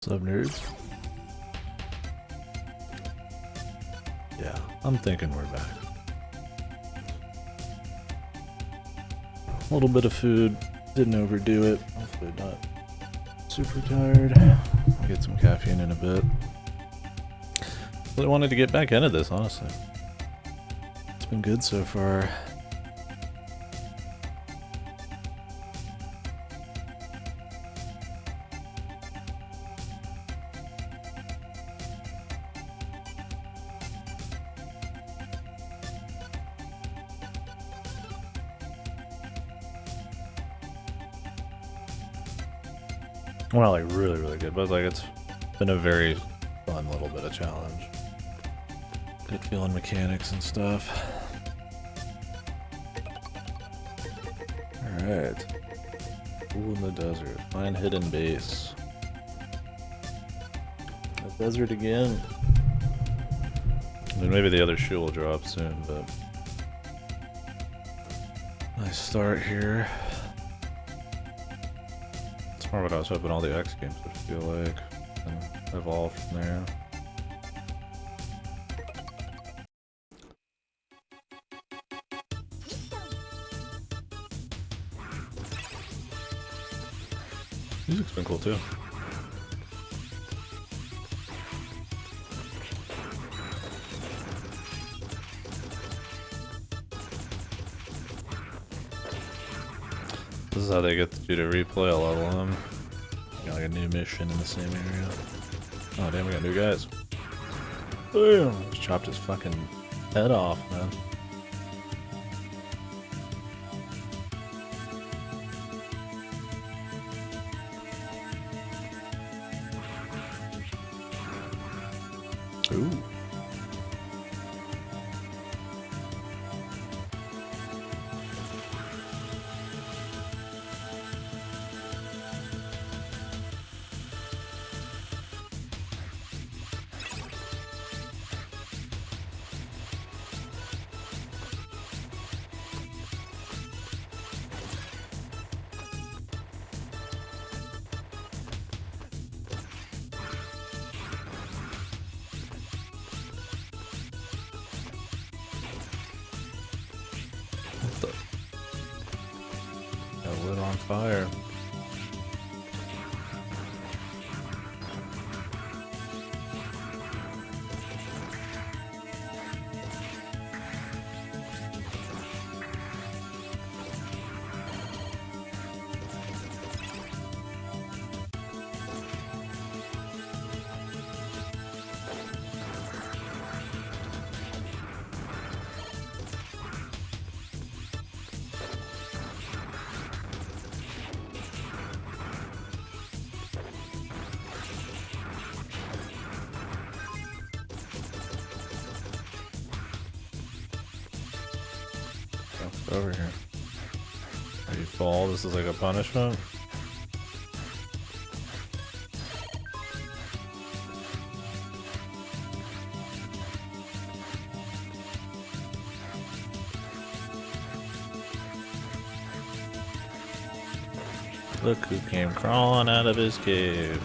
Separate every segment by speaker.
Speaker 1: What's up, nerds? Yeah, I'm thinking we're back. A little bit of food, didn't overdo it. Hopefully not super tired. I'll get some caffeine in a bit. Really wanted to get back into this, honestly. It's been good so far. Well, like really good, but like it's been a very fun little bit of challenge. Good feeling mechanics and stuff. Alright. Pool in the desert. Find hidden base. The desert again. I mean, maybe the other shoe will drop soon, but nice start here. It's more what I was hoping all the X games would feel like, and evolve from there. Music's been cool too. This is how they get you to replay a level of them. Got like a new mission in the same area. Oh damn, we got new guys. Boom! Just chopped his fucking head off, man. Ooh. Got lit on fire. Over here. Are you fall? This is like a punishment? Look who came crawling out of his cave.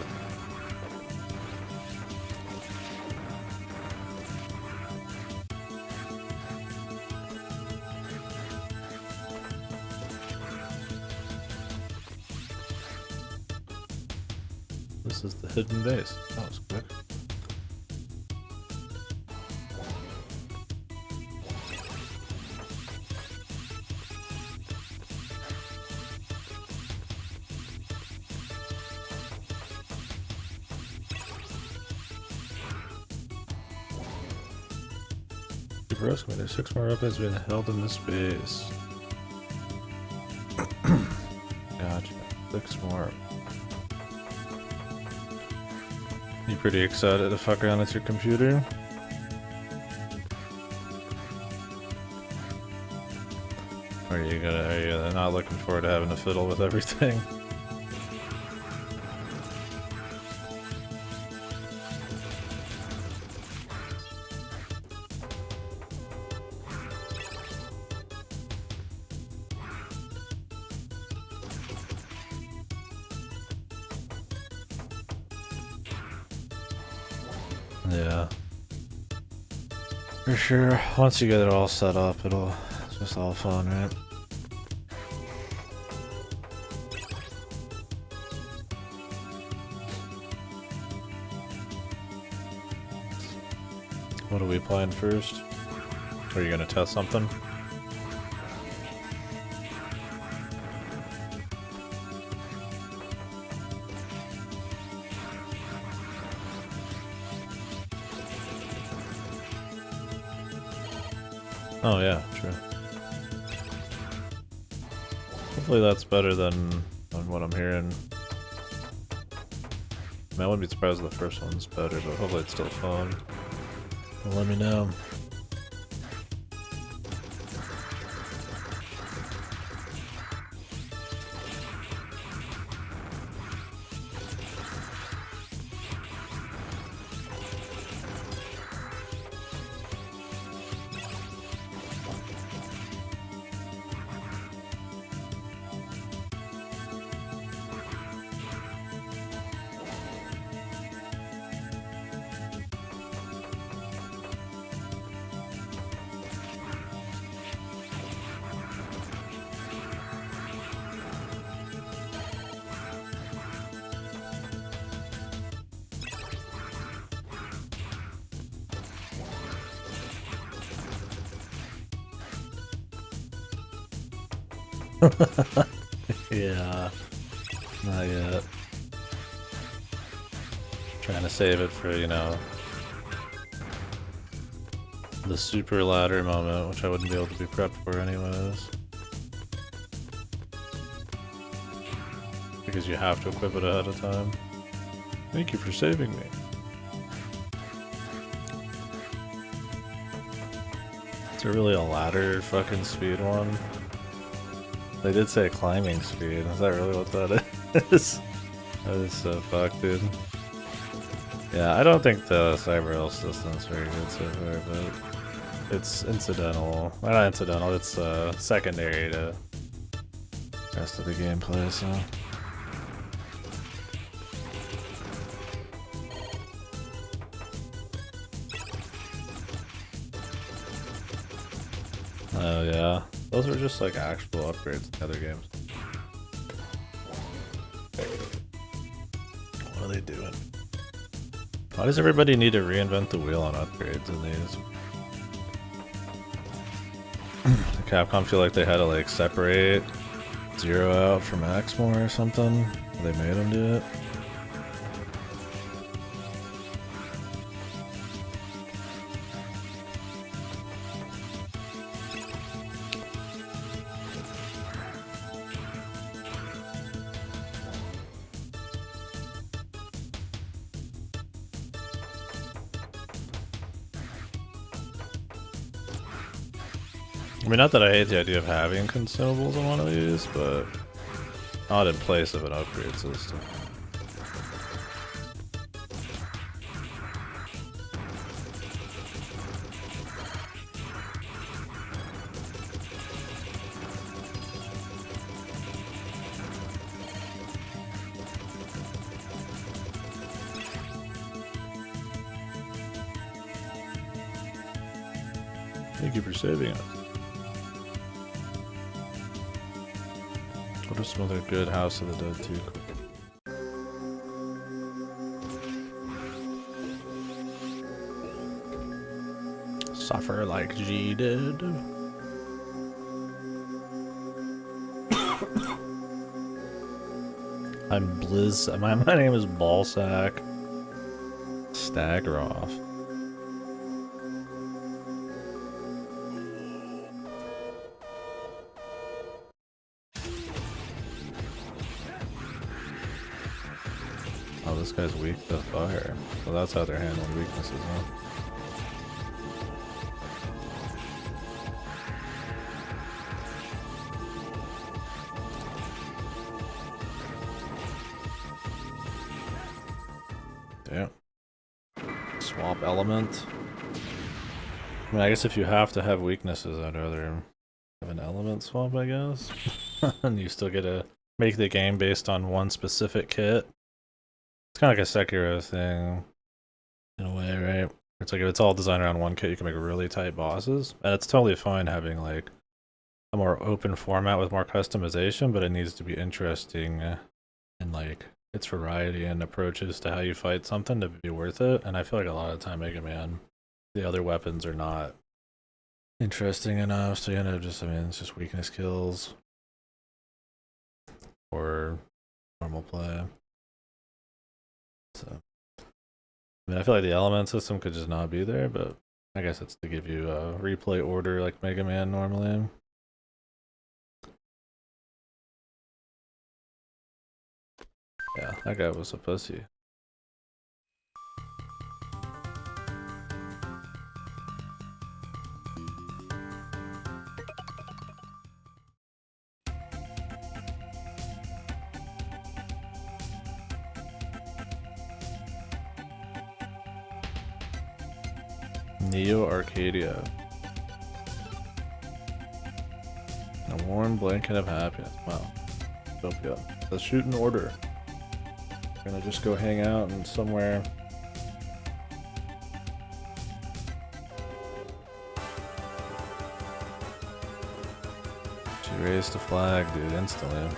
Speaker 1: This is the hidden base. That was quick. Super excavator. 6 more updates been held in this base. Gotcha. 6 more. You pretty excited to fuck around with your computer? Or are you not looking forward to having to fiddle with everything? Yeah. For sure. Once you get it all set up, it's just all fun, right? What are we playing first? Are you gonna test something? Oh yeah, true. Hopefully that's better than what I'm hearing. I mean, I wouldn't be surprised if the first one's better, but hopefully it's still fun. Well, let me know. Yeah, not yet. Trying to save it for, you know, the super ladder moment, which I wouldn't be able to be prepped for anyways. Because you have to equip it ahead of time. Thank you for saving me. Is there really a ladder fucking speed one? They did say climbing speed. Is that really what that is? That is so fucked, dude. Yeah, I don't think the cyber rail system's very good so far, but it's incidental. Well, not incidental, it's secondary to the rest of the gameplay, so. Oh yeah, those are just like actual upgrades in other games. What are they doing? Why does everybody need to reinvent the wheel on upgrades in these? Capcom feel like they had to like separate Zero out from X more or something? They made them do it? I mean, not that I hate the idea of having consumables in one of these, but not in place of an upgrade system. Thank you for saving us. What are some other good House of the Dead 2? Suffer like G did. I'm Blizz. My name is Ballsack Stagroff. Oh, this guy's weak to fire. Well, that's how they're handling weaknesses, huh? Damn. Swap element. I mean, I guess if you have to have weaknesses, I'd rather have an element swap, I guess. And you still get to make the game based on one specific kit. It's kind of like a Sekiro thing. in a way, right? It's like if it's all designed around one kit, you can make really tight bosses, and it's totally fine having like a more open format with more customization, but it needs to be interesting and like its variety and approaches to how you fight something to be worth it. And I feel like a lot of the time Mega Man, the other weapons are not interesting enough, so you end up just, I mean, it's just weakness kills or normal play. So, I mean, I feel like the element system could just not be there, but I guess it's to give you a replay order like Mega Man normally. Yeah, that guy was a pussy. Neo Arcadia. A warm blanket of happiness. Wow. Utopia. Let's shoot in order. We're gonna just go hang out and somewhere. She raised the flag, dude, instantly.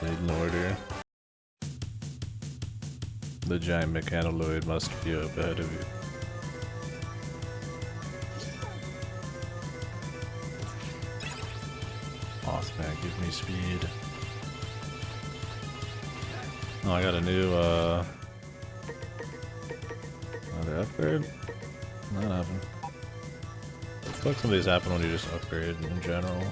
Speaker 1: Lead order. The giant mechanoloid must be up ahead of you. Mothman, give me speed. Oh, I got a new, another upgrade? Not happened. I feel like some of these happen when you just upgrade in general.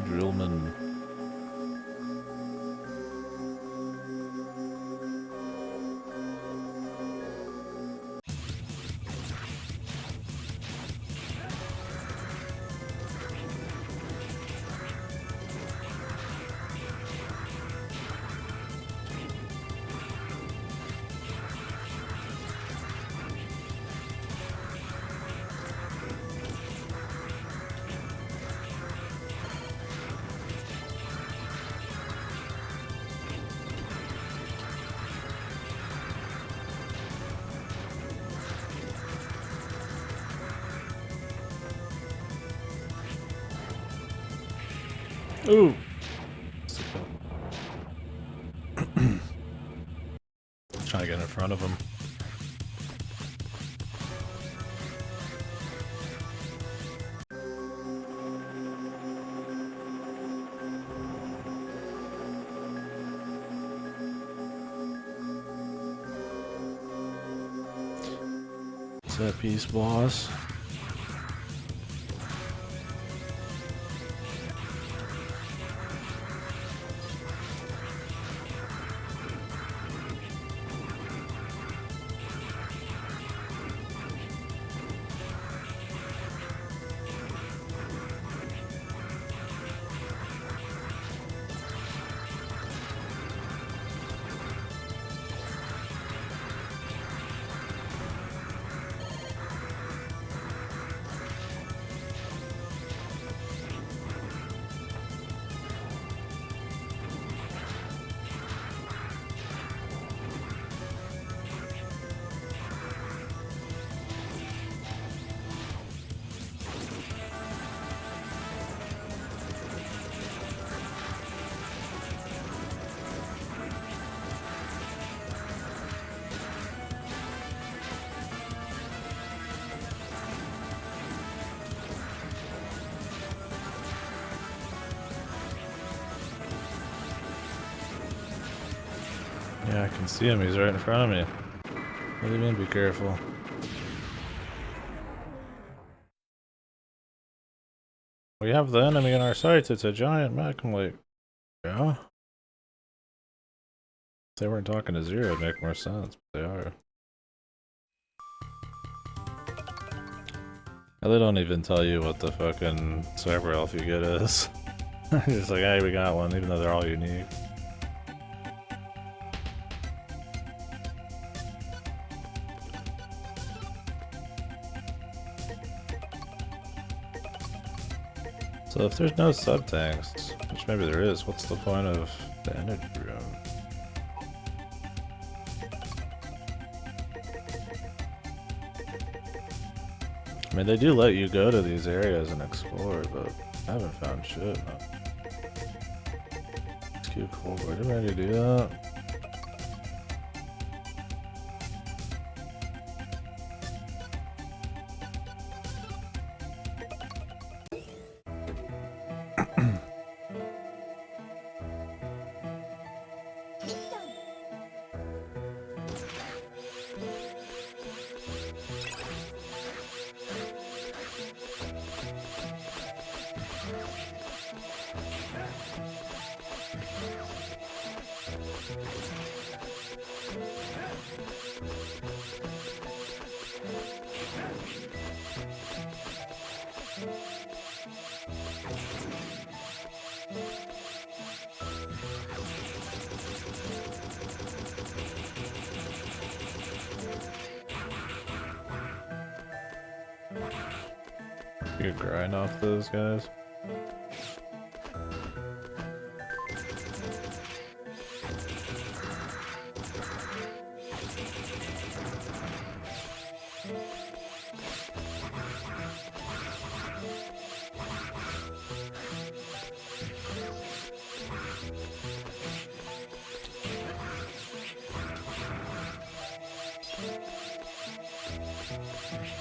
Speaker 1: Drillman. Ooh! Trying to get in front of him. Set piece, boss. Yeah, I can see him. He's right in front of me. What do you mean, be careful? We have the enemy in our sights. It's a giant mech. I'm like, yeah? they weren't talking to Zero, it'd make more sense, but they are. And they don't even tell you what the fucking cyber elf you get is. It's like, hey, we got one, even though they're all unique. So if there's no sub-tanks, which maybe there is, what's the point of the energy room? I mean, they do let you go to these areas and explore, but I haven't found shit. SQ cool, where did I do that? You grind off those guys.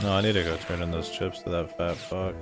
Speaker 1: No, I need to go turn in those chips to that fat fuck.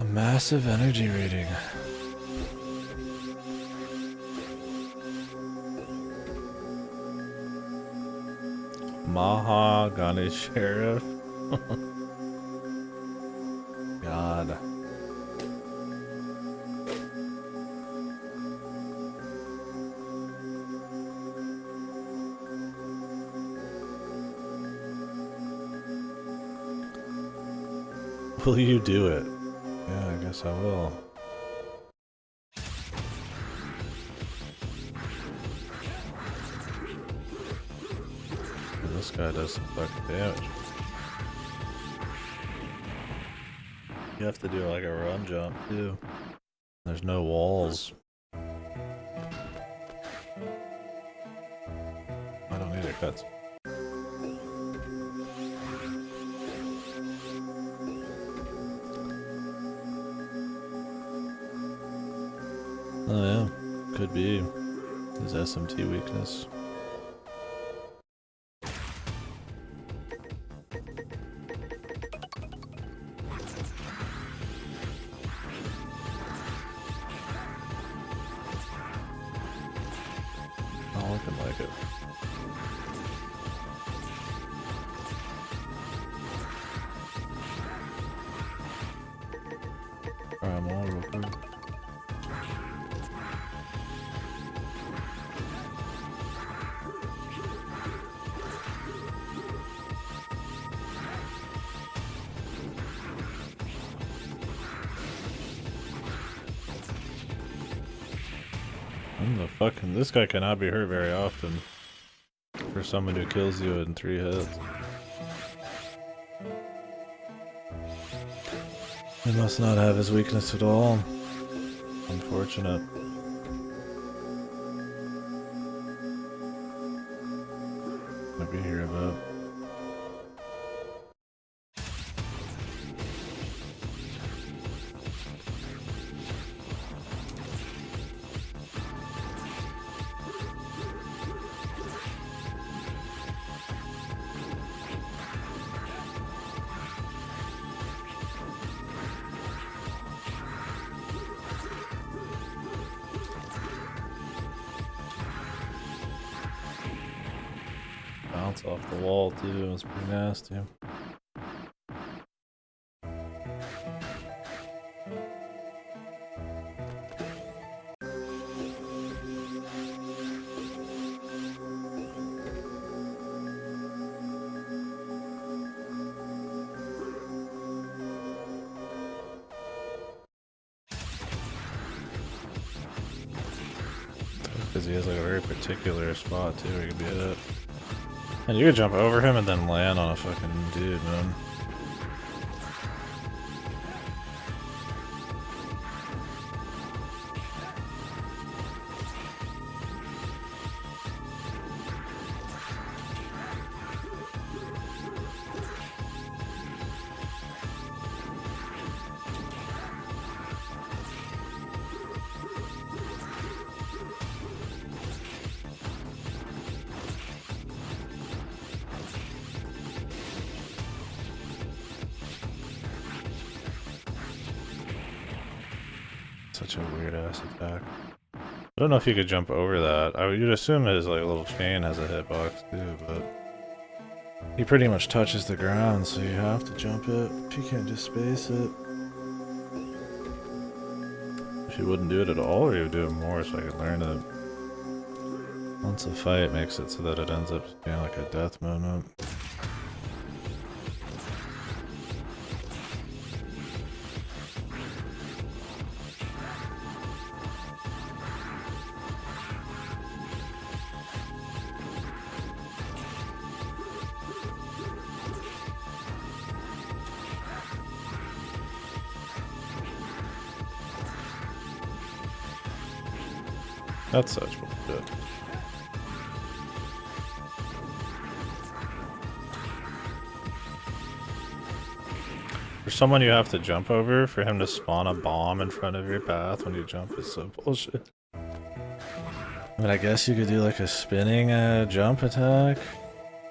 Speaker 1: Massive energy reading. Mahogany Sheriff. God. Will you do it? Yeah, I guess I will. This guy does some fucking damage. You have to do like a run jump too. There's no walls. I don't need it, cuts. Oh yeah, could be his SMT weakness. Oh, looking like it. Alright, I'm all real quick. This guy cannot be hurt very often. For for someone who kills you in 3 hits. He must not have his weakness at all. Unfortunate. Might be here a bit. Bounce off the wall too, it's pretty nasty. Because he has like a very particular spot too where he can be hit. And you could jump over him and then land on a fucking dude, man. Such a weird ass attack. I don't know if you could jump over that. You'd assume his like little chain has a hitbox too, but he pretty much touches the ground, so you have to jump it. If you can't just space it. If you wouldn't do it at all, or you would do it more so I could learn it. Once a fight makes it so that it ends up being like a death moment. That's such bullshit. For someone you have to jump over, for him to spawn a bomb in front of your path when you jump is so bullshit. I mean, I guess you could do like a spinning jump attack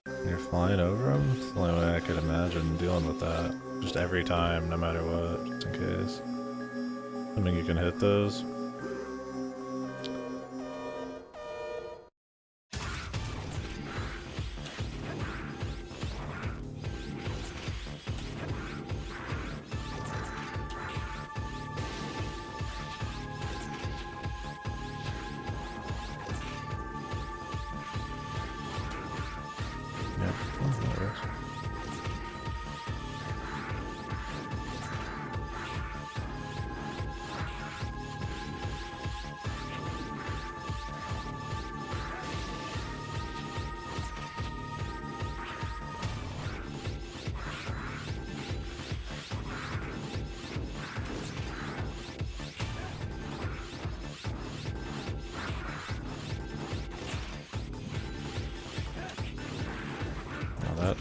Speaker 1: when you're flying over him. It's the only way I could imagine dealing with that. Just every time, no matter what, just in case. I mean, you can hit those.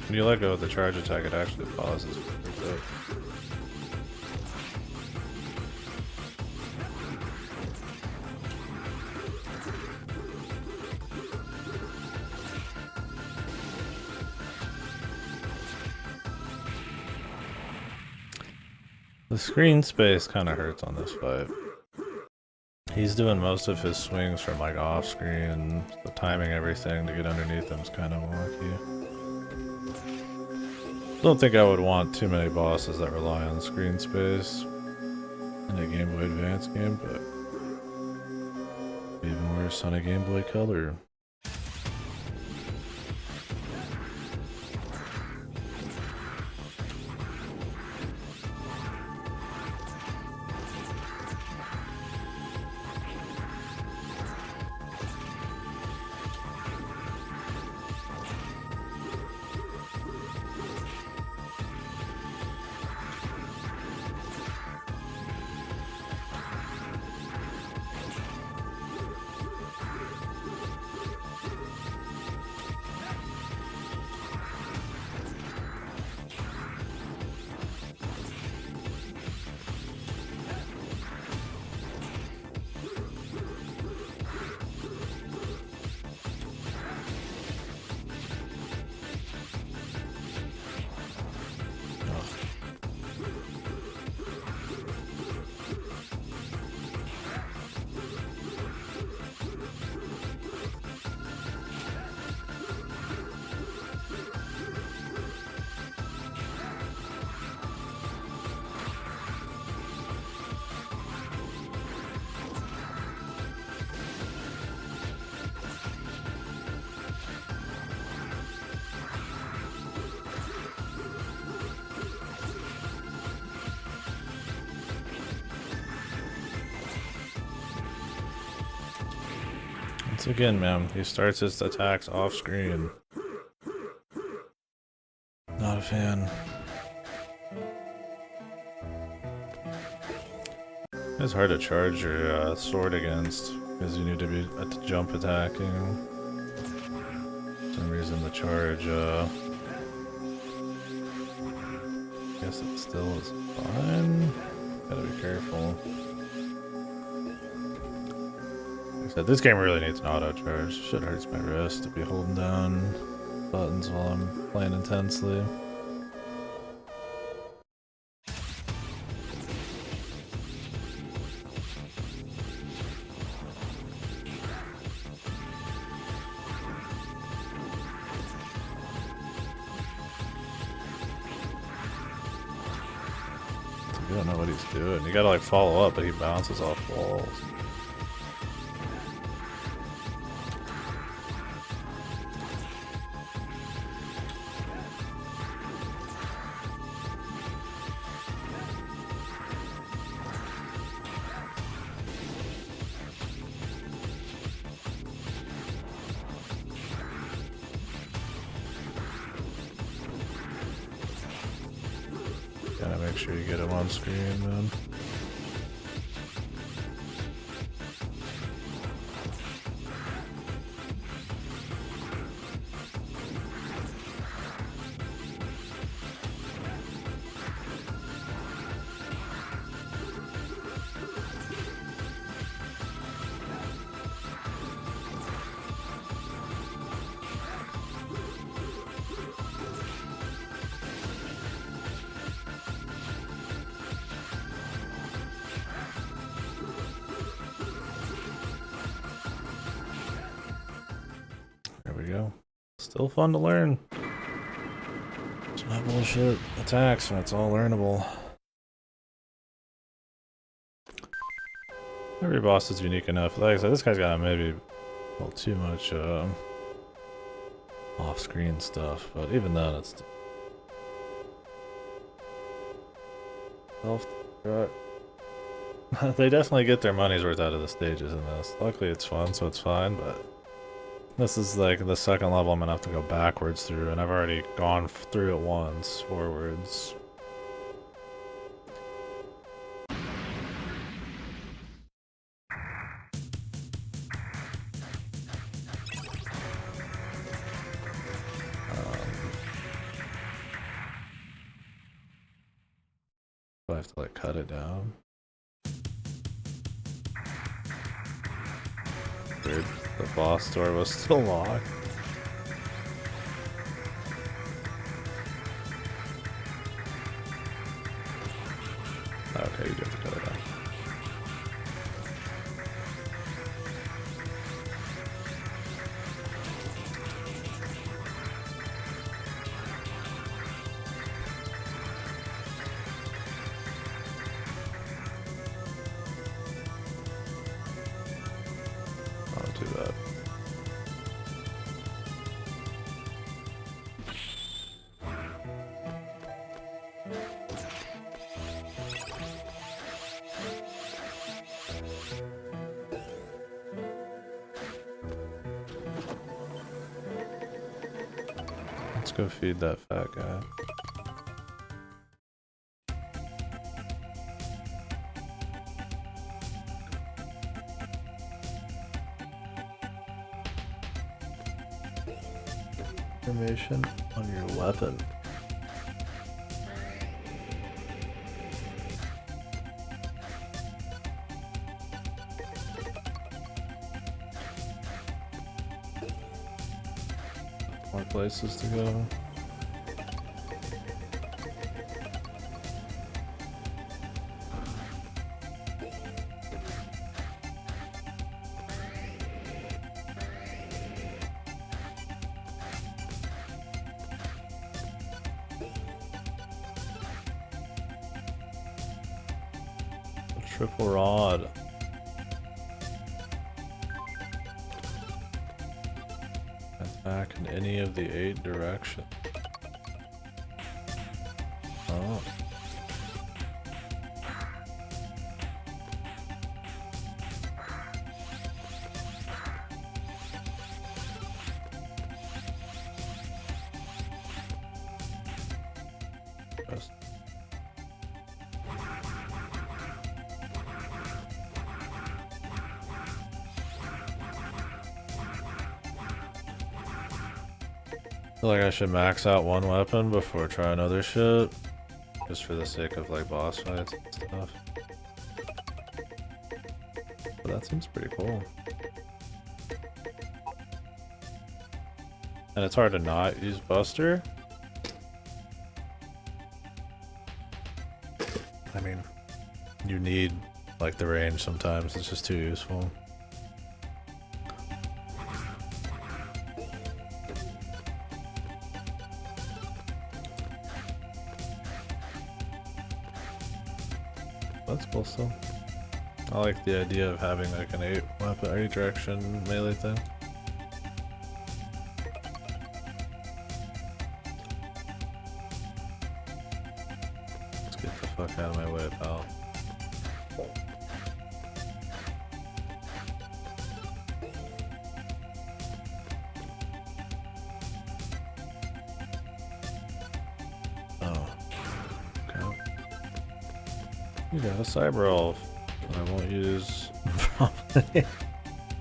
Speaker 1: When you let go of the charge attack, it actually pauses. The screen space kind of hurts on this fight. He's doing most of his swings from like off screen, the timing everything to get underneath him is kind of wonky. Don't think I would want too many bosses that rely on screen space in a Game Boy Advance game, but even worse on a Game Boy Color. Once again, man, he starts his attacks off screen. Not a fan. It's hard to charge your sword against because you need to be at the jump attacking. For some reason, the charge. I guess it still is fine. Gotta be careful. Like I said, this game really needs an auto charge. Shit hurts my wrist to be holding down buttons while I'm playing intensely. You don't know what he's doing. You gotta like follow up, but he bounces off walls. Gotta make sure you get him on screen, man. There we go. Still fun to learn. It's not bullshit attacks when it's all learnable. Every boss is unique enough. Like I said, this guy's got maybe a little too much off-screen stuff, but even then, it's self-destruct. They definitely get their money's worth out of the stages in this. Luckily, it's fun, so it's fine, but this is like the second level I'm gonna have to go backwards through, and I've already gone through it once, forwards. Do I have to like cut it down? Weird. The boss door was still locked. Okay, you do have to cut it down. Not too bad. Let's go feed that fat guy. Information on your weapon. More places to go. Triple rod. Attack in any of the 8 directions. Oh. chest. I feel like I should max out one weapon before trying other shit. Just for the sake of like boss fights and stuff. But that seems pretty cool. And it's hard to not use Buster. I mean, you need like the range sometimes, it's just too useful. That's cool still. I like the idea of having like an 8 direction melee thing. Let's get the fuck out of my way, pal. You got a cyber elf that I won't use.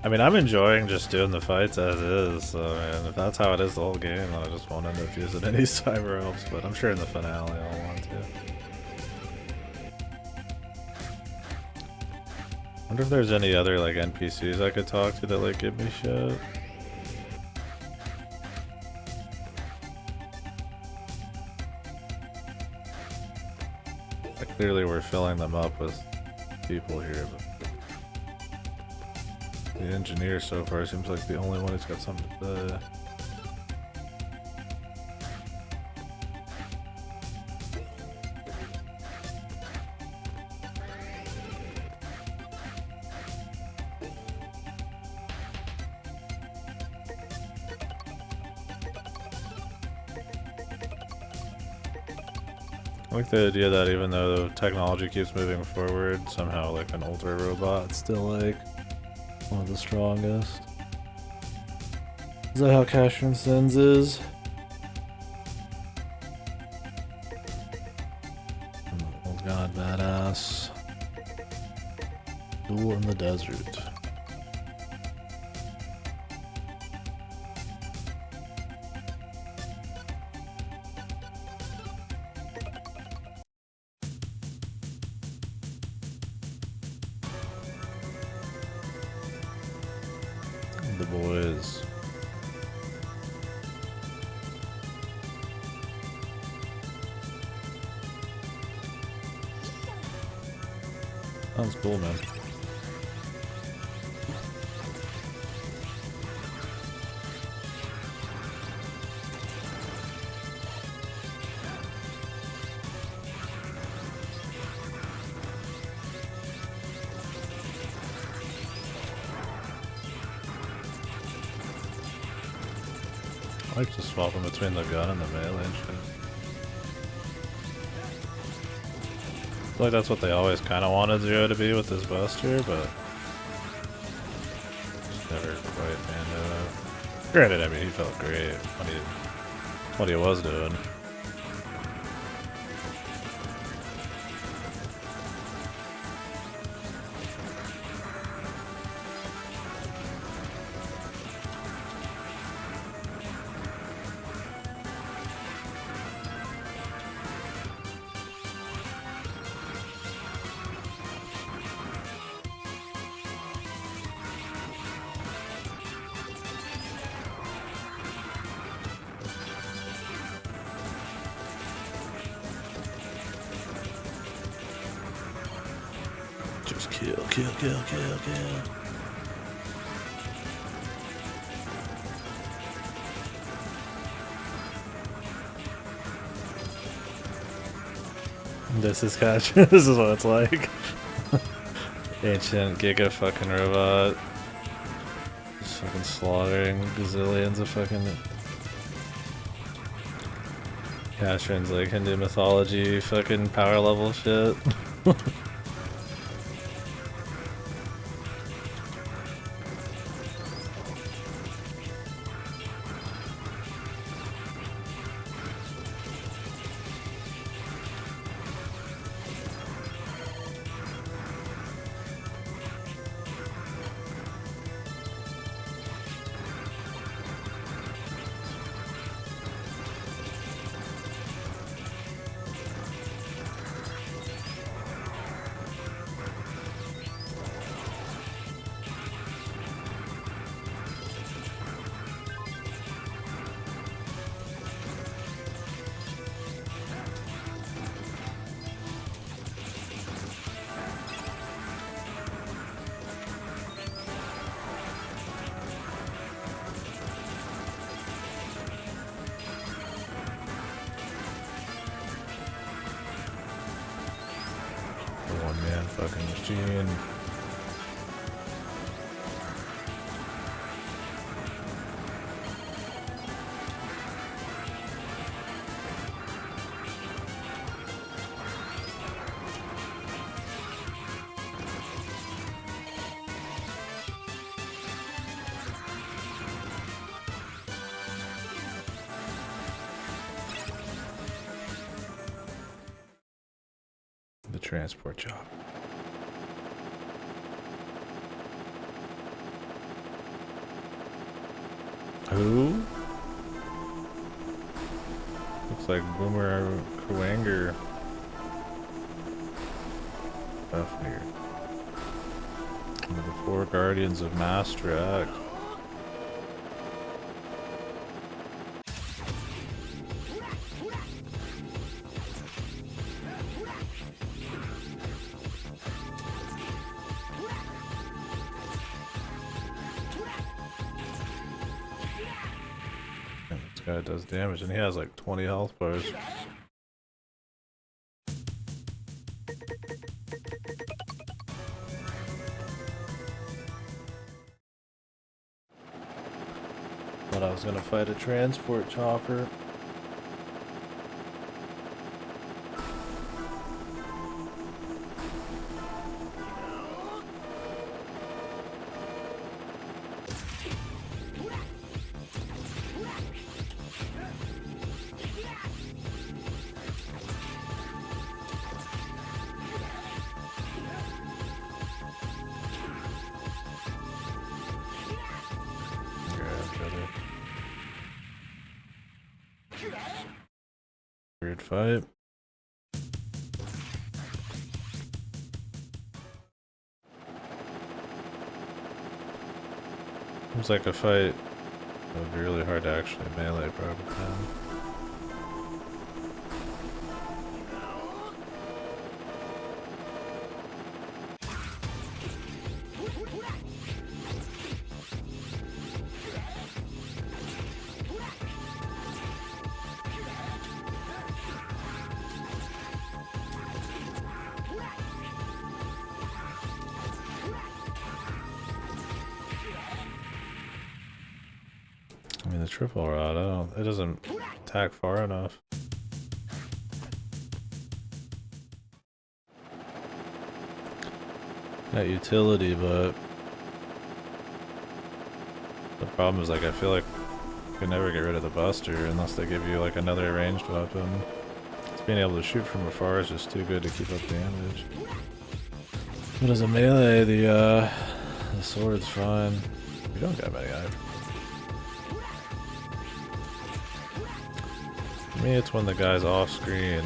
Speaker 1: I mean, I'm enjoying just doing the fights as is, so man, if that's how it is the whole game, then I just won't end up using any cyber elves, but I'm sure in the finale I'll want to. Wonder if there's any other like NPCs I could talk to that like give me shit. Clearly we're filling them up with people here, but the engineer so far seems like the only one who's got something to say. I like the idea that even though technology keeps moving forward, somehow like an ultra robot's still like one of the strongest. Is that how Cash Transcends is? Old god badass. Duel in the desert. The boys. Sounds cool, man. I like to swap them between the gun and the melee and shit. I feel like that's what they always kind of wanted Zero to be with his Buster, but just never quite panned out. Granted, I mean, he felt great when he did what he was doing. Just kill, kill, kill, kill, kill. This is catch. This is what it's like. Ancient Giga fucking robot. Just fucking slaughtering gazillions of fucking cash like Hindu mythology fucking power level shit. one-man fucking machine. The transport job. Who? Looks like Boomer Kuwanger. Fafnir. One of the 4 Guardians of Mastrak. This guy does damage and he has like 20 health bars. Thought I was gonna fight a transport chopper. Weird fight. Seems like a fight that would be really hard to actually melee probably. I mean, the triple rod, it doesn't attack far enough. Got utility, but the problem is, like, I feel like you can never get rid of the buster unless they give you like another ranged weapon. Just being able to shoot from afar is just too good to keep up damage. But as a melee, the sword's fine. You don't got many items. For me, it's when the guy's off screen.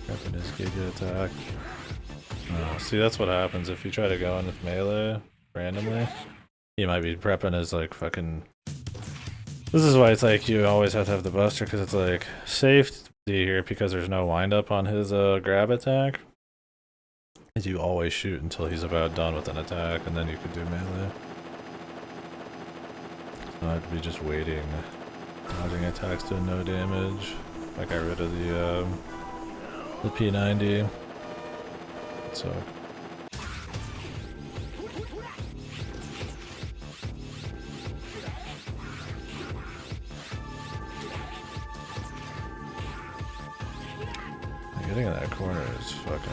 Speaker 1: Prepping his Giga attack. Oh, see, that's what happens if you try to go in with melee randomly. He might be prepping his like fucking. This is why it's like you always have to have the buster, because it's like safety here because there's no wind up on his grab attack. Is you always shoot until he's about done with an attack, and then you could do melee. So I'd be just waiting, dodging attacks doing no damage. I got rid of the P90. So getting in that corner is fucking.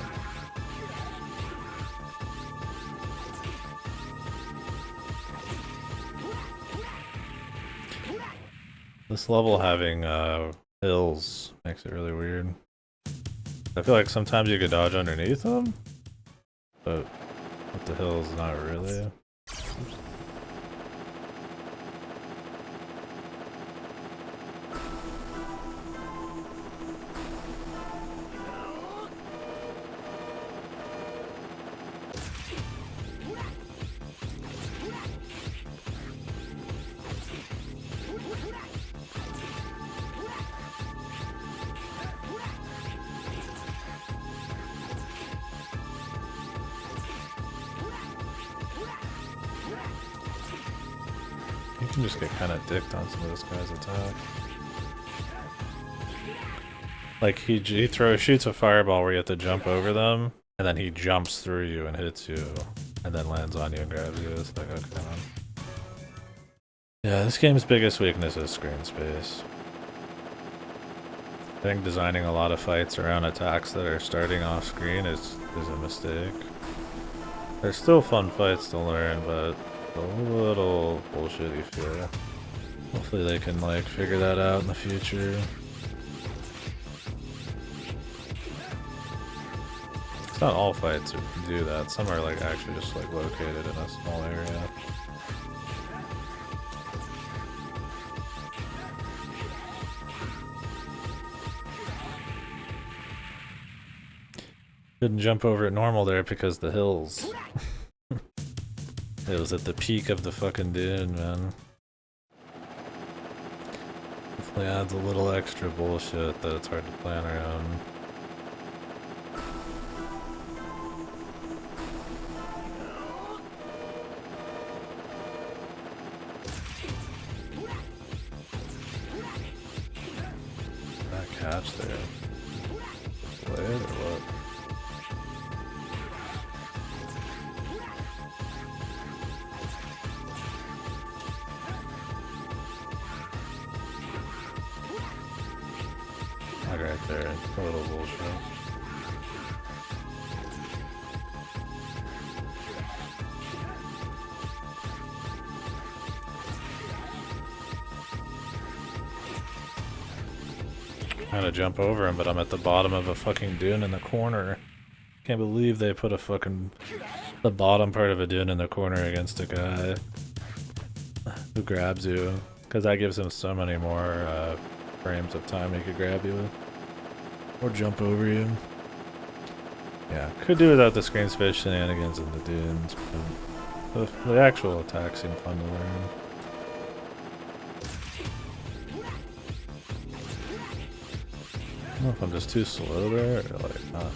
Speaker 1: This level having hills makes it really weird. I feel like sometimes you could dodge underneath them, but with the hills, not really. You can just get kind of dicked on some of this guy's attack. Like he shoots a fireball where you have to jump over them, and then he jumps through you and hits you, and then lands on you and grabs you. It's like, okay, man. Yeah, this game's biggest weakness is screen space. I think designing a lot of fights around attacks that are starting off screen is a mistake. They're still fun fights to learn, but a little bullshitty feel. Hopefully they can like figure that out in the future. It's not all fights do that. Some are like actually just like located in a small area. Couldn't jump over it normal there because the hills. It was at the peak of the fucking dune, man. Definitely adds a little extra bullshit that it's hard to plan around. That catch there. Play it or what? Right there, a little bullshit. Trying to jump over him, but I'm at the bottom of a fucking dune in the corner. Can't believe they put the bottom part of a dune in the corner against a guy who grabs you, because that gives him so many more frames of time he could grab you with. Or jump over you. Yeah, could do without the screen space shenanigans in the dunes, but the actual attacks seem fun to learn. I don't know if I'm just too slow there, or like,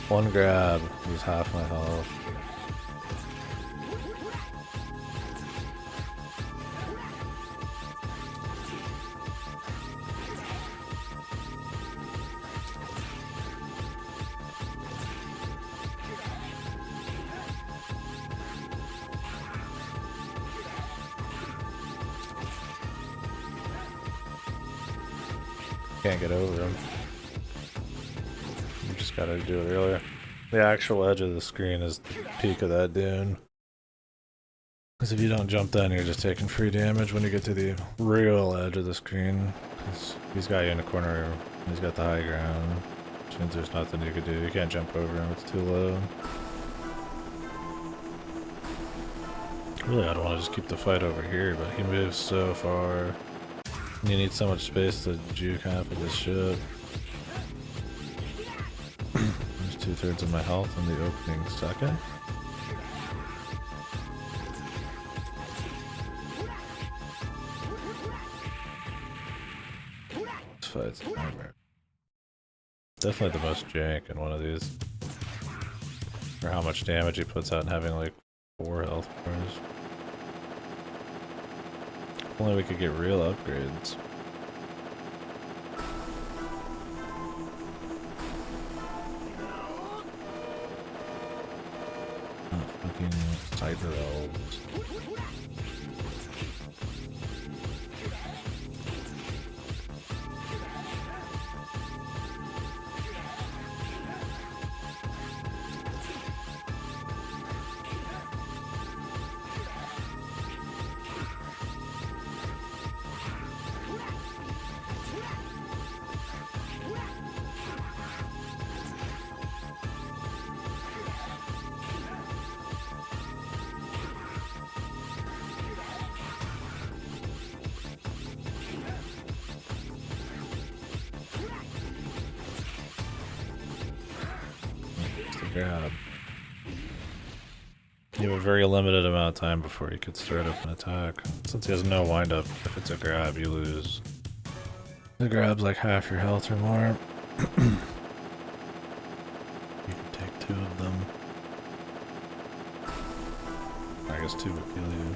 Speaker 1: one grab, lose half my health. Can't get over him. You just gotta do it earlier. The actual edge of the screen is the peak of that dune. Because if you don't jump then, you're just taking free damage when you get to the real edge of the screen. He's got you in the corner, he's got the high ground. Which means there's nothing you could do. You can't jump over him, it's too low. Really, I'd want to just keep the fight over here, but he moves so far. You need so much space to juke half of this shit. There's 2/3 of my health in the opening second. This fight's a nightmare. Definitely the most jank in one of these. For how much damage he puts out and having like 4 health bars. If only we could get real upgrades. Oh, fucking tiger elves. Grab. You have a very limited amount of time before you could start up an attack. Since he has no windup, if it's a grab, you lose. The grab's like half your health or more. You can take 2 of them. I guess 2 would kill you.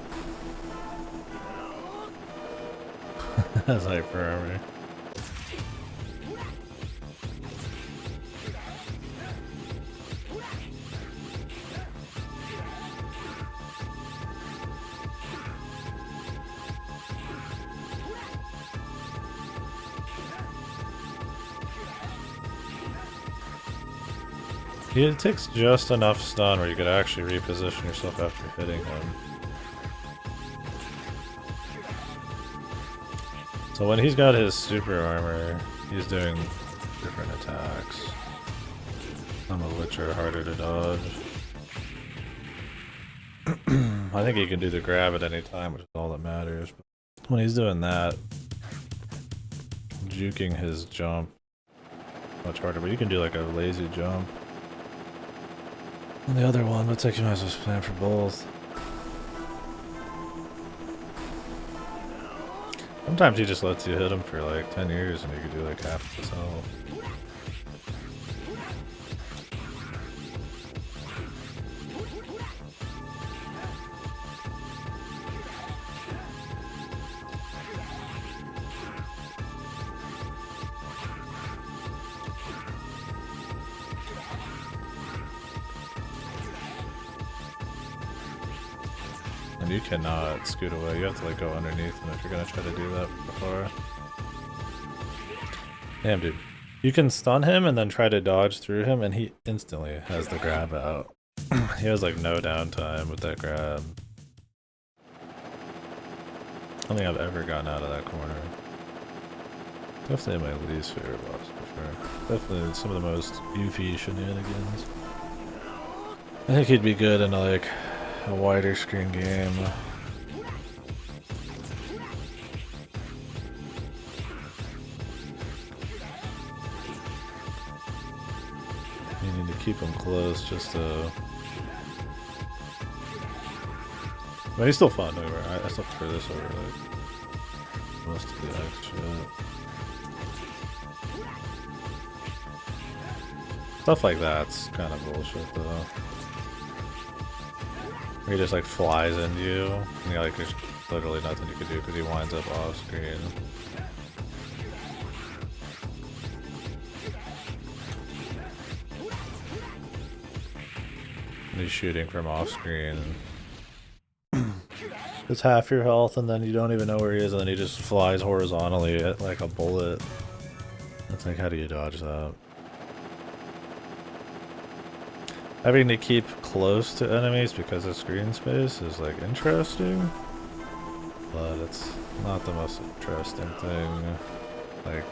Speaker 1: That's hyper armor. It takes just enough stun where you could actually reposition yourself after hitting him. So when he's got his super armor, he's doing different attacks. Some of which are harder to dodge. I think he can do the grab at any time, which is all that matters. But when he's doing that, juking his jump much harder, but you can do like a lazy jump. And the other one, looks like you might as well plan for both. Sometimes he just lets you hit him for like 10 years and you can do like half his health. And you cannot scoot away, you have to like go underneath him if you're gonna try to do that from afar. Damn dude. You can stun him and then try to dodge through him and he instantly has the grab out. He has like no downtime with that grab. I don't think I've ever gotten out of that corner. Definitely my least favorite boss for sure. Definitely some of the most goofy shenanigans. I think he'd be good in like a wider screen game. You need to keep him close just to... But he's still fun over. I still prefer this over like most of the X shit. Stuff like that's kind of bullshit though. He just like flies into you, and you're like, there's literally nothing you can do because he winds up off screen. And he's shooting from off screen. It's half your health, and then you don't even know where he is, and then he just flies horizontally at like a bullet. It's like, how do you dodge that? Having to keep close to enemies because of screen space is like interesting, but it's not the most interesting thing. Like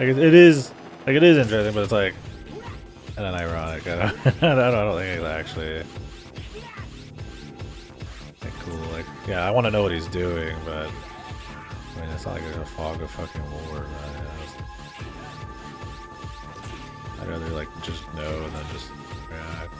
Speaker 1: it is interesting, but it's like and then ironic. I don't think it's actually like cool. Like yeah, I want to know what he's doing, but I mean it's not like a fog of fucking war, man. I'd rather like just know and then just react.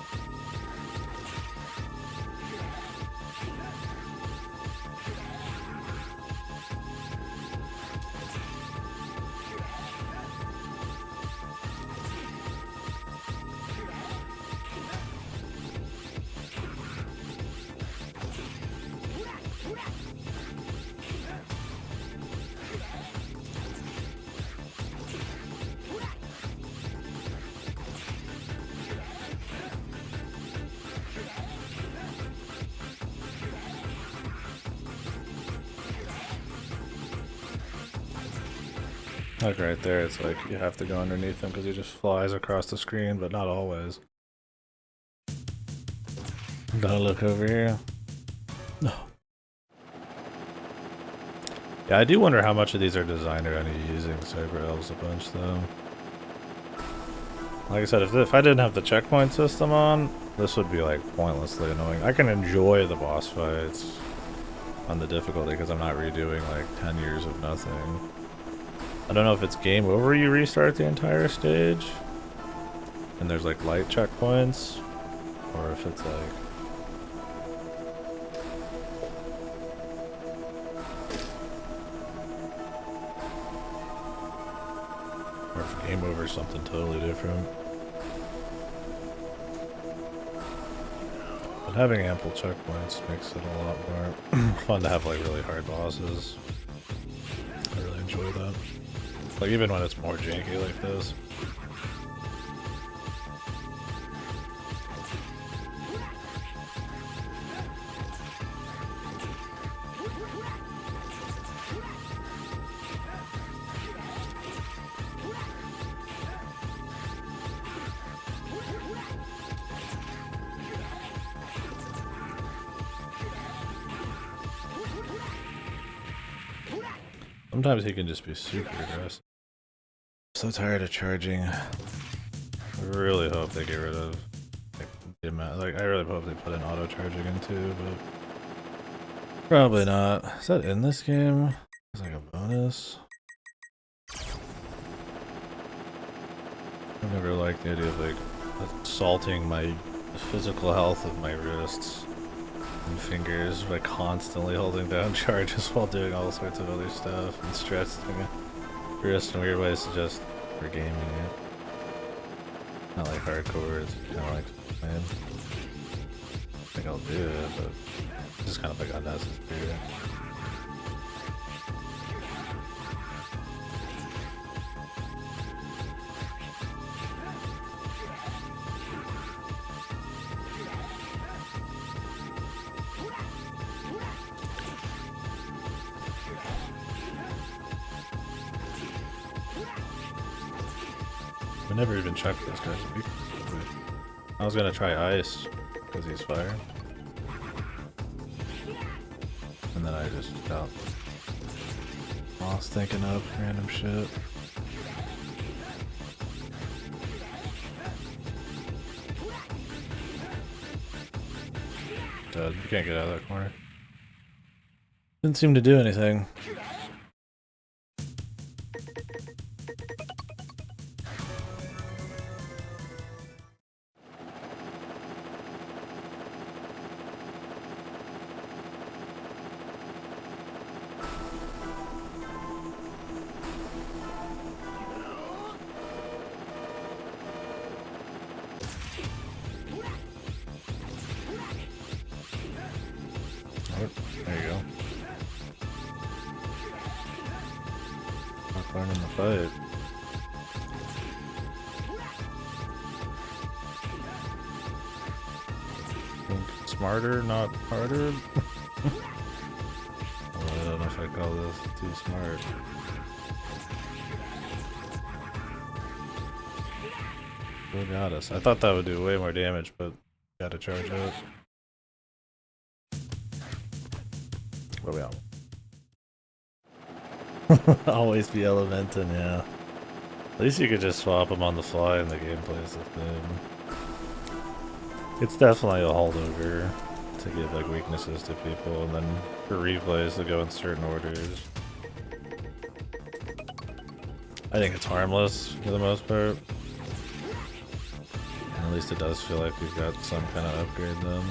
Speaker 1: Like right there, it's like you have to go underneath him because he just flies across the screen, but not always. Gotta look over here. No. Yeah, I do wonder how much of these are designed around you using Cyber Elves a bunch, though. Like I said, if I didn't have the checkpoint system on, this would be like pointlessly annoying. I can enjoy the boss fights on the difficulty because I'm not redoing like 10 years of nothing. I don't know if it's game over, you restart the entire stage, and there's like light checkpoints, or if it's like... Or if game over is something totally different. But having ample checkpoints makes it a lot more fun to have like really hard bosses. I really enjoy enjoy that. Like, even when it's more janky like this. Sometimes he can just be super aggressive. So tired of charging. I really hope they get rid of like, the amount. Like, I really hope they put an auto charging in too, but probably not. Is that in this game? It's like a bonus. I've never liked the idea of like assaulting my physical health of my wrists and fingers by constantly holding down charges while doing all sorts of other stuff and stressing wrist in weird ways just for gaming it. Not like hardcore, it's kind of like playing. I think I'll do it, but it's just kind of like unnecessary. I never even checked this guy's weakness. I was gonna try ice because he's fire, and then I just got lost thinking of random shit. Dead. You can't get out of that corner. Didn't seem to do anything. There you go. Not learning the fight. Think smarter, not harder? Well, I don't know if I call this too smart. Who got us? I thought that would do way more damage, but gotta charge up. Where we at? Always be elementing, yeah. At least you could just swap them on the fly and the gameplay is the same. It's definitely a holdover to give like weaknesses to people and then for replays to go in certain orders. I think it's harmless for the most part. And at least it does feel like we've got some kind of upgrade then.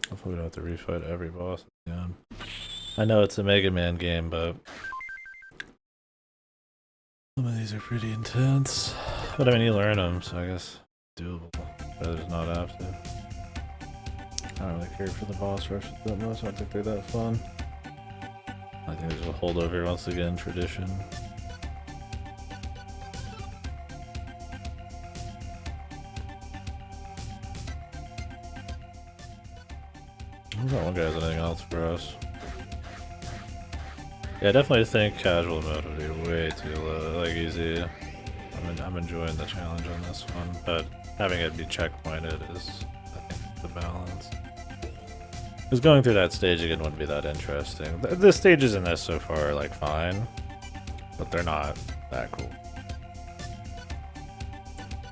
Speaker 1: Hopefully we don't have to refight every boss again. I know it's a Mega Man game, but some of these are pretty intense. But I mean, you learn them, so I guess it's doable. I'd rather just not have to. I don't really care for the boss rushes that much. I don't think they're that fun. I think there's a holdover once again, tradition. I don't know, guys, anything else for us? Yeah, I definitely think casual mode would be way too low, like easy. I'm enjoying the challenge on this one, but having it be checkpointed is, I think, the balance. Because going through that stage again wouldn't be that interesting. The stages in this so far are like fine, but they're not that cool.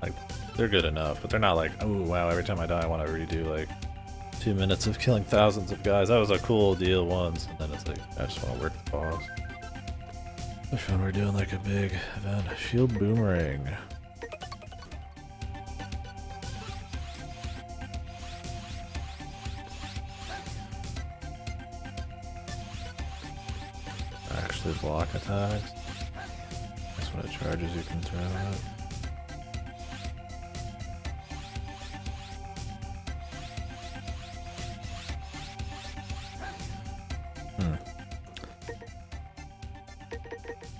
Speaker 1: Like, they're good enough, but they're not like, oh wow, every time I die I want to redo like 2 minutes of killing thousands of guys. That was a cool deal once, and then it's like, I just want to work the boss. I found we're doing like a big event. Shield boomerang. Actually block attacks. That's when it charges you can throw it.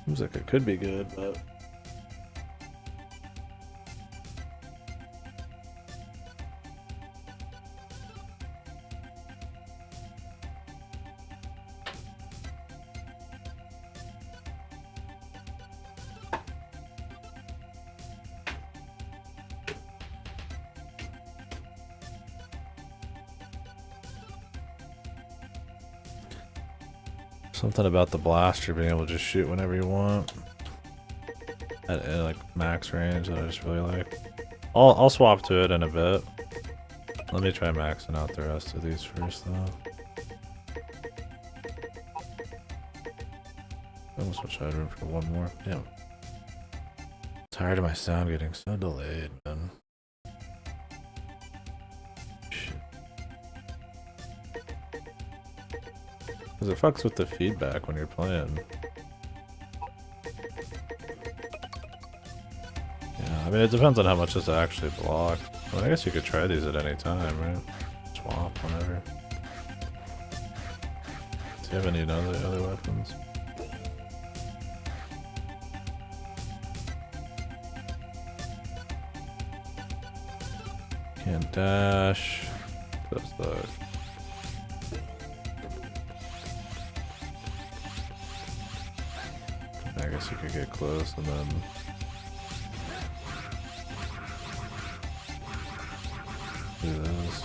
Speaker 1: Seems like it could be good, but something about the blaster being able to just shoot whenever you want at like max range that I just really like. I'll swap to it in a bit. Let me try maxing out the rest of these first though. I almost wish I had room for one more. Damn. Tired of my sound getting so delayed, man. Shit. Cause it fucks with the feedback when you're playing. I mean, it depends on how much this actually blocks. I mean, I guess you could try these at any time, right? Swap whenever. Do you have any other weapons? Can't dash. That's the... I guess you could get close and then... do this.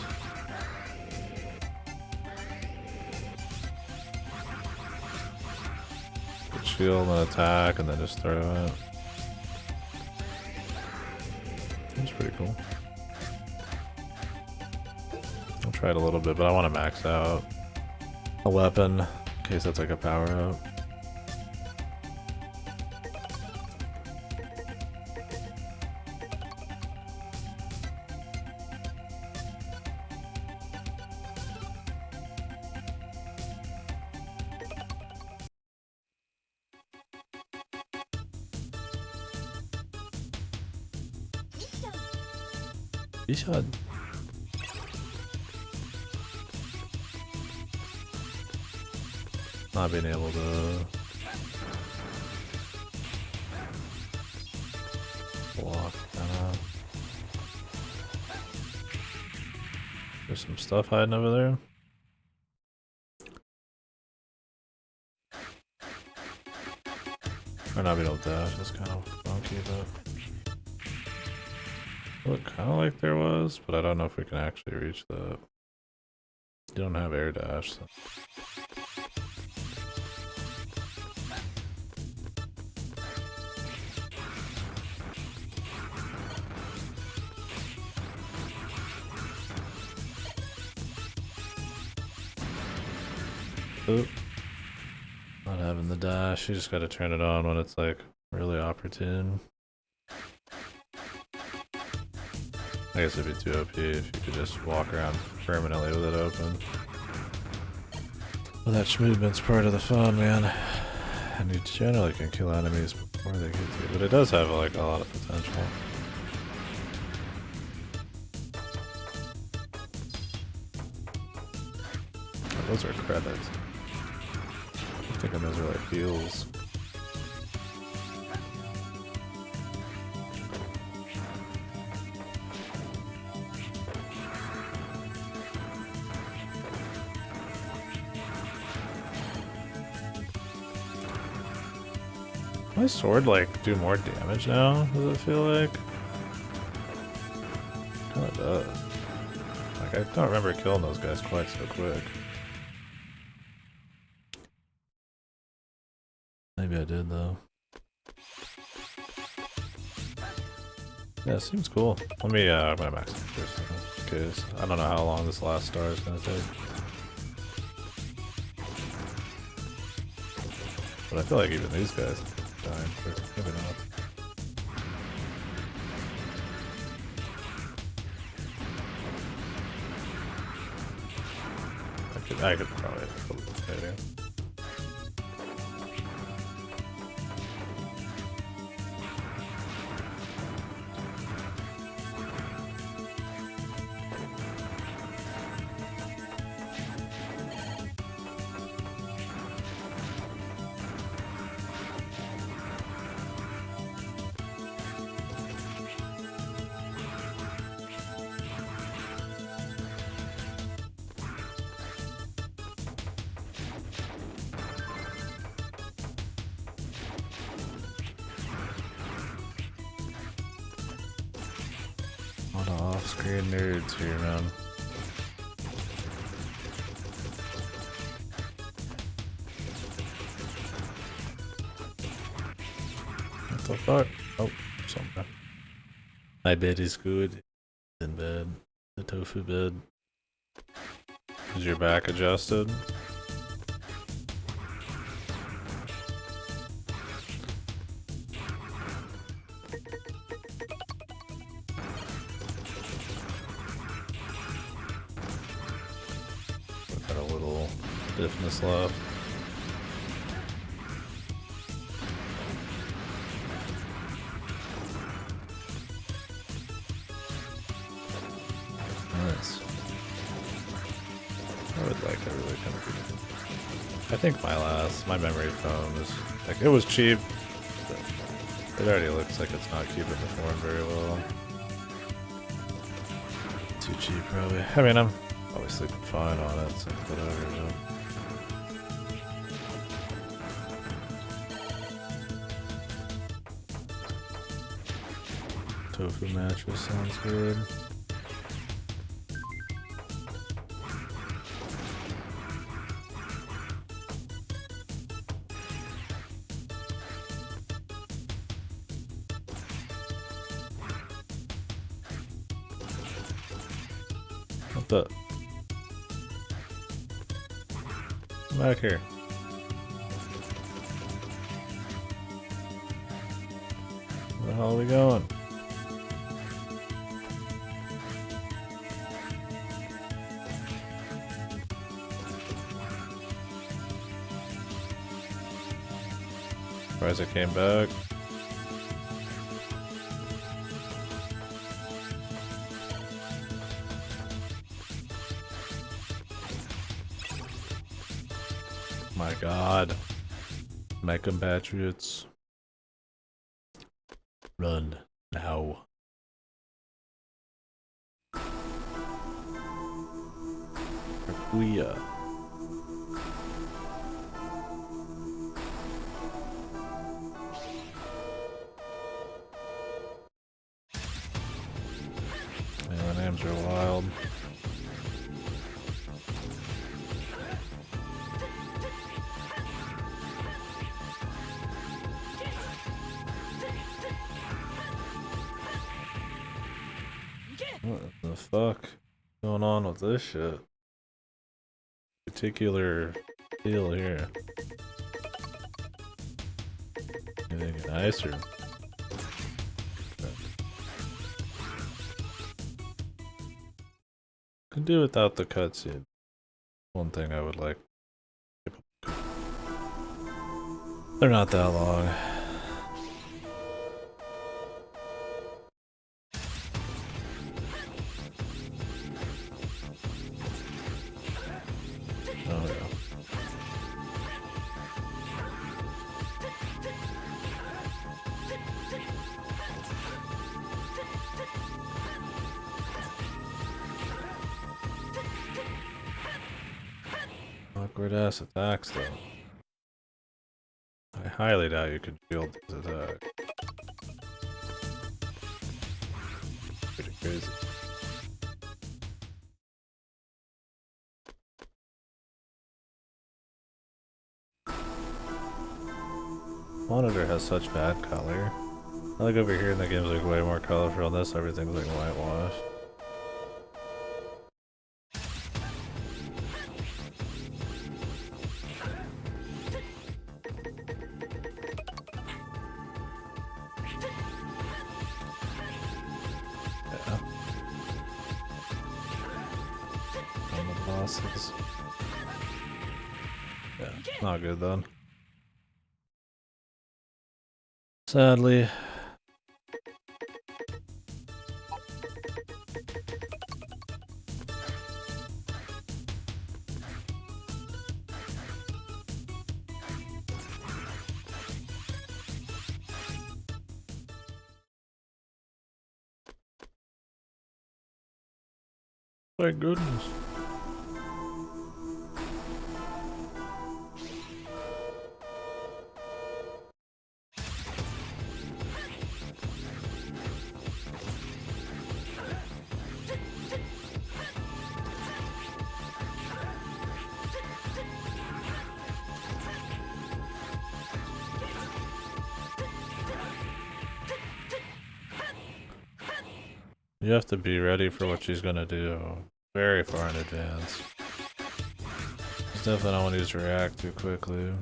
Speaker 1: Get shield and attack and then just throw it. That's pretty cool. I'll try it a little bit, but I want to max out a weapon in case that's like a power up. You should. Not being able to block that. There's some stuff hiding over there. Or not being able to dash, that's kind of funky, but it looked kind of like there was, but I don't know if we can actually reach that. You don't have air dash, so. Oop. Not having the dash, you just gotta turn it on when it's like really opportune. I guess it'd be too OP if you could just walk around permanently with it open. Well, that movement's part of the fun, man. And you generally can kill enemies before they get to you, but it does have like a lot of potential. Oh, those are credits. I'm thinking those are like heals. My sword like do more damage now, does it feel like? Kinda does. Like I don't remember killing those guys quite so quick. Maybe I did though. Yeah, it seems cool. Let me I'm gonna max it first because I don't know how long this last star is gonna take. But I feel like even these guys died, but maybe not. I could probably kill this guy here. A lot of off-screen nerds here, man. What the fuck? Oh, something. My bed is good. In bed. The tofu bed. Is your back adjusted? Got a little stiffness left. Nice. I would like a really kind of. I think my memory foam is like it was cheap, but it already looks like it's not keeping the form very well. Too cheap, probably. I mean, I'm probably sleeping fine on it, so whatever. You know. Tofu mattress sounds good. What the? Come back here. Where the hell are we going? Surprised I came back. My god. My compatriots. Run now. Akuya. Man, the names are wild. What the fuck is going on with this shit? Particular deal here. Anything nicer? Could do without the cutscene. One thing I would like. They're not that long. Oh yeah. Awkward ass attacks though. I highly doubt you could shield this attack. Pretty crazy. Monitor has such bad color. I look over here and the game's like way more colorful. On this, everything's like whitewashed. bosses. Yeah, not good then. Sadly. Thank goodness. You have to be ready for what she's gonna do very far in advance. Just definitely don't want to use react too quickly.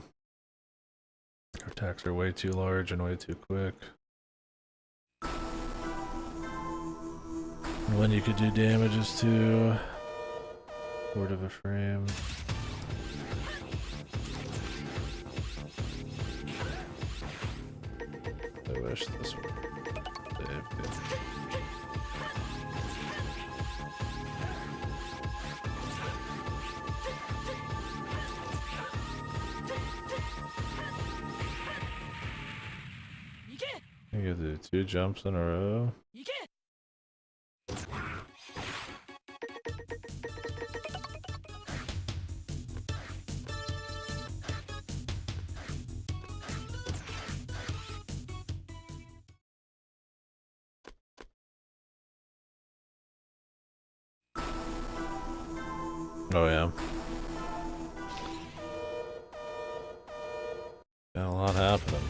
Speaker 1: Her attacks are way too large and way too quick. And when you could do damage is too short of a frame. I wish this would save it. You do 2 jumps in a row. Oh yeah. Got a lot happening.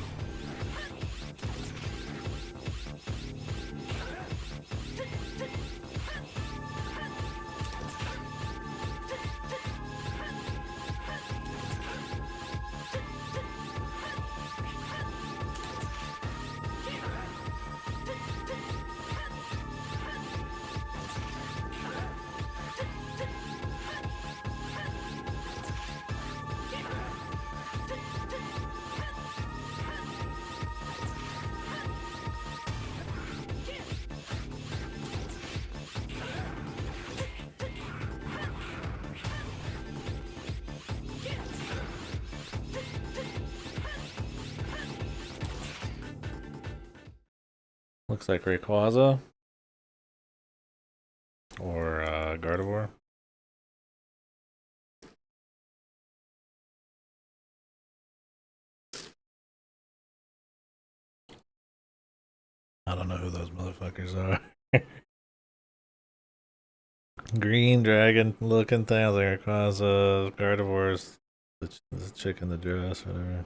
Speaker 1: Looks like Rayquaza or Gardevoir. I don't know who those motherfuckers are. Green dragon looking thing. I was like Rayquaza, Gardevoir's the chick in the dress, whatever.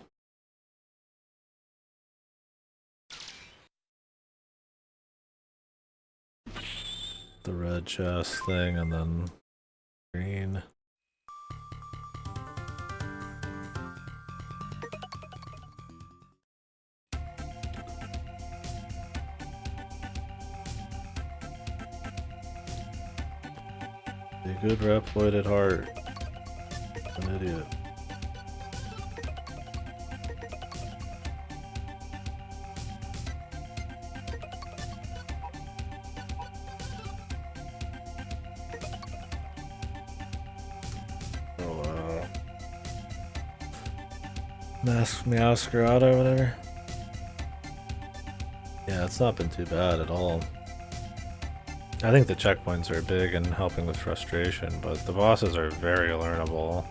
Speaker 1: The red chest thing and then green. A good Reploid at heart. An idiot. Meowscarada or whatever. Yeah, it's not been too bad at all. I think the checkpoints are big in helping with frustration, but the bosses are very learnable.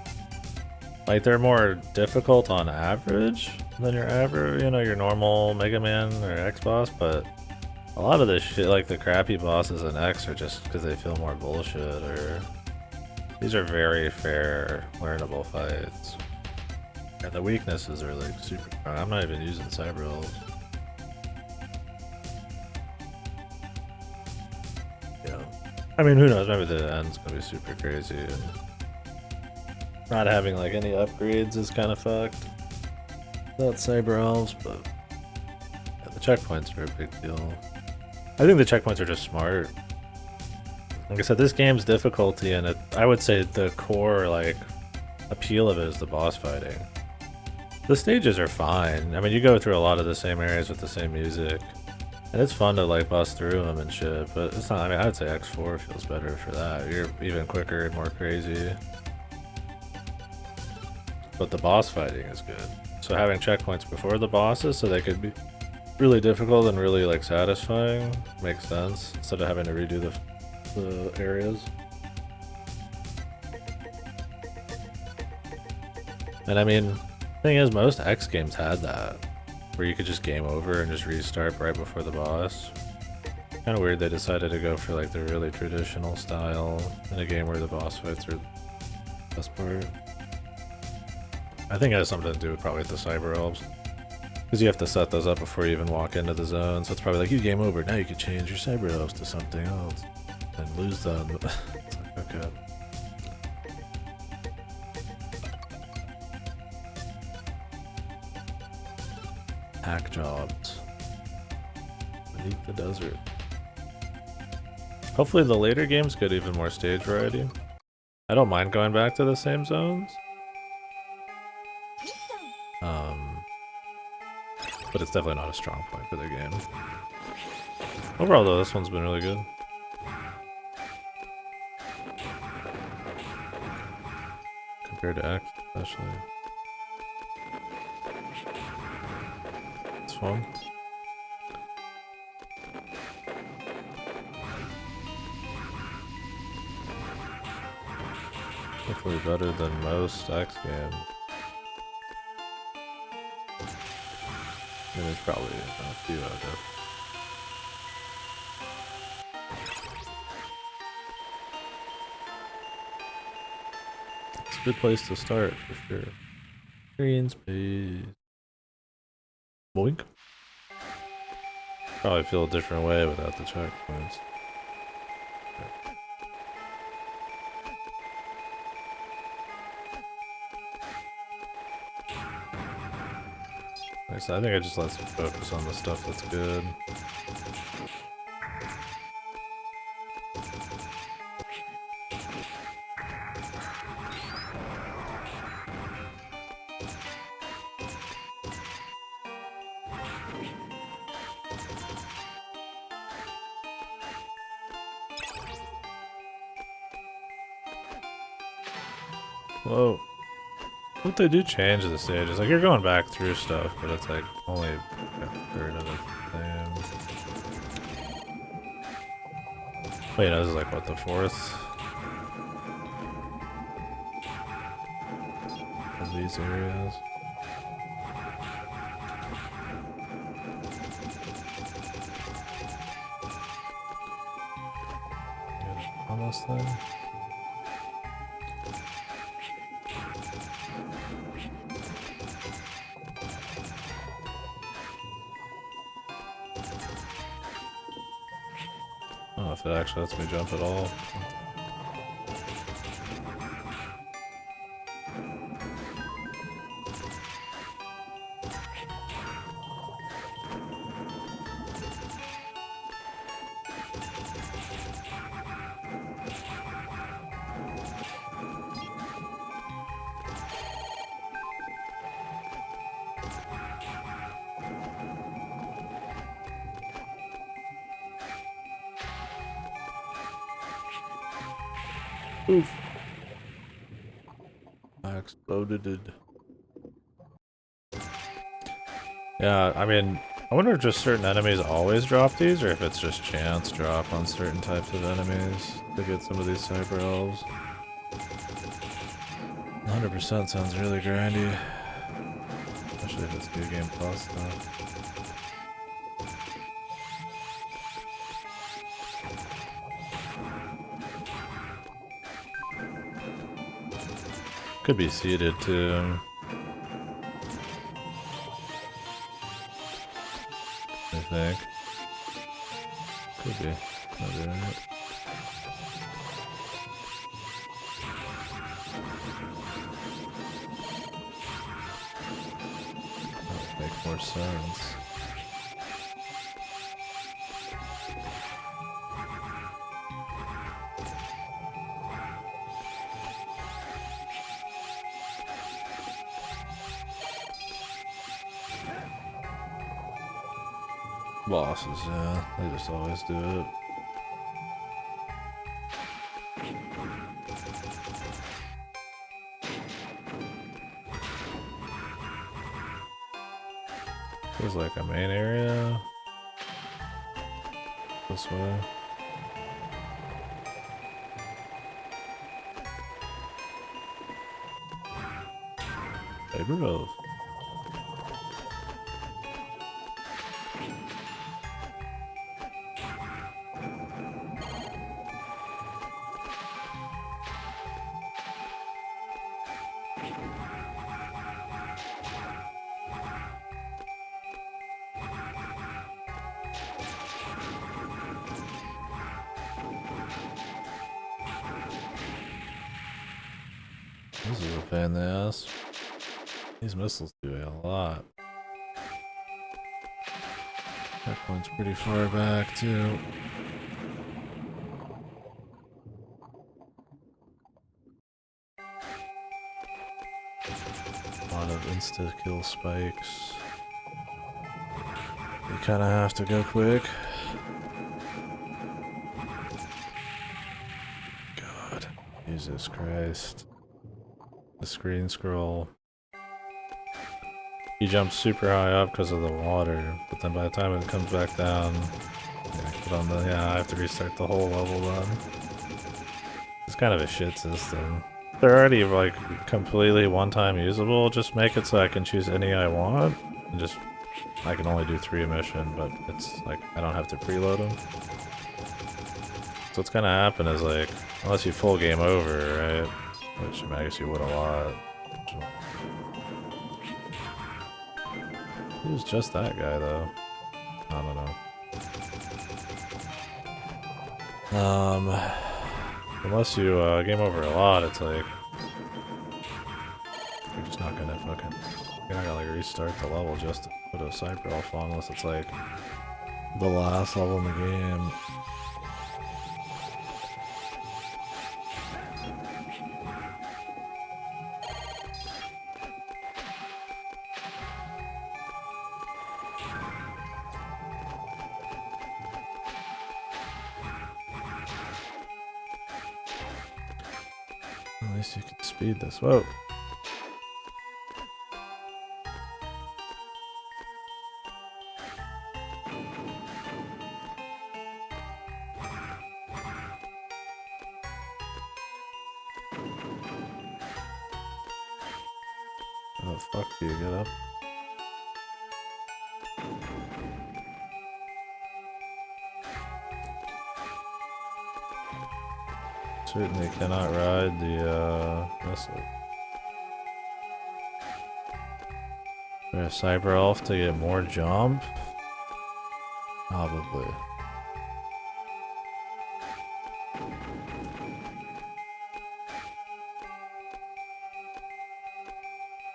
Speaker 1: Like, they're more difficult on average than your average, you know, your normal Mega Man or X boss, but a lot of this shit, like the crappy bosses in X, are just because they feel more bullshit, or these are very fair, learnable fights. And the weaknesses are like super strong. I'm not even using Cyber Elves. Yeah. I mean, who knows? Maybe the end's gonna be super crazy, and not having like any upgrades is kind of fucked. Without Cyber Elves, but yeah, the checkpoints are a big deal. I think the checkpoints are just smart. Like I said, this game's difficulty and I would say the core like appeal of it is the boss fighting. The stages are fine. I mean, you go through a lot of the same areas with the same music. And it's fun to like bust through them and shit, but it's not, I mean, I would say X4 feels better for that. You're even quicker and more crazy. But the boss fighting is good. So having checkpoints before the bosses so they could be really difficult and really like satisfying makes sense instead of having to redo the areas. And I mean, thing is, most X games had that, where you could just game over and just restart right before the boss. Kind of weird they decided to go for like the really traditional style in a game where the boss fights are the best part. I think it has something to do with probably with the cyber elves, because you have to set those up before you even walk into the zone. So it's probably like you game over, now you can change your cyber elves to something else and lose them. It's like, okay. Hack jobs beneath the desert. Hopefully the later games get even more stage variety. I don't mind going back to the same zones. But it's definitely not a strong point for the game. Overall though, this one's been really good. Compared to X, especially. It's fun. Hopefully better than most X games. I mean, there's probably a few out there. It's a good place to start for sure. Green space. Boink. Probably feel a different way without the checkpoints. Nice. I think I just let some focus on the stuff that's good. Whoa. What they do change the stages. Like, you're going back through stuff, but it's like only a third of the thing. Wait, no, this is like, what, the fourth of these areas? On this thing? I don't know if it actually lets me jump at all. Oof. I exploded. Yeah, I mean, I wonder if just certain enemies always drop these, or if it's just chance drop on certain types of enemies to get some of these cyber elves. 100% sounds really grindy. Especially if it's New Game Plus stuff. Could be seeded too. I think. Could be. Maybe right. That would make more sense. Bosses, yeah. They just always do it. Feels like a main area. This way. Hey, bro. This is a pain in the ass. These missiles do a lot. That point's pretty far back, too. A lot of insta-kill spikes. You kinda have to go quick. God. Jesus Christ. The screen scroll. He jumps super high up because of the water, but then by the time it comes back down, I have to restart the whole level then. It's kind of a shit system. They're already like completely one-time usable. Just make it so I can choose any I want, and just I can only do 3 a mission, but it's like I don't have to preload them. So what's gonna happen is like, unless you full game over, right? Which I guess you would a lot. He was just that guy, though. I don't know. Unless you game over a lot, it's like you're just not gonna fucking. You're not gonna like restart the level just to put a cyber elf on, unless it's like the last level in the game. At least you can speed this. Whoa. How the fuck do you get up? Certainly cannot ride the missile. For a cyber elf to get more jump? Probably.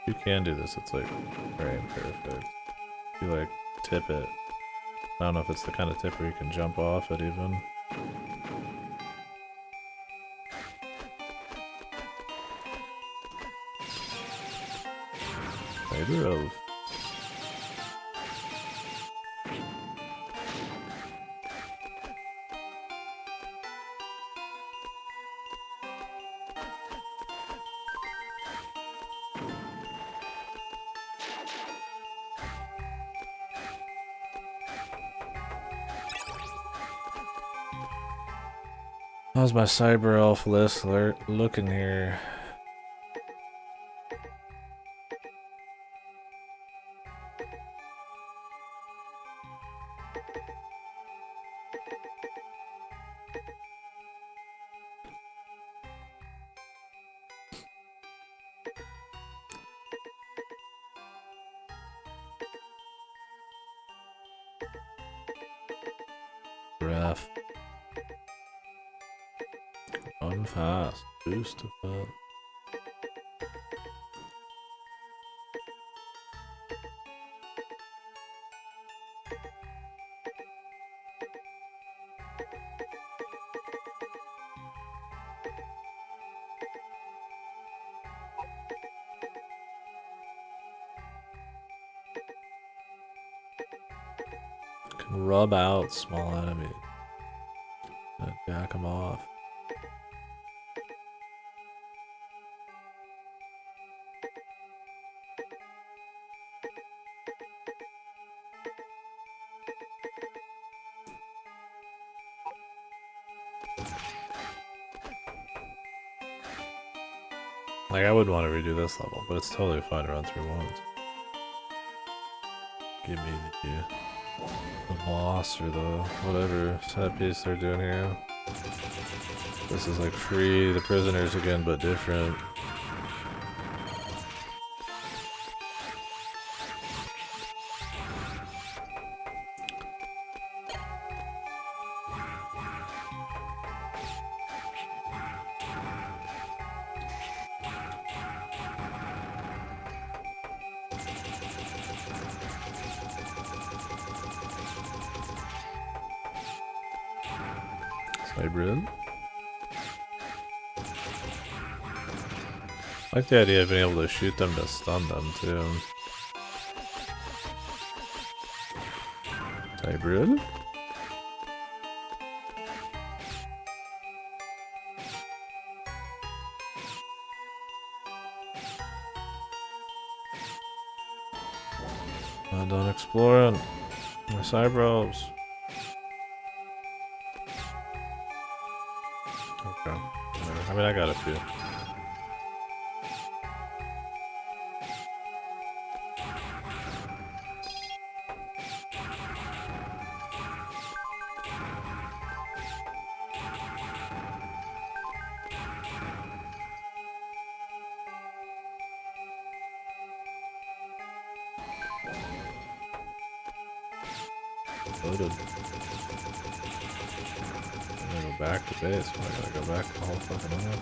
Speaker 1: You can do this, it's like very imperfect. You like tip it. I don't know if it's the kind of tip where you can jump off it even. Maybe of. How's my cyber elf list looking here? Ref. Run fast. Boost of that. can rub out small enemies and back them off. Like, I would want to redo this level, but it's totally fine to run through once. Give me the boss or the whatever set piece they're doing here. This is like free the prisoners again, but different. Hybrid. I like the idea of being able to shoot them to stun them too. Hybrid. I'm done exploring. My cybrobes. Okay. I mean, I got a few. Loaded. I'm gonna go back to base. I gotta go back the whole fucking way.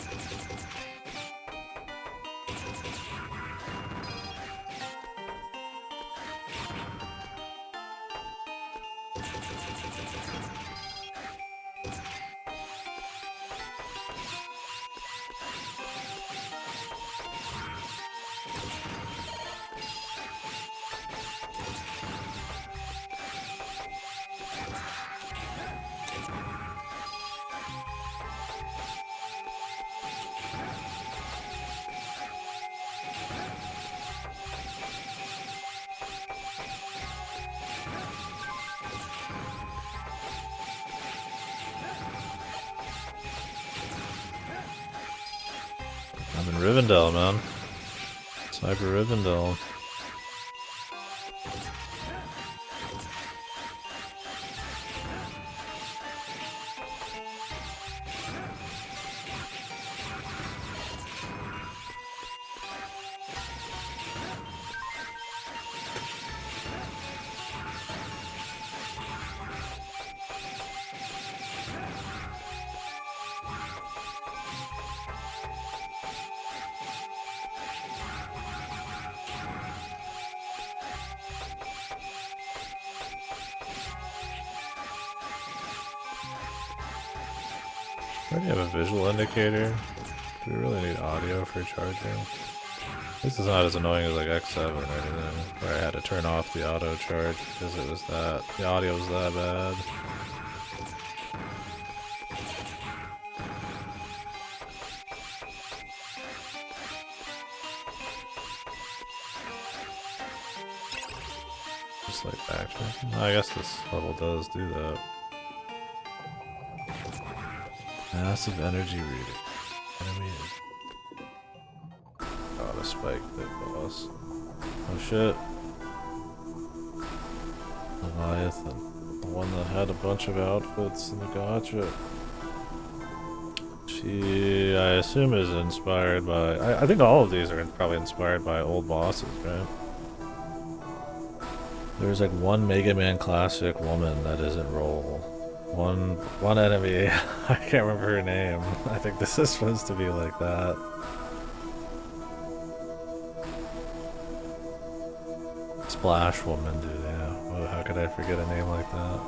Speaker 1: I'm in Rivendell, man. Cyber Rivendell. I already have a visual indicator. Do we really need audio for charging? This is not as annoying as like X7 or anything, where I had to turn off the auto charge because it was that, the audio was that bad. Just like backtracking. I guess this level does do that. Massive energy reading. Enemy. Oh, the spike bit boss. Oh shit. Leviathan. The one that had a bunch of outfits in the gacha. She, I assume, is inspired by... I think all of these are probably inspired by old bosses, right? There's like one Mega Man Classic woman that isn't Roll. One enemy, I can't remember her name. I think this is supposed to be like that. Splash Woman, dude, yeah. Well, how could I forget a name like that?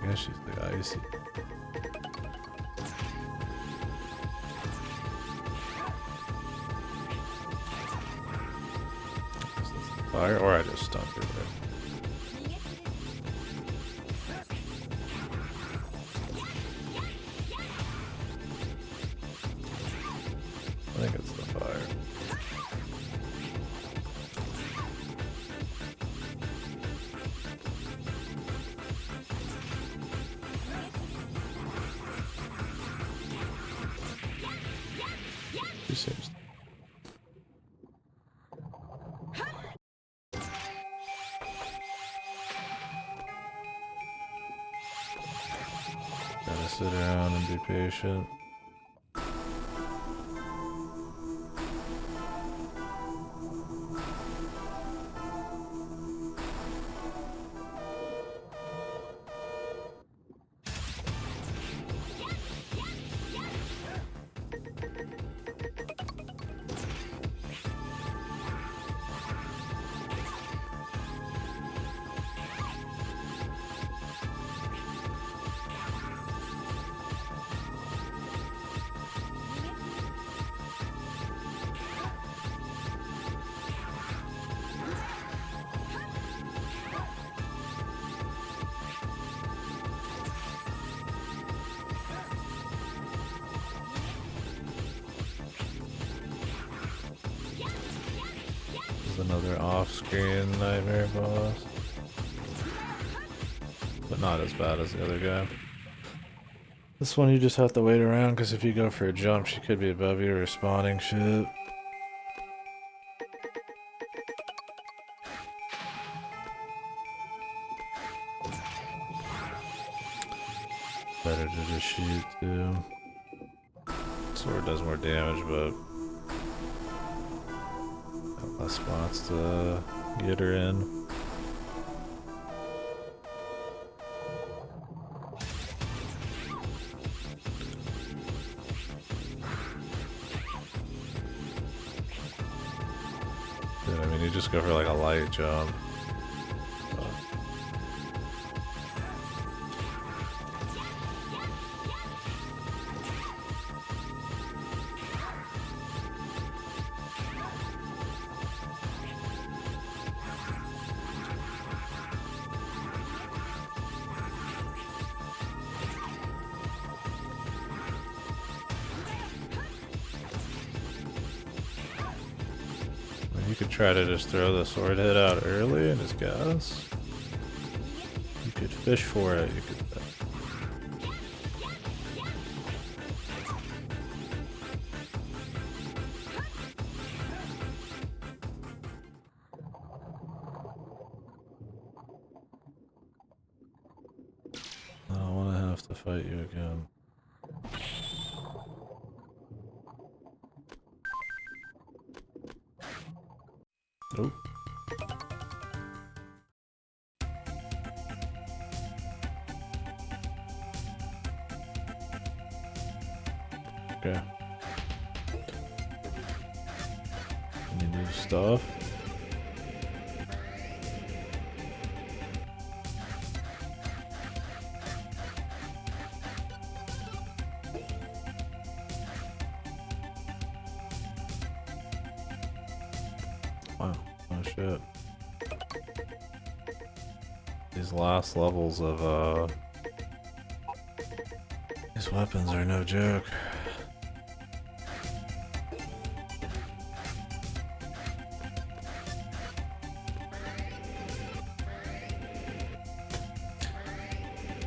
Speaker 1: I guess she's the icy. Fire, or I just stunned her there. I think it's the fire. She seems. Gotta sit around and be patient. Another off-screen nightmare boss, but not as bad as the other guy. This one you just have to wait around because if you go for a jump, she could be above you or spawning shit. Better to just shoot too. Sword does more damage, but less spots to get her in. Dude, I mean, you just go for like a light jump. You could try to just throw the sword hit out early and just gas. You could fish for it, you could... I don't want to have to fight you again. Nope. Okay. Any new stuff? Wow, oh shit. These last levels of these weapons are no joke.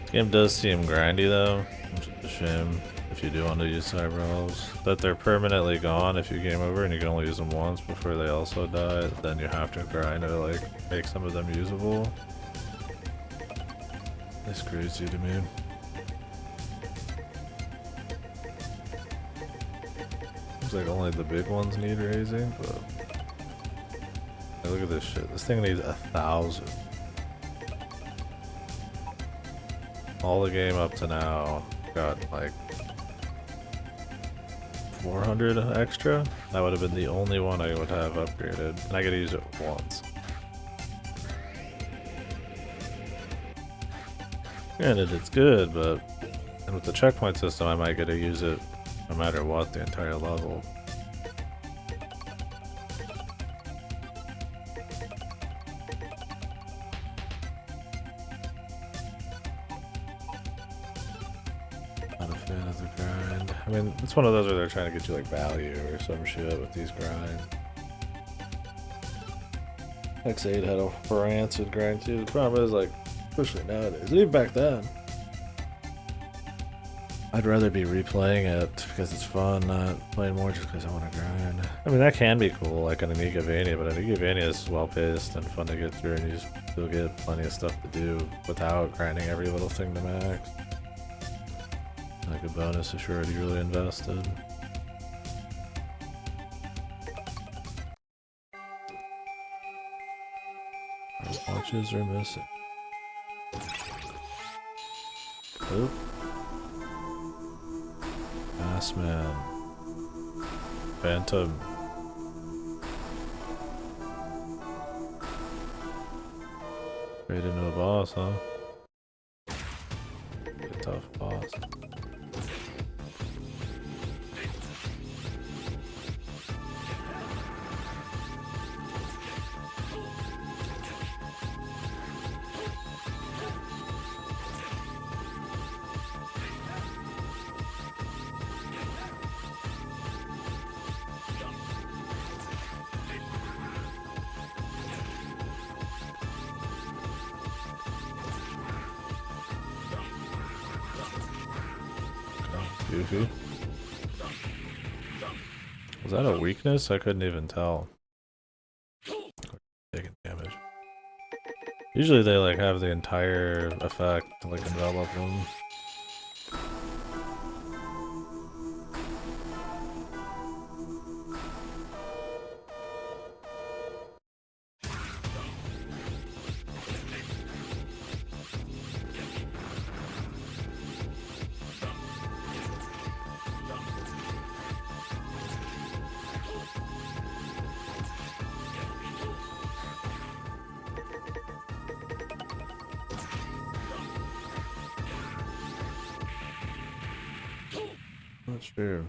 Speaker 1: This game does seem grindy though, which is a shame if you do want to use cyber elves. But they're permanently gone if you game over and you can only use them once before they also die, then you have to grind to like make some of them usable. That's crazy to me. Seems like only the big ones need raising, but hey, look at this shit. This thing needs 1,000. All the game up to now got like 400 extra. That would have been the only one I would have upgraded, and I could use it once. Granted, it's good, but and with the checkpoint system, I might get to use it no matter what the entire level. Not a fan of the grind. I mean, it's one of those where they're trying to get you like value or some shit with these grinds. X8 had a rancid grind too. The problem is, like, especially nowadays, and even back then, I'd rather be replaying it because it's fun, not playing more just because I want to grind. I mean, that can be cool, like an Anigavania, but Anigavania is well-paced and fun to get through, and you still get plenty of stuff to do without grinding every little thing to max. Like a bonus if you're already really invested. Our watches are missing. Oop. Bassman. Phantom. Straight into a boss, huh? Be a tough boss. Goofy. Was that a weakness? I couldn't even tell. Taking damage. Usually they like have the entire effect to like envelop them. Not sure.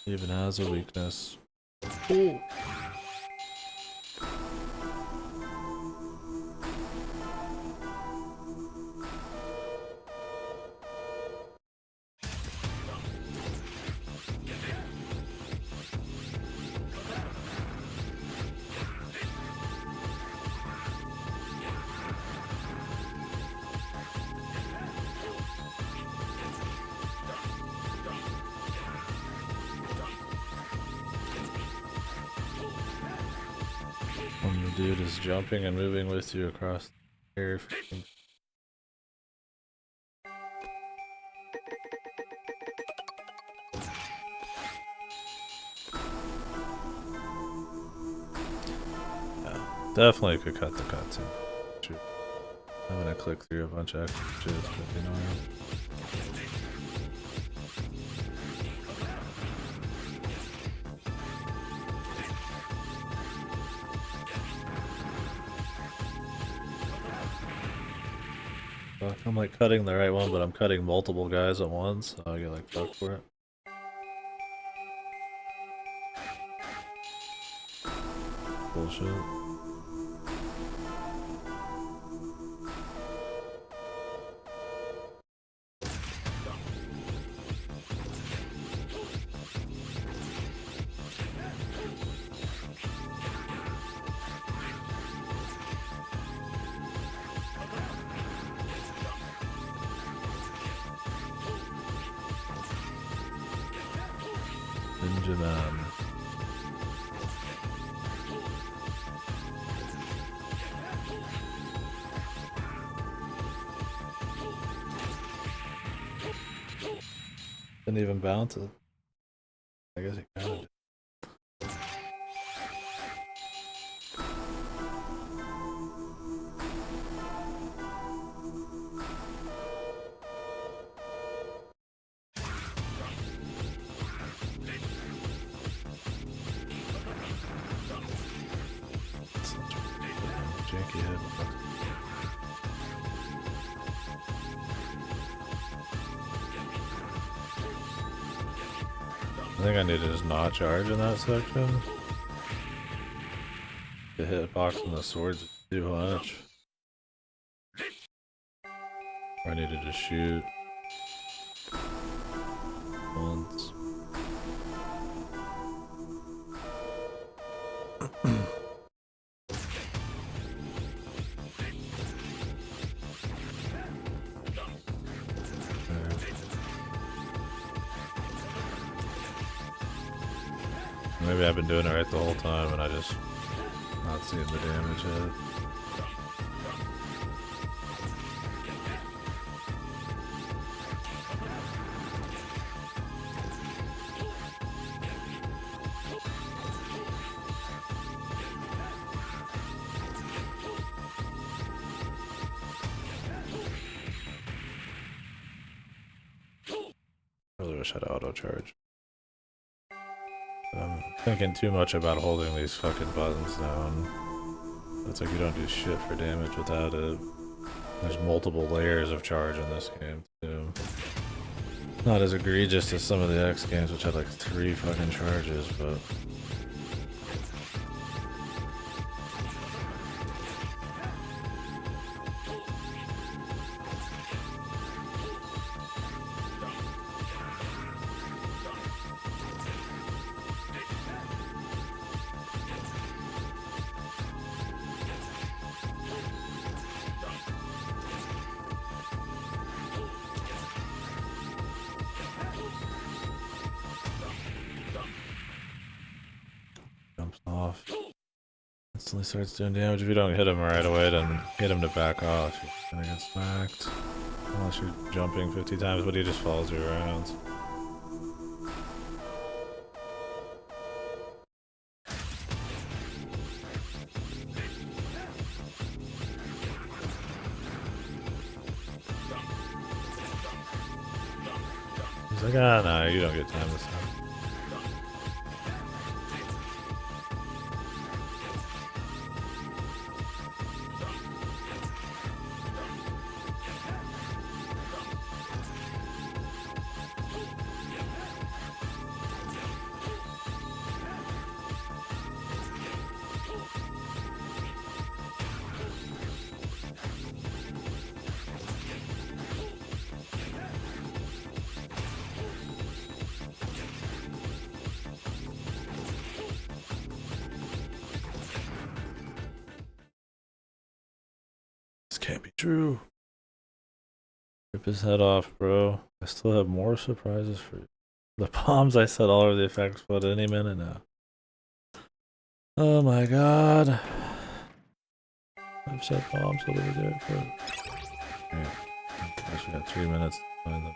Speaker 1: Even has a weakness. Ooh. When the dude is jumping and moving with you across the air. Yeah, definitely could cut the cutscene. I'm gonna click through a bunch of extra shit, it's pretty annoying. I'm like cutting the right one, but I'm cutting multiple guys at once, so I get like fucked for it. Bullshit. Ninja Man. Didn't even bounce it. I guess he kinda did. Janky head. I think I need to just not charge in that section. The hitbox and the swords is too much. Or I need to just shoot once. Maybe I've been doing it right the whole time and I just not seeing the damage yet. I really wish I'd auto charge. I'm thinking too much about holding these fucking buttons down. It's like you don't do shit for damage without it. There's multiple layers of charge in this game too. Not as egregious as some of the X games, which had like 3 fucking charges, but... jumps off. Instantly starts doing damage. If you don't hit him right away, then get him to back off. You're gonna get smacked. Unless you're jumping 50 times, but he just follows you around. He's like, ah, no, you don't get time this time. This can't be true. Rip his head off, bro. I still have more surprises for you. The bombs I set all over the effects, but any minute now. Oh my god. I've set bombs all over there, but... Yeah. I guess we got 3 minutes to find them.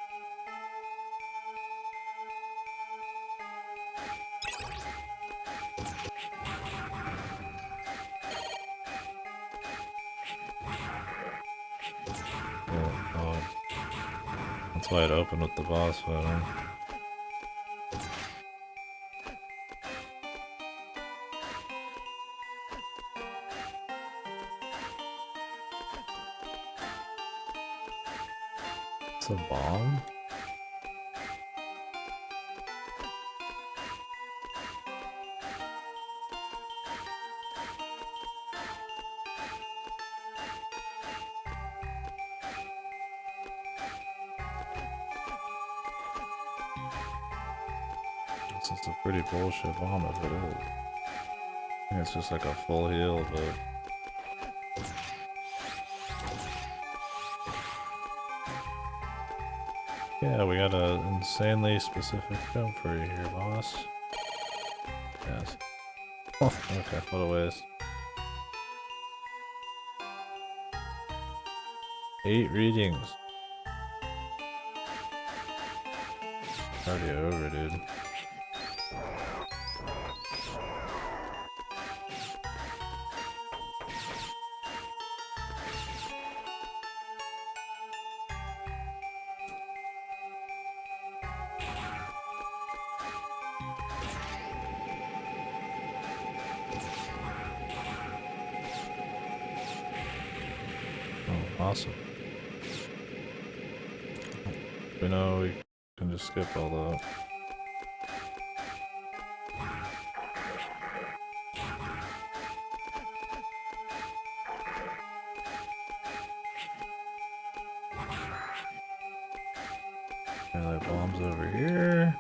Speaker 1: That's why it opened with the boss fight. It's a bomb? This is a pretty bullshit bomb if it is. I think it's just like a full heal, but... Yeah, we got an insanely specific jump for you here, boss. Yes. Oh, okay, what a waste. 8 readings. Already over, dude. Awesome. We know we can just skip all that. Melee bombs over here.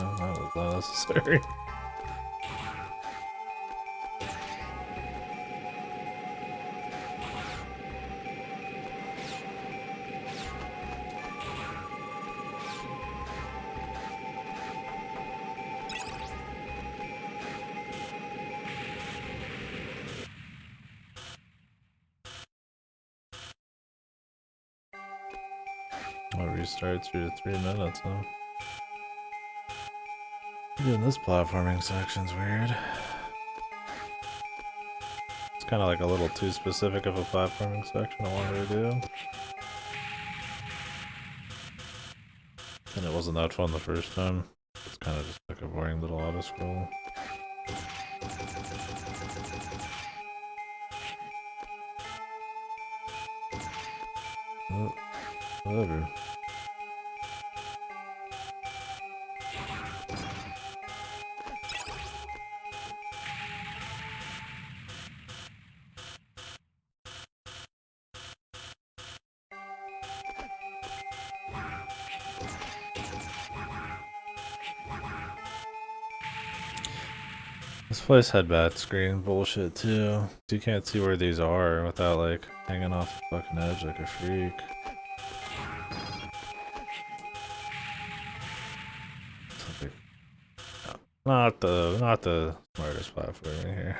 Speaker 1: Oh, that was not necessary. I'll restart through to 3 minutes, huh? Doing this platforming section's weird. It's kind of like a little too specific of a platforming section I wanted to do. And it wasn't that fun the first time. It's kind of just like a boring little auto-scroll. Whatever. This place had bad screen bullshit too. You can't see where these are without like hanging off the fucking edge like a freak. Like, not the smartest platforming here.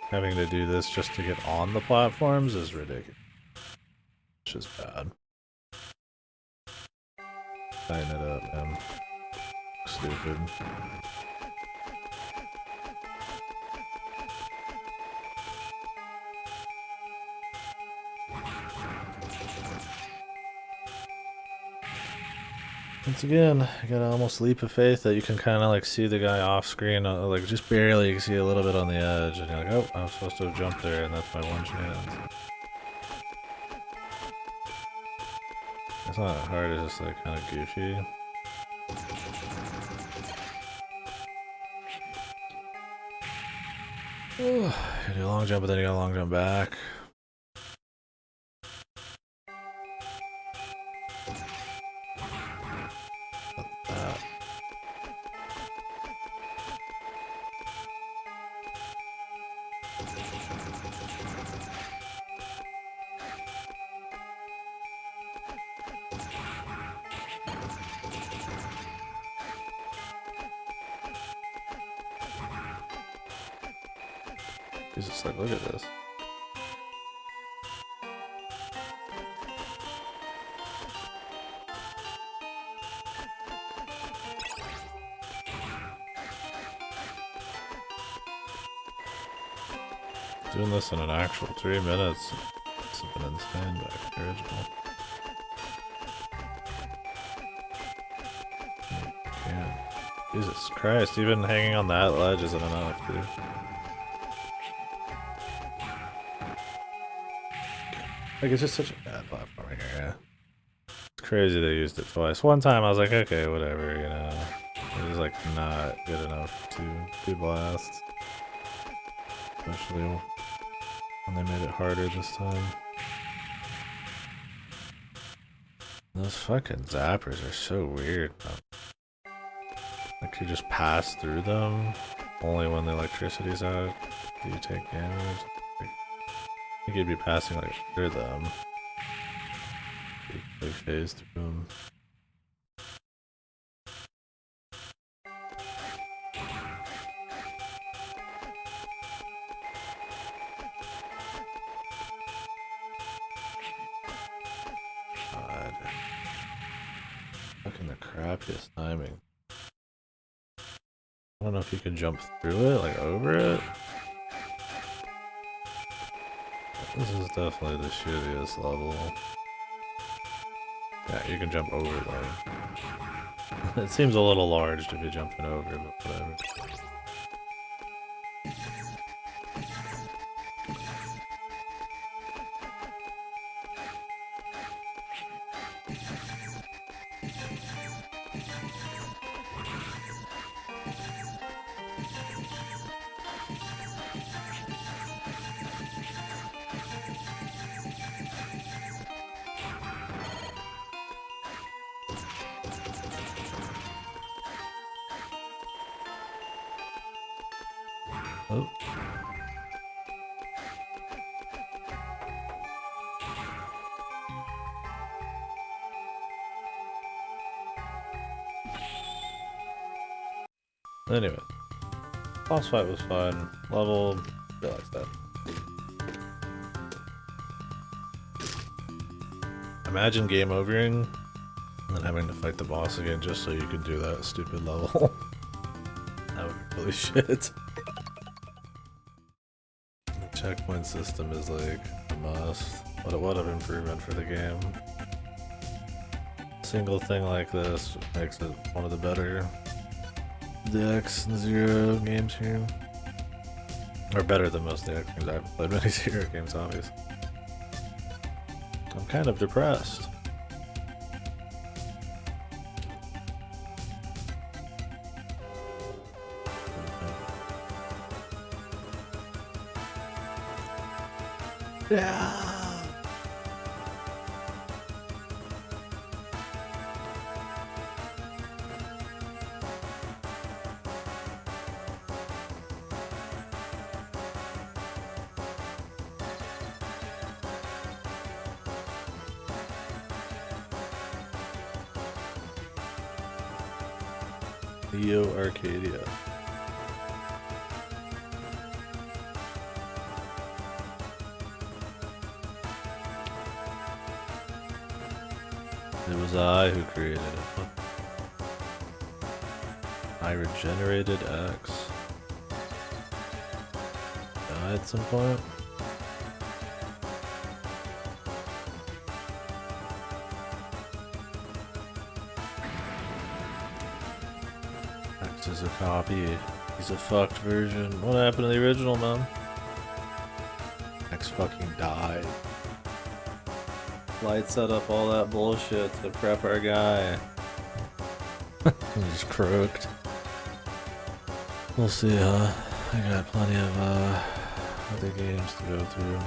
Speaker 1: Having to do this just to get on the platforms is ridiculous. It's just bad. Tighten it up, man. Stupid. Once again, I got almost leap of faith that you can kind of like see the guy off screen, like just barely. You can see a little bit on the edge, and you're like, oh, I'm supposed to have jumped there, and that's my one chance. It's not hard, it's just like kind of goofy. You do a long jump, but then you got a long jump back. He's just like, look at this. Doing this in an actual 3 minutes. It's been insane back to the original. Yeah. Jesus Christ, even hanging on that ledge isn't enough, dude. Like, it's just such a bad platforming area. It's crazy they used it twice. One time I was like, okay, whatever, you know. It was like not good enough to blast. Especially when they made it harder this time. Those fucking zappers are so weird. Like you just pass through them. Only when the electricity's out do you take damage. Like, I think you'd be passing like through them. You phase through them. the crappiest timing. I don't know if you can jump through it, like over it. This is definitely the shittiest level. Yeah, you can jump over though. It seems a little large to be jumping over, but whatever. Oh. Anyway, boss fight was fun. Level, realize that. Imagine game overing and then having to fight the boss again just so you can do that stupid level. That would be really shit. The checkpoint system is like a must. What an improvement for the game. Single thing like this makes it one of the better DX and Zero games here. Or better than most DX games. I haven't played many Zero games, obviously. I'm kind of depressed. Yeah. Neo Arcadia. It was I who created it. I regenerated X. Died at some point? X is a copy. He's a fucked version. What happened to the original, man? X fucking died. Light set up all that bullshit to prep our guy. He's croaked. We'll see, huh? I got plenty of other games to go through.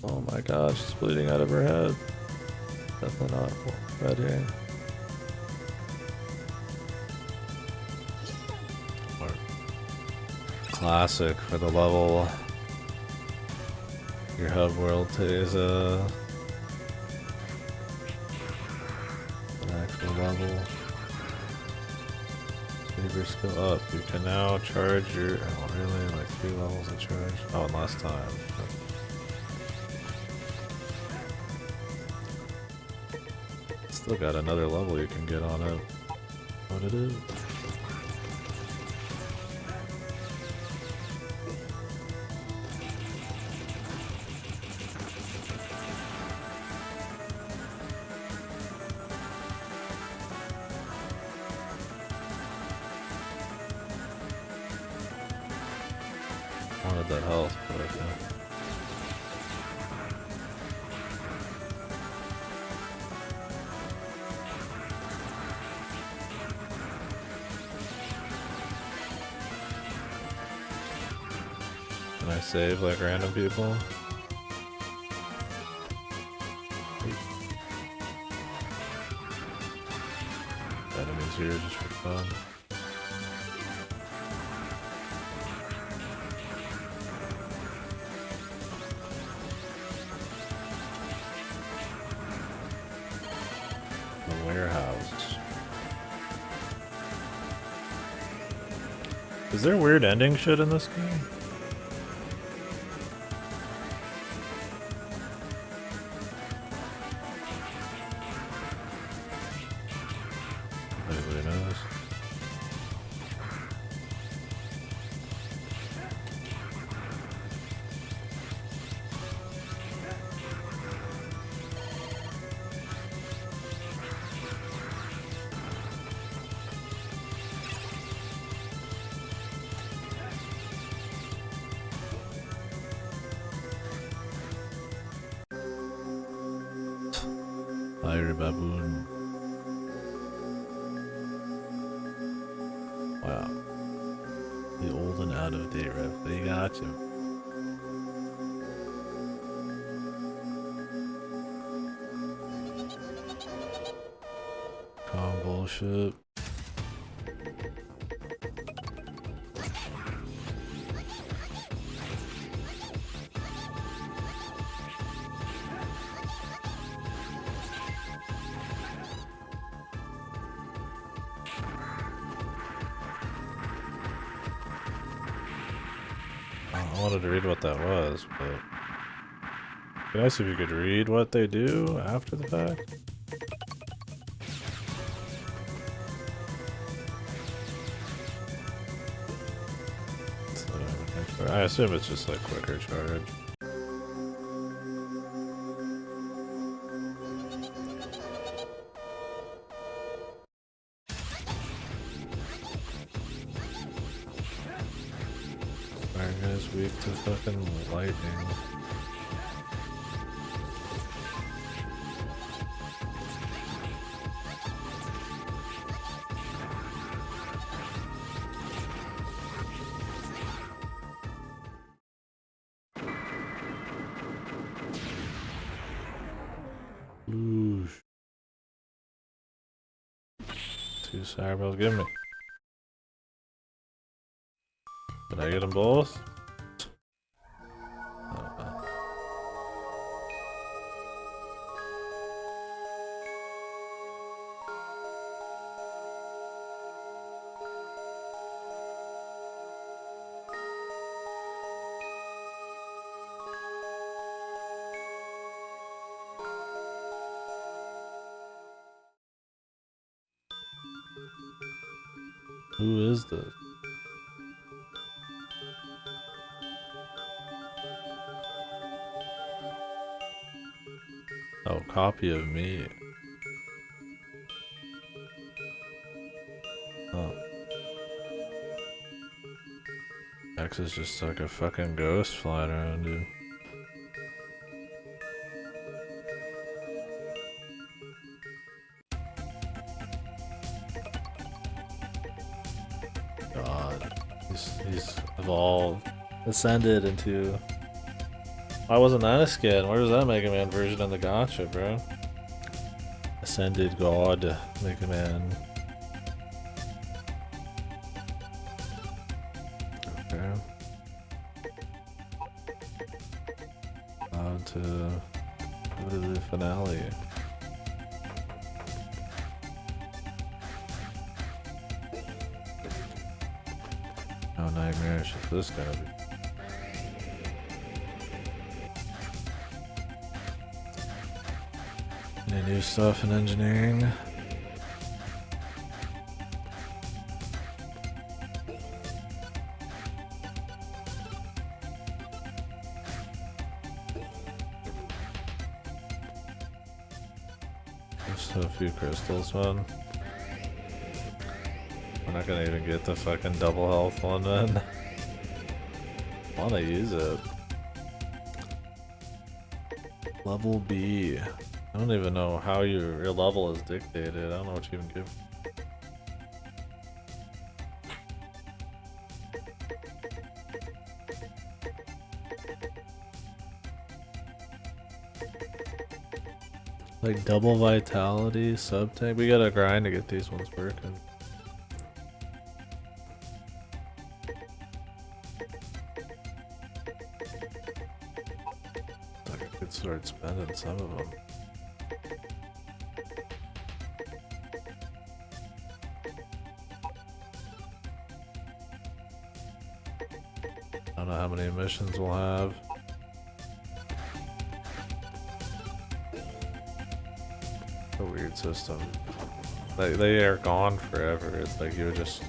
Speaker 1: Oh my gosh, she's bleeding out of her head. Definitely not red here. Classic for the level. Your hub world is an actual level. Save your skill up. You can now charge your. Oh, really? Like 3 levels of charge? Oh, and last time. Still got another level you can get on it. What it is? Wanted that health, but okay. Can I save like random people? Enemies here just for fun. Warehouse. Is there weird ending shit in this game? Nobody knows. Fire baboon. Wow. The old and out of date ref. They got you. Calm bullshit. I wanted to read what that was, but it'd be nice if you could read what they do after the fact. So, I assume it's just like quicker charge. Fire is weak to fucking lightning. Oosh. 2 Cyberbells, give me. Did I get them both? Who is this? Oh, copy of me. Oh. X is just like a fucking ghost flying around, dude. God. He's evolved. Ascended into... Why wasn't that a skin? Where was that Mega Man version in the gacha, bro? Ascended God Mega Man. Okay. On to go to the finale. How nightmarish is this gonna be? Any new stuff in engineering? Just a few crystals, man. We're not gonna even get the fucking double health one, man. I wanna use it. Level B. I don't even know how your level is dictated. I don't know what you even give. Like double vitality, sub tank. We gotta grind to get these ones working. Like I could start spending some of them. I don't know how many missions we'll have. A weird system. They are gone forever. It's like you would just...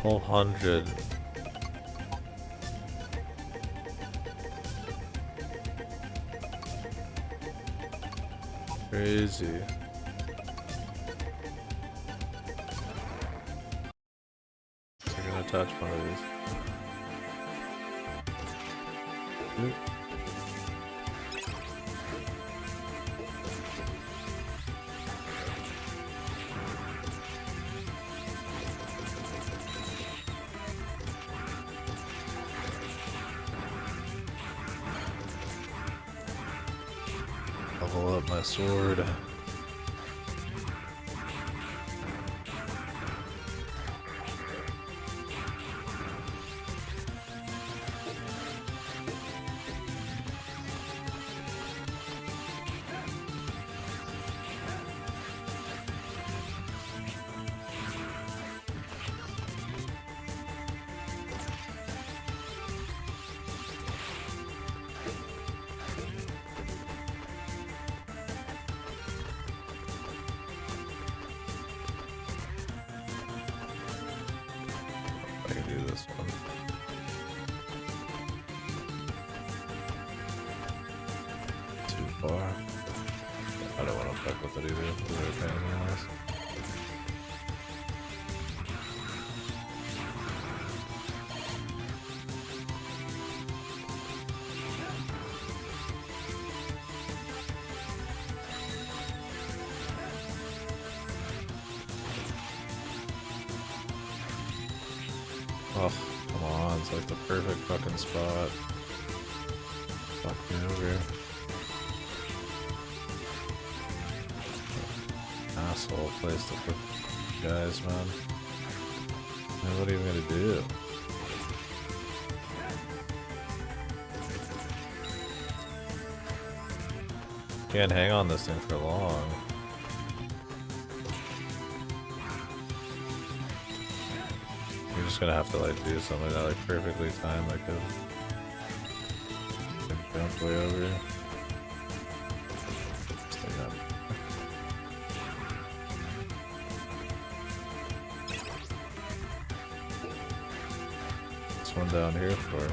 Speaker 1: $1,200. Crazy. We're gonna touch one of these. Oop. Level up my sword. I can do this one. Too far. I don't want to fuck with it either. It's a pain in the ass. Oh, come on, it's like the perfect fucking spot. Fuck me over. Asshole place to put you guys, man. Man, what are you even gonna do? Can't hang on this thing for long. You're just gonna have to like do something that like perfectly time like a jump way over here. Just like that. This one down here for.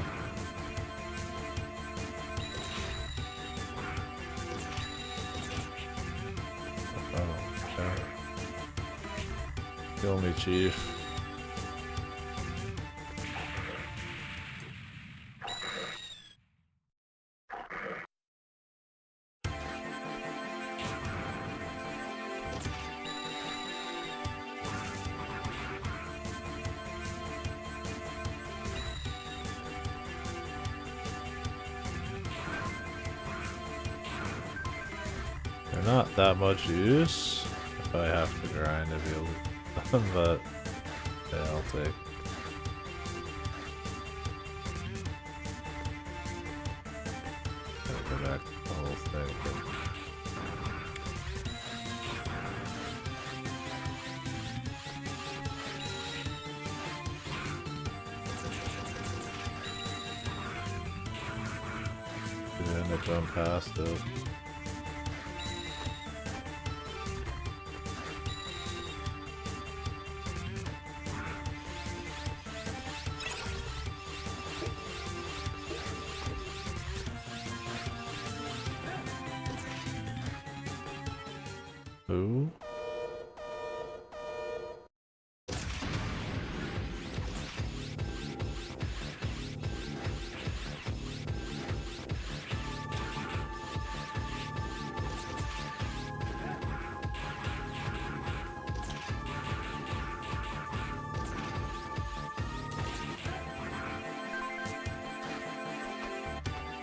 Speaker 1: Oh, okay. Kill me, Chief. They're not that much use if I have to grind to be able to, but yeah, I'll take. Gotta go back to the whole thing. But then I jump past it. Who?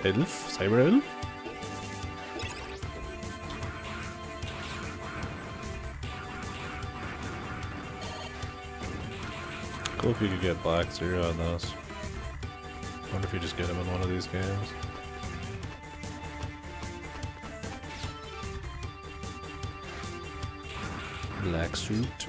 Speaker 1: Elf? Cyber Elf? Cool if you could get Black Zero on this. Wonder if you just get him in one of these games. Black suit.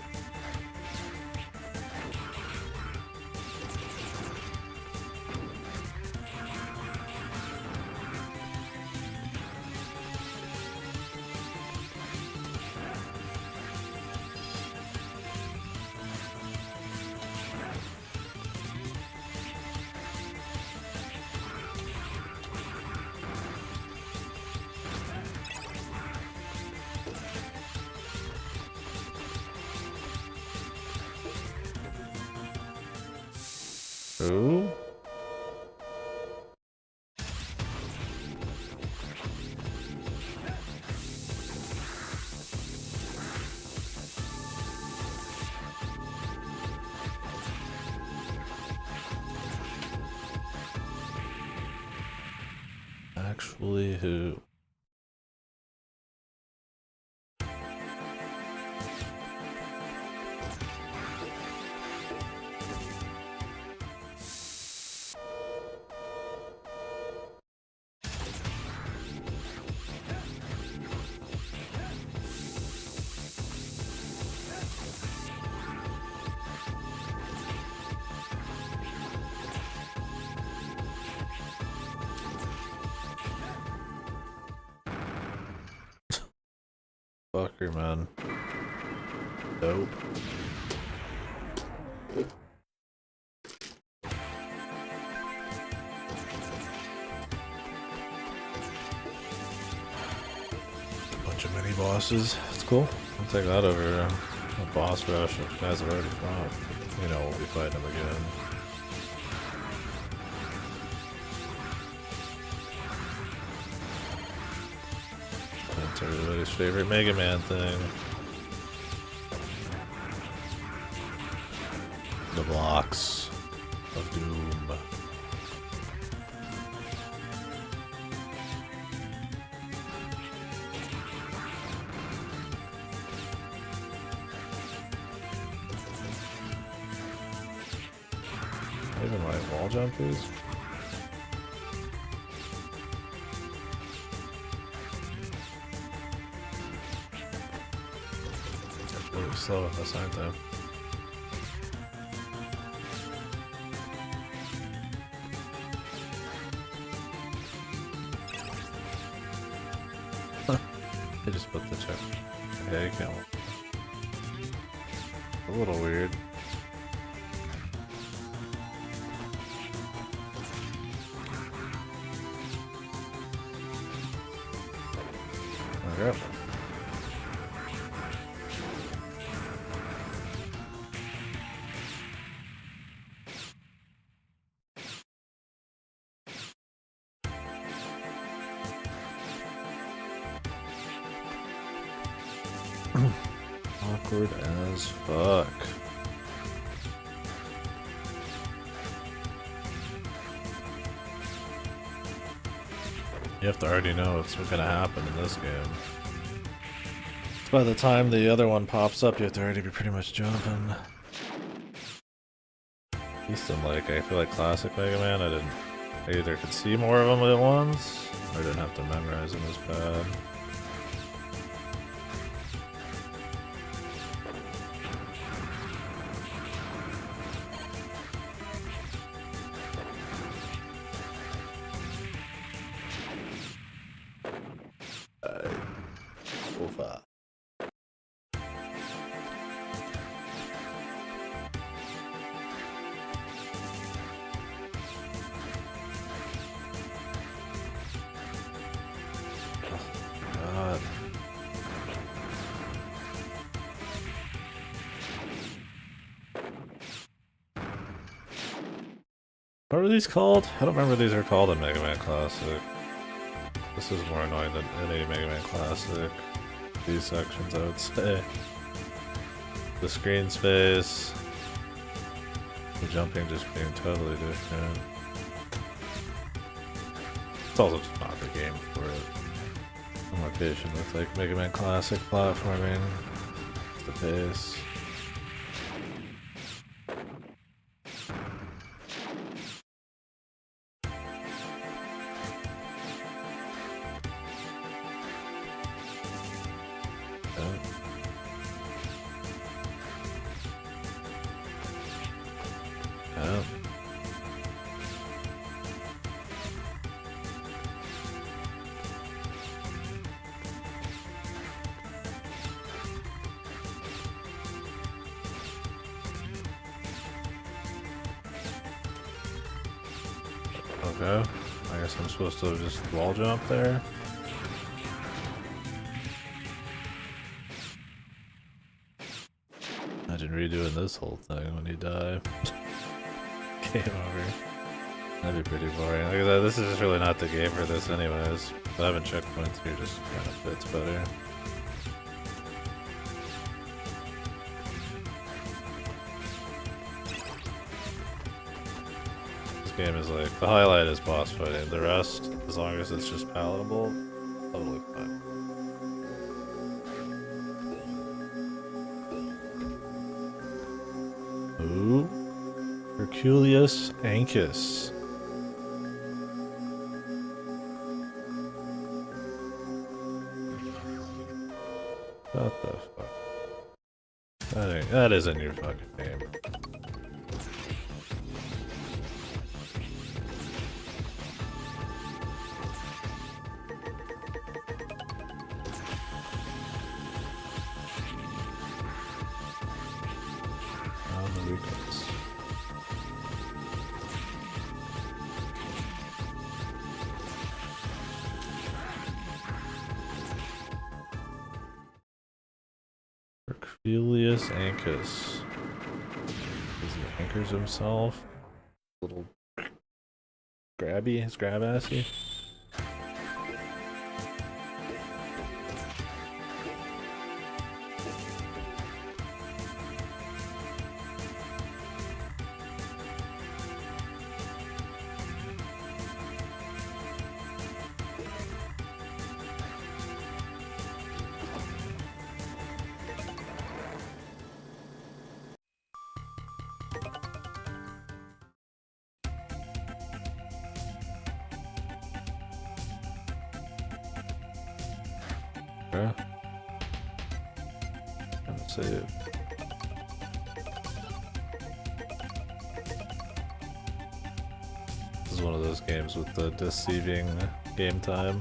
Speaker 1: Ooh. Actually, who? Fucker, man. Dope. Bunch of mini bosses. It's cool. I'll take that over a boss rush if guys have already fought. You know, we'll be fighting them again. That's everybody's favorite Mega Man thing. The blocks of doom. Even my wall jump is. Really slow with this, aren't they? They just put the check. Yeah, you can't. A little weird. Okay. Awkward as fuck. You have to already know what's gonna happen in this game. By the time the other one pops up, you have to already be pretty much jumping. At least in like, I feel like classic Mega Man, I either could see more of them at once, or I didn't have to memorize them as bad. Over. God. What are these called? I don't remember these are called in Mega Man Classic. This is more annoying than any Mega Man Classic. These sections, I would say. The screen space. The jumping just being totally different. It's also just not the game for it. I'm more patient with like Mega Man Classic platforming. It's the pace. Yeah. Okay. I guess I'm supposed to just wall jump there. Imagine redoing this whole thing when you die. game over. That'd be pretty boring. Like I said, this is just really not the game for this anyways. But having checkpoints here just kind of fits better. This game is like, the highlight is boss fighting. The rest, as long as it's just palatable, totally fine. Ooh. Herculeus Ancus. What the fuck? That isn't your fucking name. On the weakness. Herculeus Ancus. He anchors himself. Little grabby, his grab assy. Yeah. Gonna save. This is one of those games with the deceiving game time.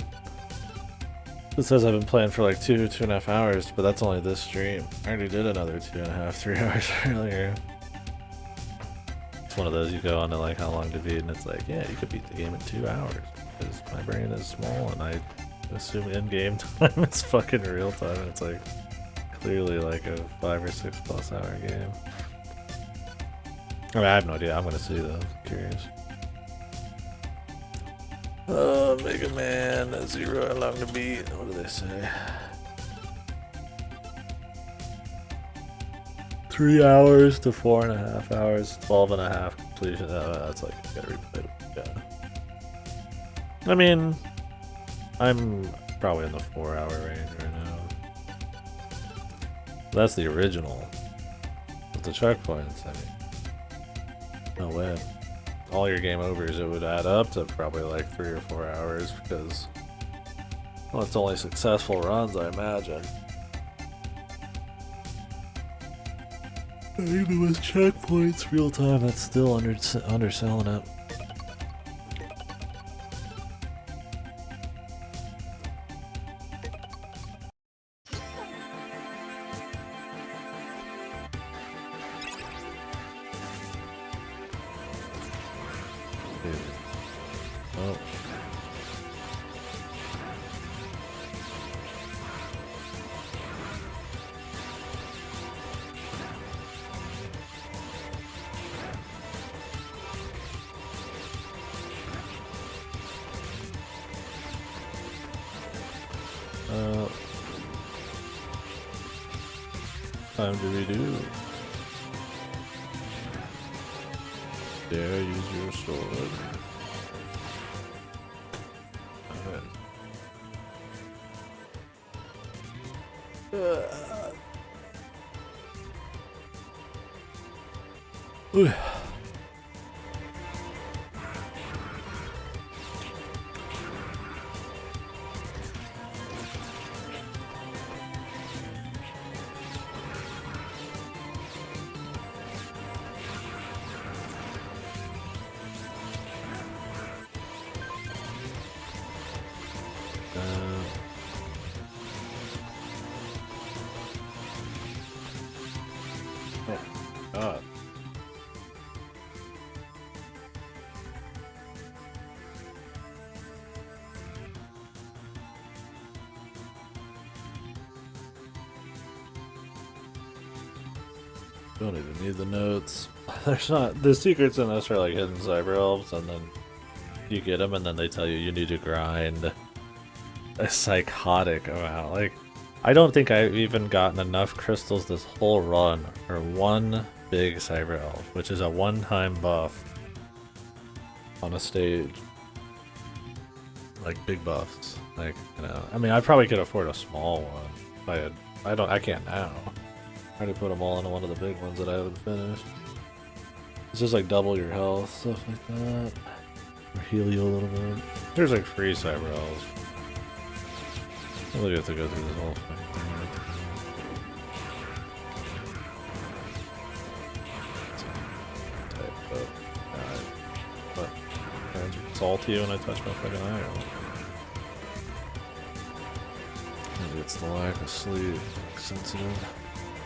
Speaker 1: It says I've been playing for like 2.5 hours, but that's only this stream. I already did another 2.5, 3 hours earlier. It's one of those you go on to like how long to beat, and it's like, yeah, you could beat the game in 2 hours. Because my brain is small and I assume in-game time is fucking real time, and it's like clearly like a 5 or 6 plus hour game. I mean, I have no idea. I'm gonna see though. I'm curious. Oh, Mega Man, Zero, how long to beat? What do they say? 3 hours to 4.5 hours, 12.5 completion. That's like, you gotta replay it. Yeah. I mean, I'm probably in the 4-hour range right now. That's the original. With the checkpoints, I mean, no way. All your game overs, it would add up to probably like 3 or 4 hours because, well, it's only successful runs, I imagine. Even with checkpoints, real time, that's still underselling it. Oh. Time to redo. Dare use your sword. Ooh. Oh, God. Don't even need the notes. there's not the secrets in this are like hidden cyber elves, and then you get them, and then they tell you need to grind a psychotic amount. Like, I don't think I've even gotten enough crystals this whole run for one big cyber elf, which is a one-time buff on a stage. Like big buffs, like, you know. I mean, I probably could afford a small one. If I can't now. I already put them all into one of the big ones that I haven't finished. It's just like double your health, stuff like that. Or heal you a little bit. There's like free cyber elves. I really have to go through this whole thing. But it's salty when I touch my fucking iron. Maybe it's the lack of sleep. Sensitive.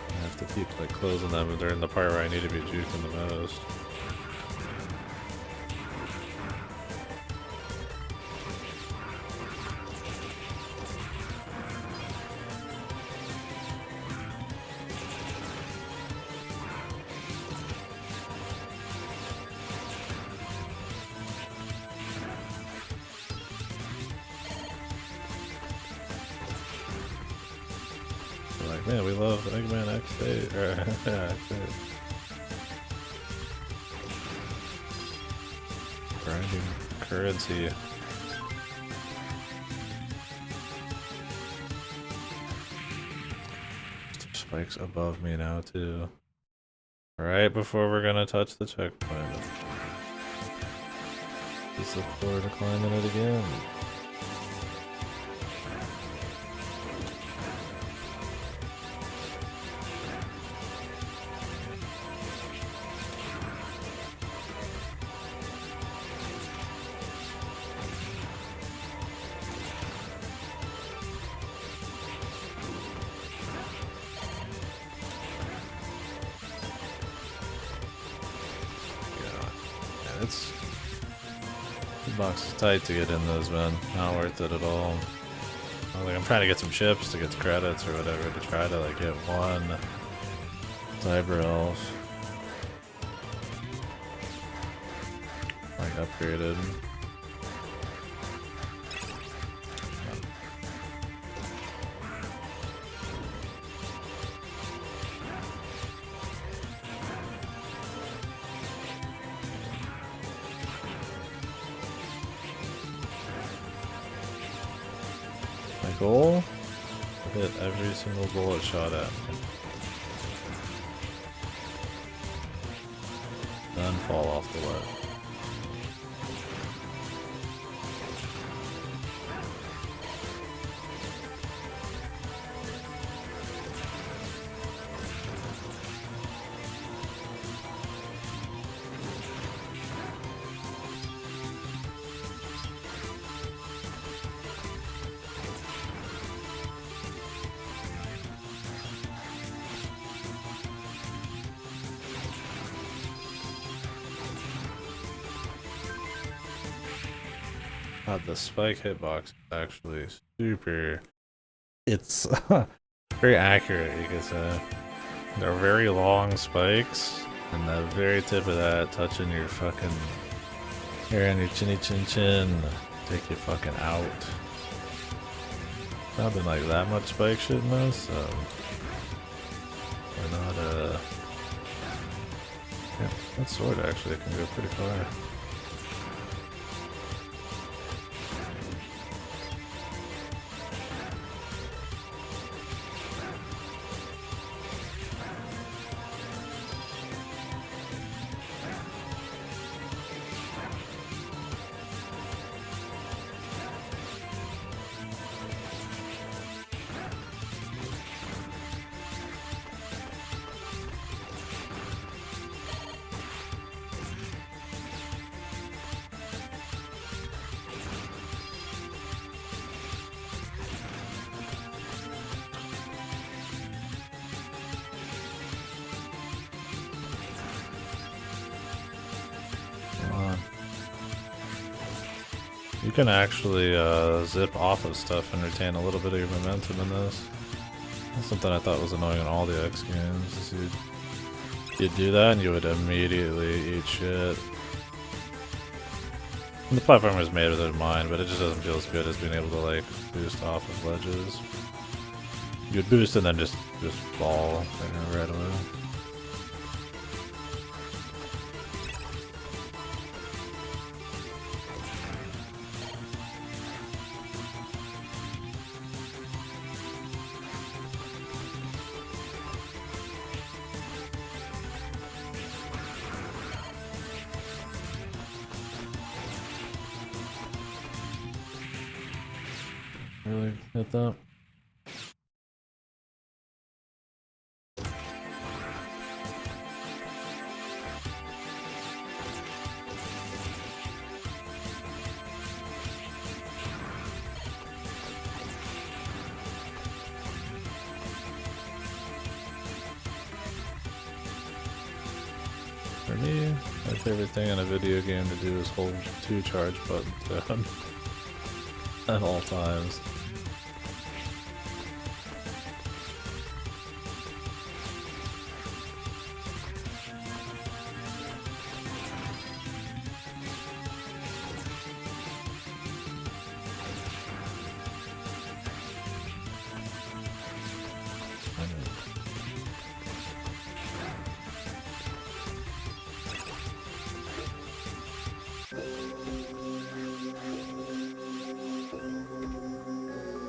Speaker 1: I have to keep like closing them during the part where I need to be juking the most. Man, we love Eggman X8. Yeah, X8. Grinding currency. Spikes above me now, too. Right before we're gonna touch the checkpoint. Just look forward to climbing it again. It's the box is tight to get in those, man. Not worth it at all. Like, I'm trying to get some chips to get credits or whatever to try to like get one cyber elf like upgraded. Goal? Hit every single bullet shot at me. Then fall off the ledge. God, the spike hitbox is actually super. It's very accurate, you could say. They're very long spikes, and the very tip of that touching your fucking hair on your chinny chin chin, take you fucking out. Not been like that much spike shit in this, so we're not yeah, that sword actually can go pretty far. You can actually zip off of stuff and retain a little bit of your momentum in this. That's something I thought was annoying in all the X games. Is You'd do that and you would immediately eat shit. And the platform was made with it in mind, but it just doesn't feel as good as being able to like boost off of ledges. You'd boost and then just fall right away. Really hit that? For me, my favorite thing in a video game to do is hold 2 charge buttons down at all times.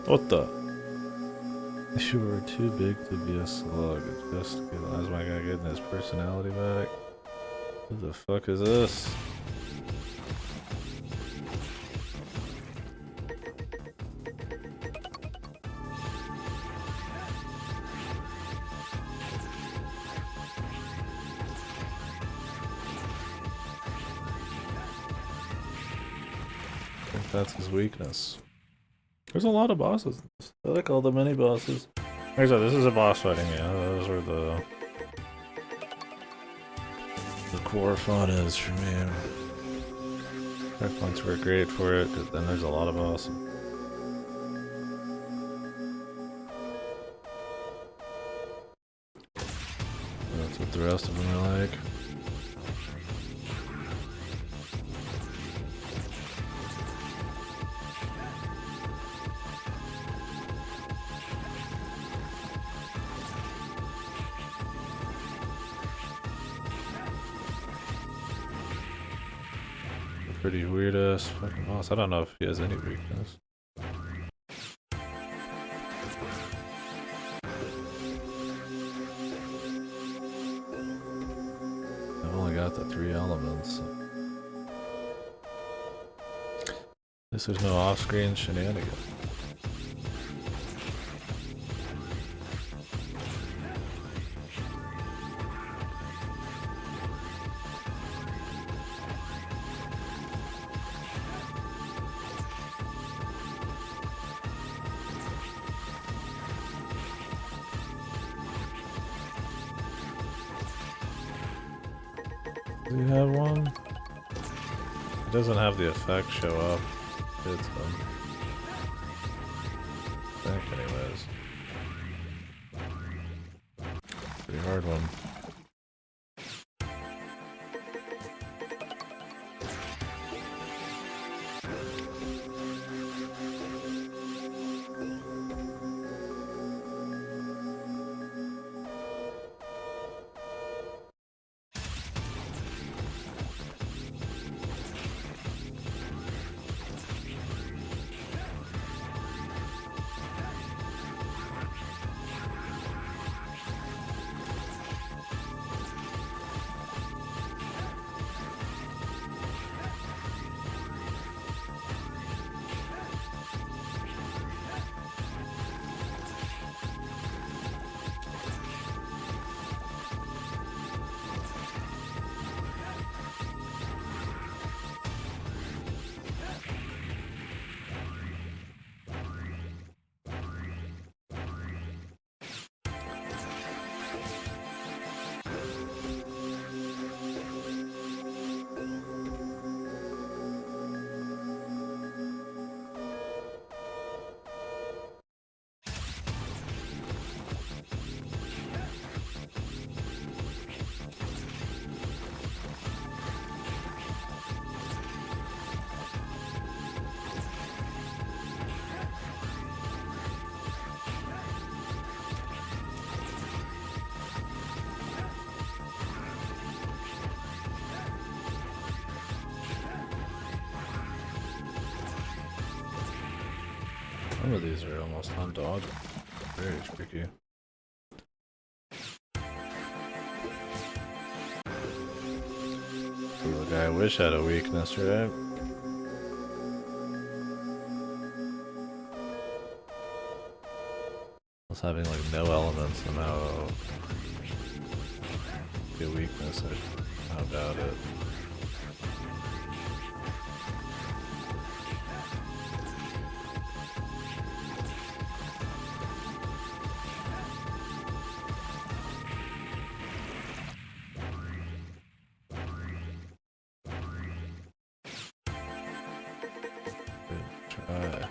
Speaker 1: What the? You were too big to be a slug. Just realize my guy getting his personality back. Who the fuck is this? I think that's his weakness. There's a lot of bosses. I like all the mini bosses. Like I said, this is a boss fighting, yeah. Those are the core fun is for me. Checkpoints were great for it, but then there's a lot of bosses. That's what the rest of them are like. Pretty weird ass fucking boss. I don't know if he has any weakness. I've only got the 3 elements. So. At least there's no off-screen shenanigans. Do you have one? It doesn't have the effect show up. It's I think anyways. Pretty hard one. Some of these are almost undodgeable. Very tricky. Ooh, the guy I wish had a weakness, right? Was having like no elements somehow be a weakness. I doubt it. Try.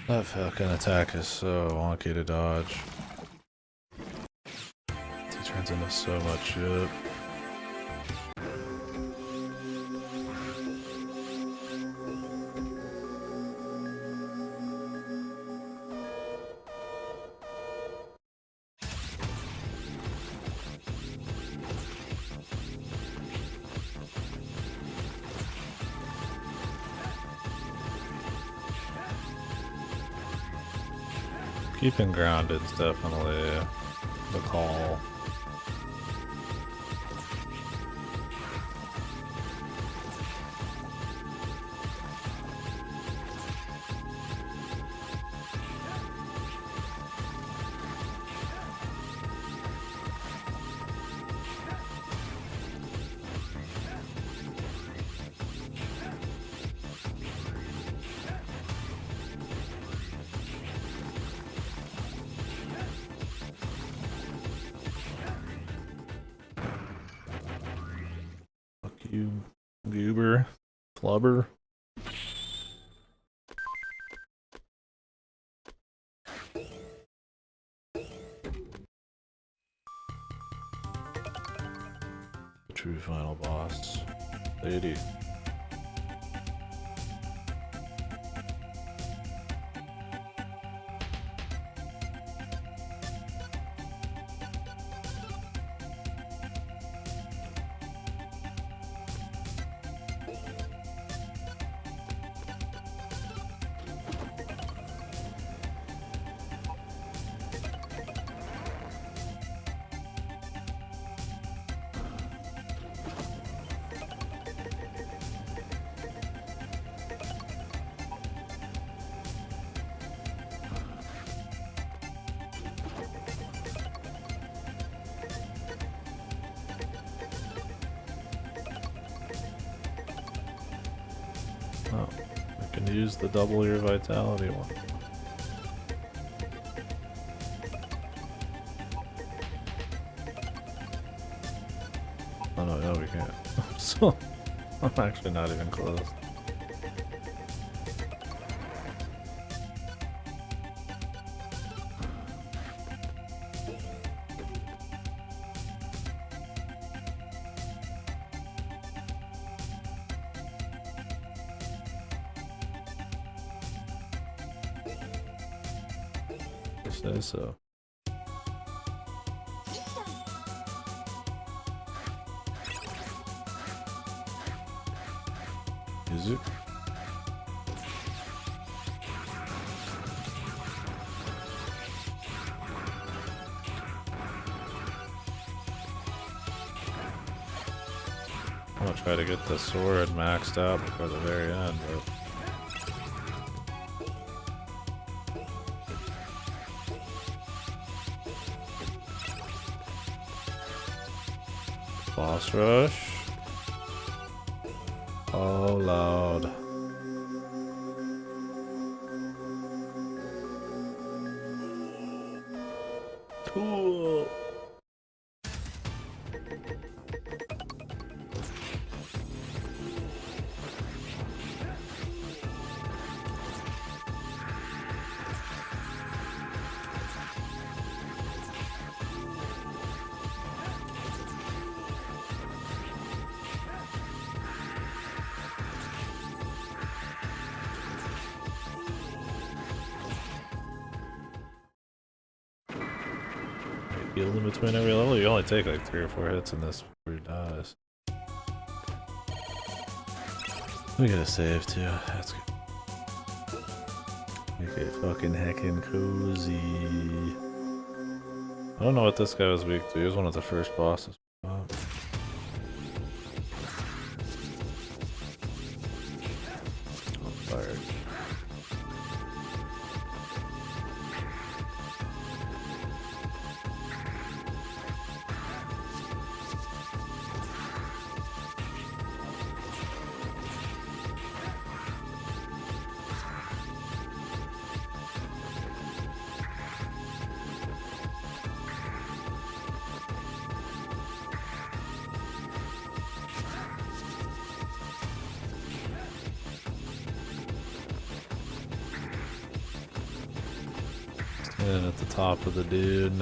Speaker 1: That fucking attack is so wonky to dodge. He turns into so much shit. Keeping grounded is definitely the call. You goober, flubber. The true final boss, lady. Oh, I can use the double your vitality one. Oh no, we can't. So, I'm actually not even close. Say so. Is it? I'm gonna try to get the sword maxed out before the very end, but Boss rush. Oh, loud. Cool. Heal in between every level? You only take like 3 or 4 hits in this before he dies. We gotta save too. That's good. Make it fucking heckin' cozy. I don't know what this guy was weak to. He was one of the first bosses. Oh. Fired. And at the top of the dude.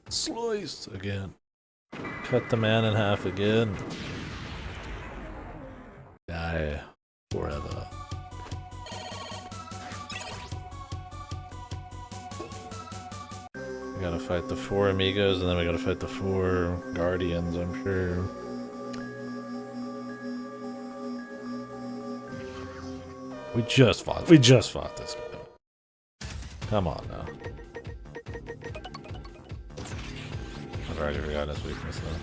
Speaker 1: Sliced again. Cut the man in half again. Die forever. We gotta fight the 4 amigos and then we gotta fight the 4 guardians, I'm sure. We just fought this guy. Come on now. I've already forgotten his weakness though.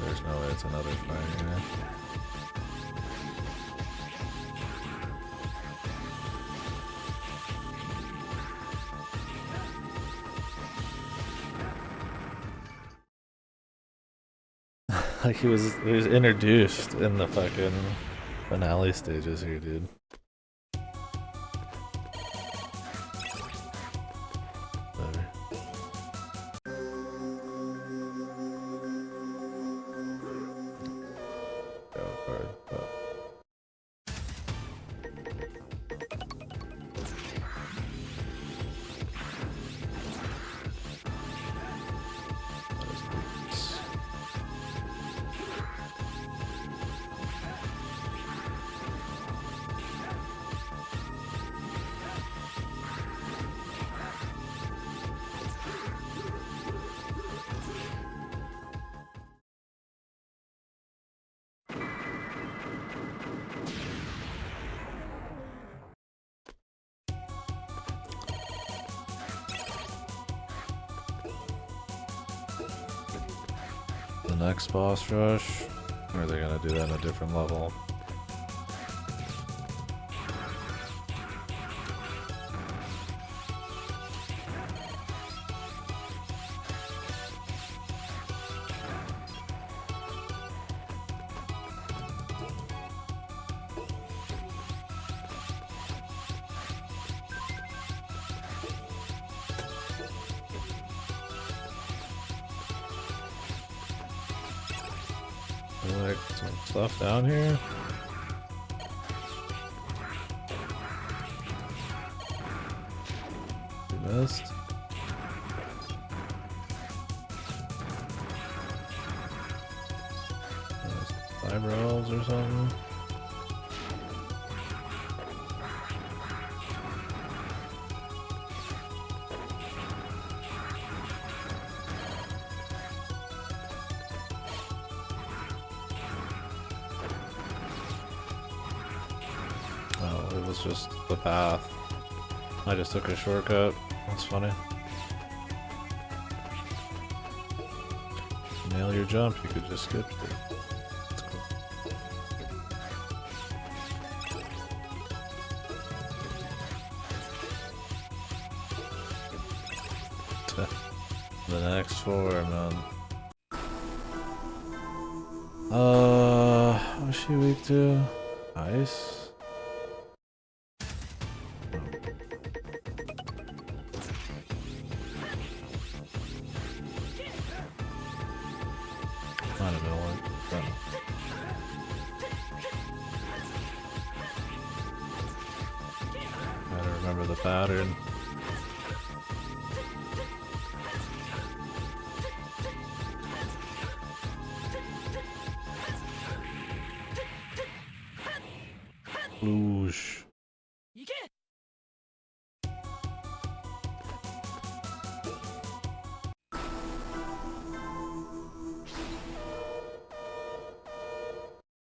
Speaker 1: There's no way it's another fight here. Like he was introduced in the fucking finale stages here, dude. Better. Go hard. Oh. The next boss rush? Or are they gonna do that on a different level? Like some stuff down here. We missed. Eyebrows or something. Oh, it was just the path. I just took a shortcut. That's funny. Nail your jump, you could just skip it. That's cool. The next 4, man. What's she weak to? Ice? Might have been one. Gotta remember the pattern. Loosh.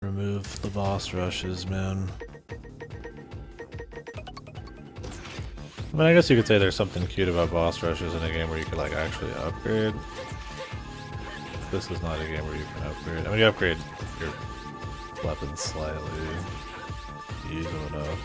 Speaker 1: Remove the boss rushes, man. I mean, I guess you could say there's something cute about boss rushes in a game where you could like actually upgrade. This is not a game where you can upgrade. I mean, you upgrade your weapons slightly. Use them enough.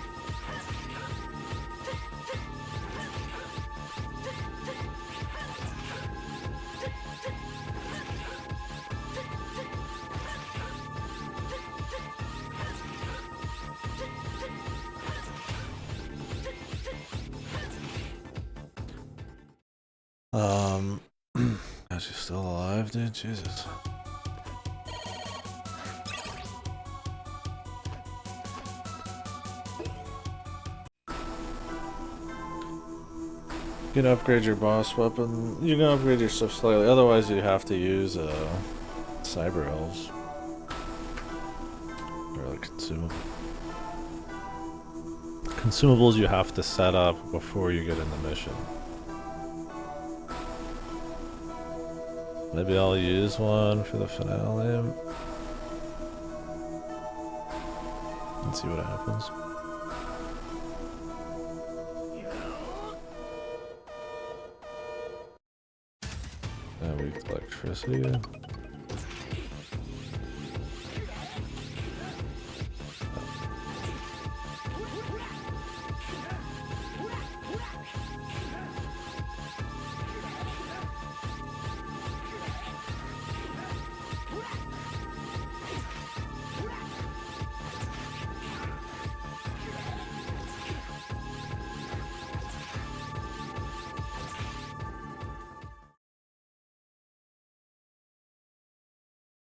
Speaker 1: Is she still alive, dude? Jesus. You can upgrade your boss weapon. You can upgrade your stuff slightly. Otherwise, you have to use cyber elves or like consumables you have to set up before you get in the mission. Maybe I'll use one for the finale and see what happens. Weak electricity.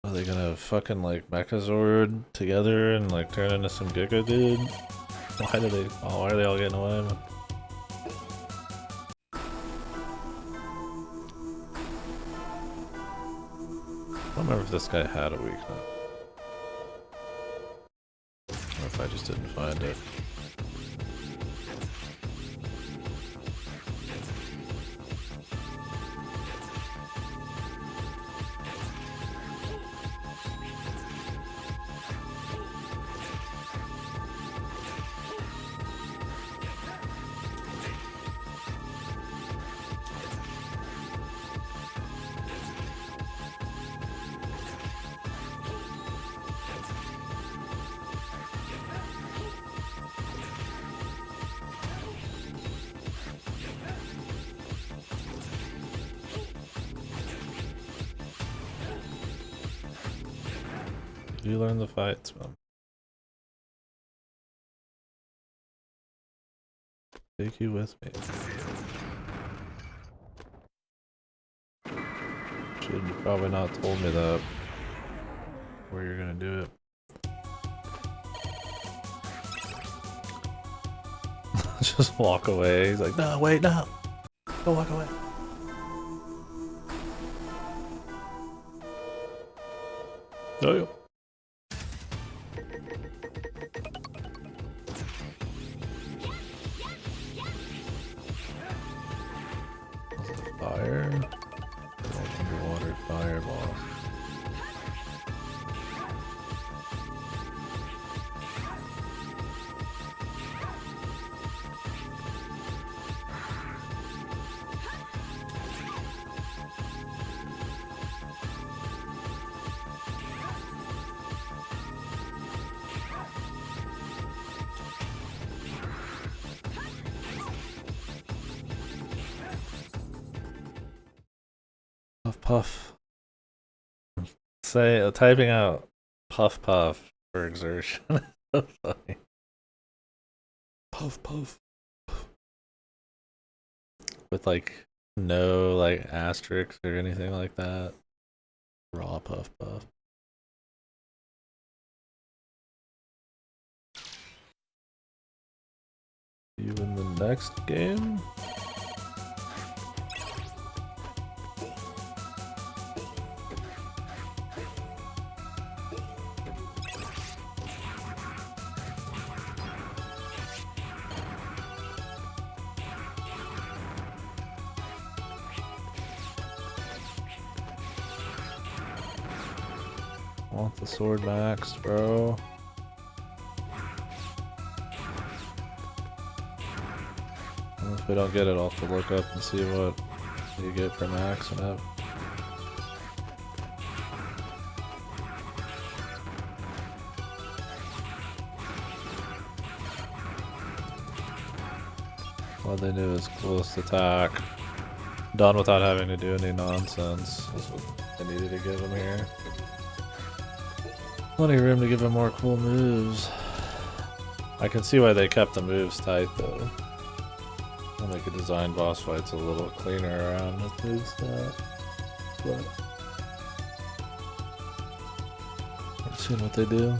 Speaker 1: Are they gonna fucking like Mechazord together and like turn into some Giga dude? Why are they all getting away? I don't remember if this guy had a weakness. Or if I just didn't find it. You learn the fights, man. Take you with me. Should have probably not told me that. Where you're gonna do it. Just walk away. He's like, no, wait, no. Don't walk away. Oh, yeah. Fire. Underwater fireball. Puff puff. Say typing out puff puff for exertion. So funny. Puff puff. With like no like asterisks or anything like that. Raw puff puff. You in the next game? I want the sword max, bro. And if we don't get it, I'll have to look up and see what you get for maxing it. All they do is coolest attack. Done without having to do any nonsense. That's what I needed to give him here. Plenty of room to give him more cool moves. I can see why they kept the moves tight though. I'll make a design boss fights a little cleaner around with move stuff. But I've seen what they do.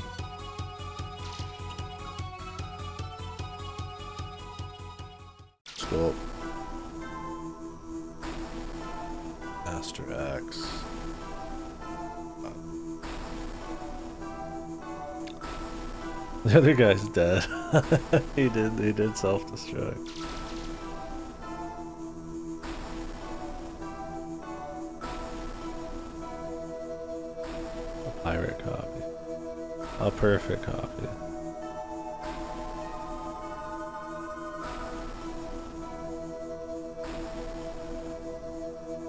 Speaker 1: Sculpt. Master Axe. The other guy's dead. he did self-destruct. A pirate copy. A perfect copy.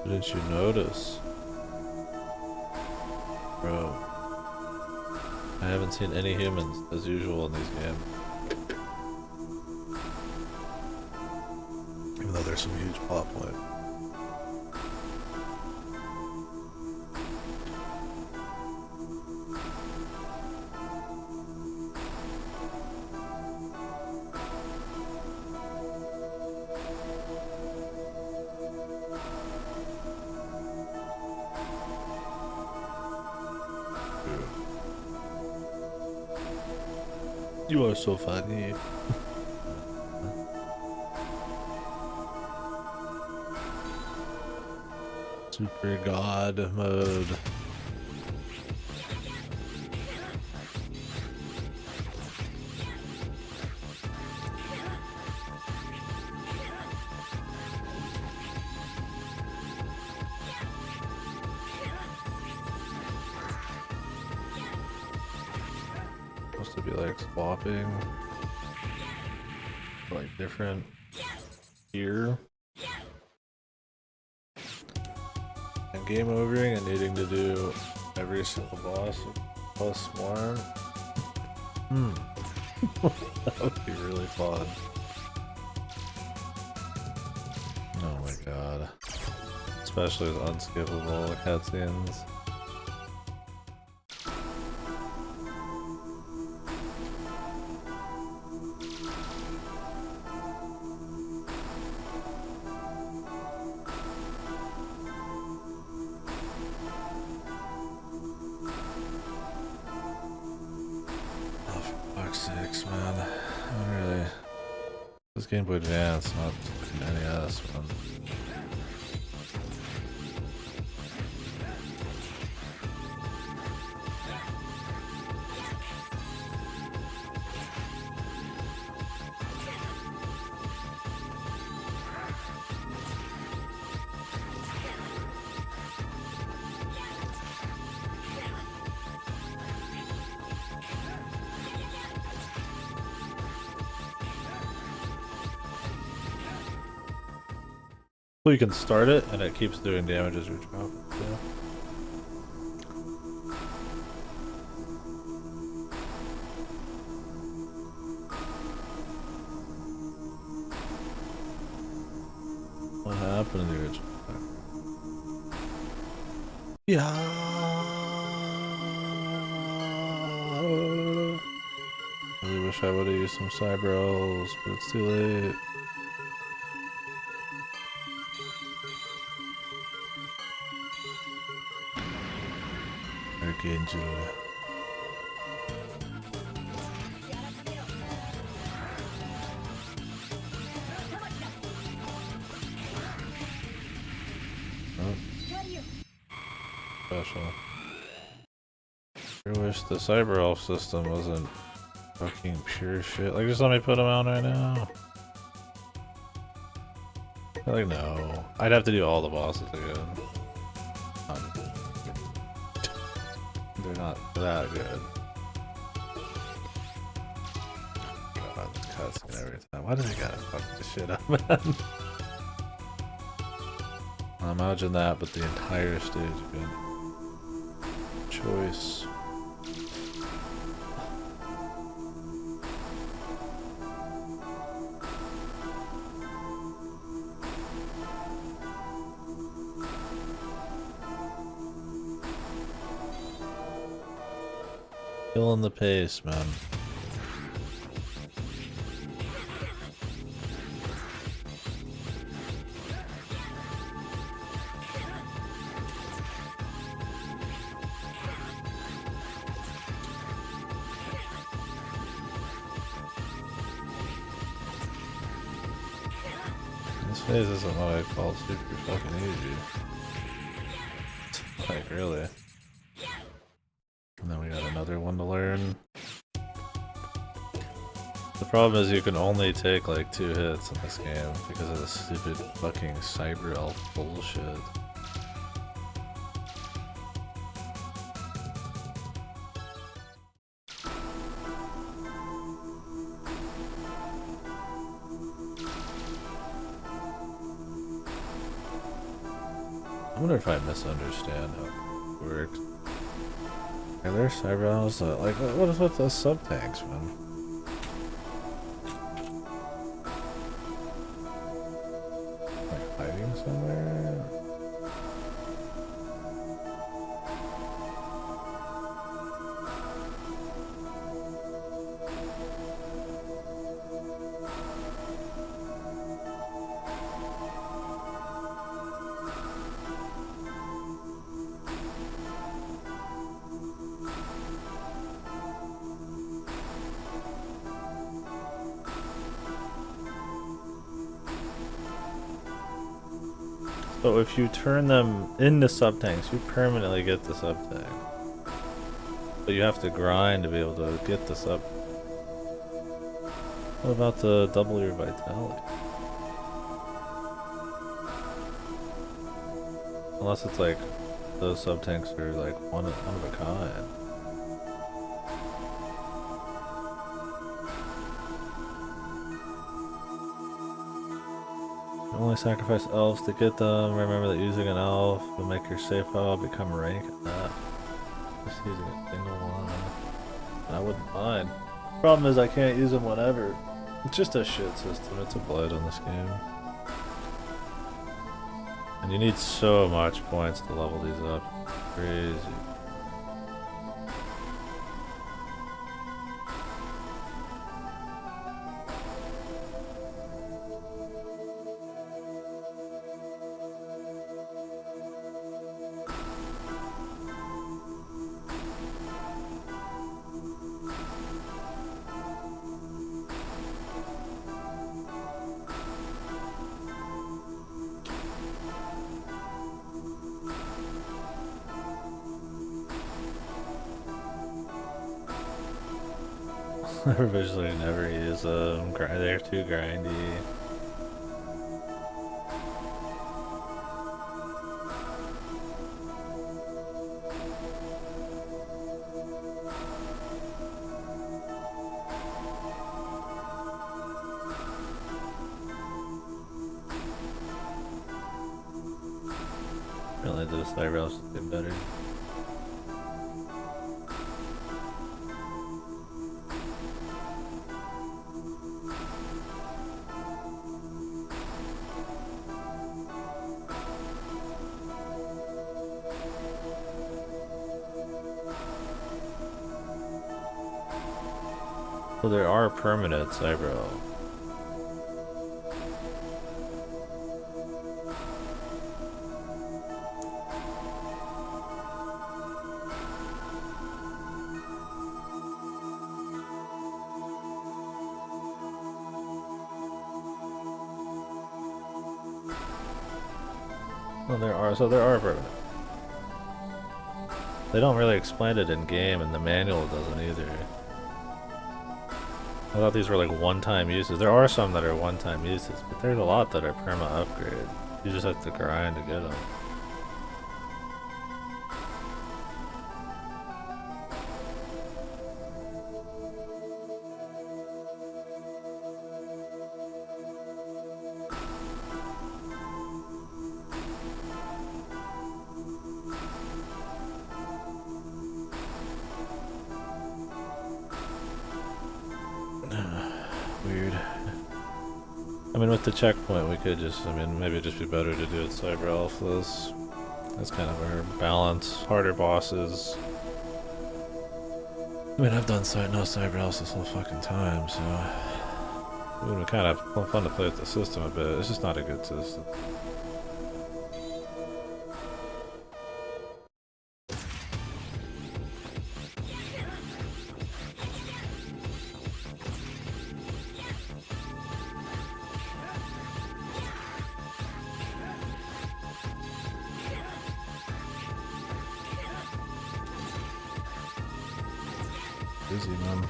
Speaker 1: Didn't you notice? Bro. I haven't seen any humans as usual in these games. Even though there's some huge plot point. You are so funny. Super God mode. Supposed to be like swapping, like different gear. And game overing and needing to do every single boss plus one. That would be really fun. Oh my god. Especially with unskippable cutscenes. Six, man. I'm really. This Game Boy Advance, not NES, man. Well, you can start it and it keeps doing damage as you drop it. Yeah. What happened to the original? Yeah. I really wish I would have used some cyber elves, but it's too late. Archangel. Oh. Special. I wish the cyber elf system wasn't fucking pure shit. Like, just let me put them out right now. Like, no. I'd have to do all the bosses again. They're not that good. God, this cutscene every time. Why do they gotta fuck this shit up, man? Imagine that, but the entire stage again. Choice. Killing the pace, man. This phase isn't what I'd call super fucking easy. Like, really? And then we got another one to learn. The problem is you can only take like 2 hits in this game because of this stupid fucking cyber elf bullshit. I wonder if I misunderstand how it works. Are there cyber elves that, like, what is with those sub-tanks, man? Like, hiding somewhere? So if you turn them into sub-tanks, you permanently get the sub-tank. But you have to grind to be able to get the sub. What about the double your vitality? Unless it's like, those sub-tanks are like one of a kind. Only sacrifice elves to get them. Remember that using an elf will make your save file become rank. Just using a single one. I wouldn't mind. Problem is I can't use them whenever. It's just a shit system. It's a blight on this game. And you need so much points to level these up. Crazy. I visually never use them. They're too grindy. Really, those cyber elves get better. Well, there are permanent cyber elves. Well, there are permanent. They don't really explain it in game, and the manual doesn't either. I thought these were like one-time uses. There are some that are one-time uses, but there's a lot that are perma upgrade. You just have to grind to get them. Weird. I mean, with the checkpoint, we could just, maybe it'd just be better to do it Cyber Alphas. That's kind of our balance. Harder bosses. I mean, I've done no Cyber Alphas this whole fucking time, so it would be kind of fun to play with the system a bit. It's just not a good system. Busy, man.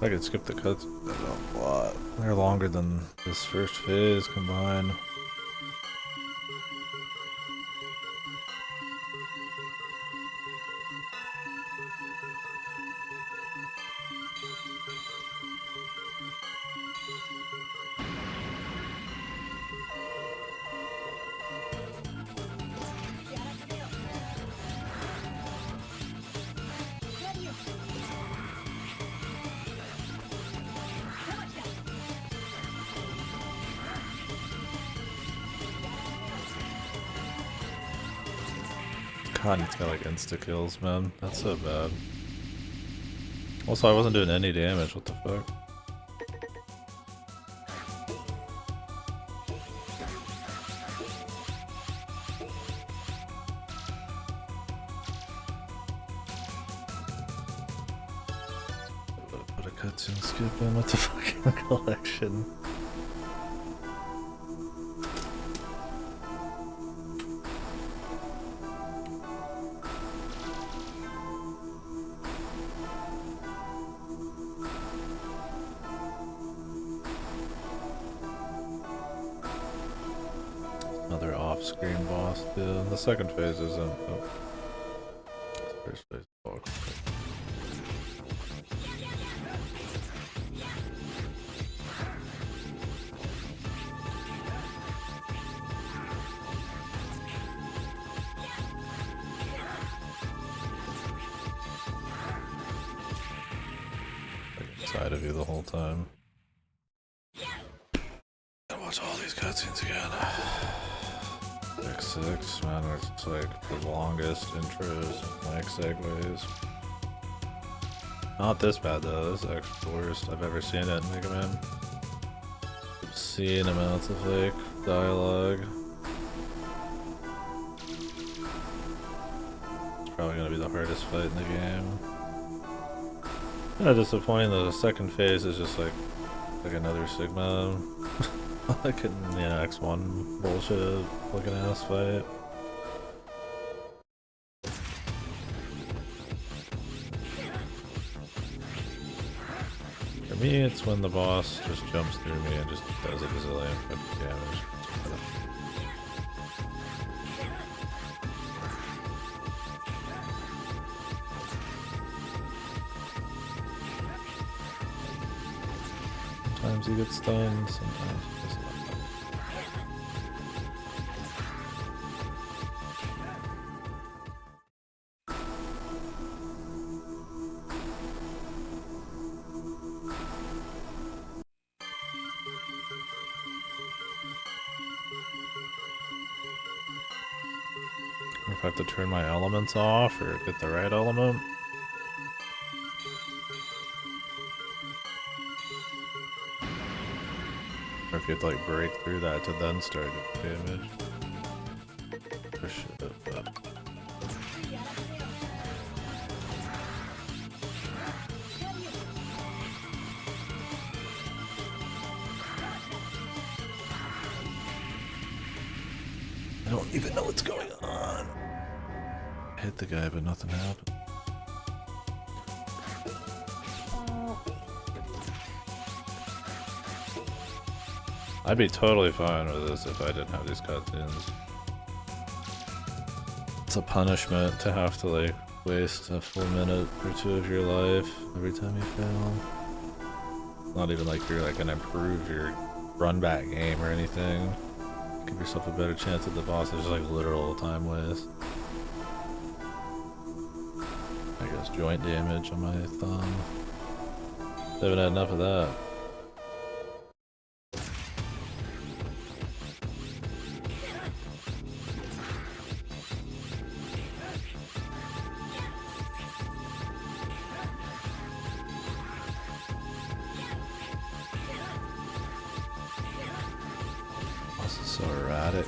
Speaker 1: I could skip the cuts a lot. They're longer than this first phase combined. God, it's got like insta kills, man. That's so bad. Also, I wasn't doing any damage. What the fuck? Put a cutscene skip in with the fucking collection. Another off-screen boss, dude. The second phase isn't. Oh. First phase. Oh. Inside of you the whole time. I watch all these cutscenes again. X6, man, it's like the longest intros, like segues. Not this bad though, this is actually the worst I've ever seen it in Mega Man. Obscene amounts of like dialogue. It's probably gonna be the hardest fight in the game. Kinda disappointing that the second phase is just like another Sigma. Like in, X1 bullshit looking ass fight. For me, it's when the boss just jumps through me and just does a gazillion fucking damage. Sometimes he gets stunned, sometimes he doesn't. Or if I have to turn my elements off or get the right element. Or if you have to like break through that to then start doing damage. Or shit, but... I don't even know what's going on. I hit the guy, but nothing happened. I'd be totally fine with this if I didn't have these cutscenes. It's a punishment to have to like waste a full minute or two of your life every time you fail. Not even like you're like gonna improve your run back game or anything. Give yourself a better chance at the boss. It's just like literal time waste. I guess joint damage on my thumb. Haven't had enough of that. This is so erratic.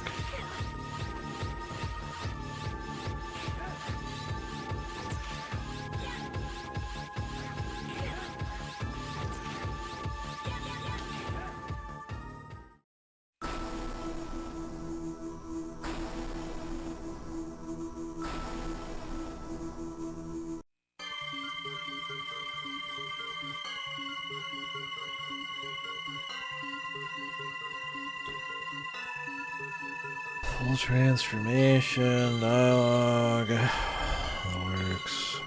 Speaker 1: Full transformation, dialogue, that works.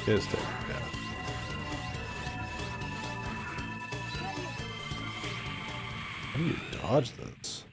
Speaker 1: It is taking it down. How do you dodge this?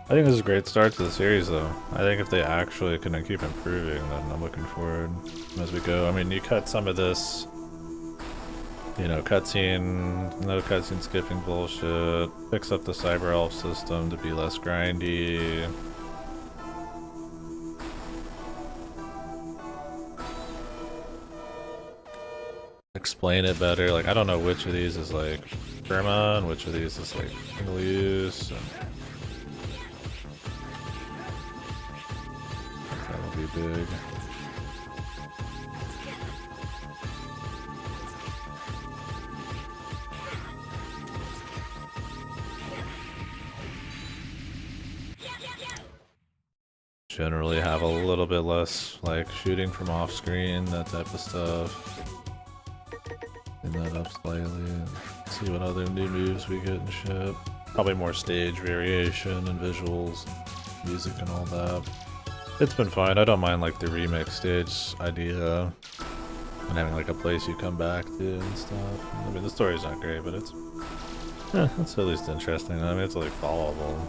Speaker 1: I think this is a great start to the series though. I think if they actually can keep improving, then I'm looking forward as we go. I mean, you cut some of this, you know, cutscene, no cutscene skipping bullshit, fix up the cyber elf system to be less grindy. Explain it better. Like, I don't know which of these is like perma and which of these is like single use. And that'll be big. Generally have a little bit less like shooting from off screen, that type of stuff. Clean that up slightly and see what other new moves we get and shit. Probably more stage variation and visuals, music and all that. It's been fine. I don't mind like the remix stage idea and having like a place you come back to and stuff. I mean, the story's not great, but it's at least interesting. I mean, it's like followable.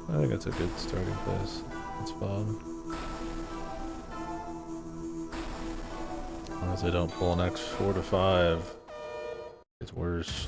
Speaker 1: I think it's a good starting place. It's fun. As long as they don't pull an X4 to 5, it's worse.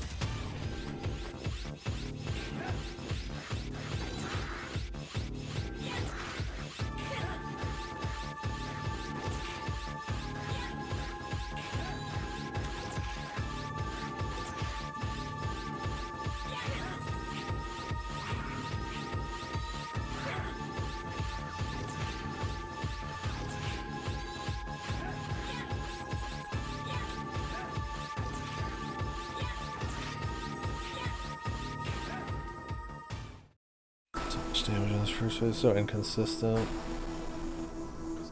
Speaker 1: Damage on this first phase, so inconsistent.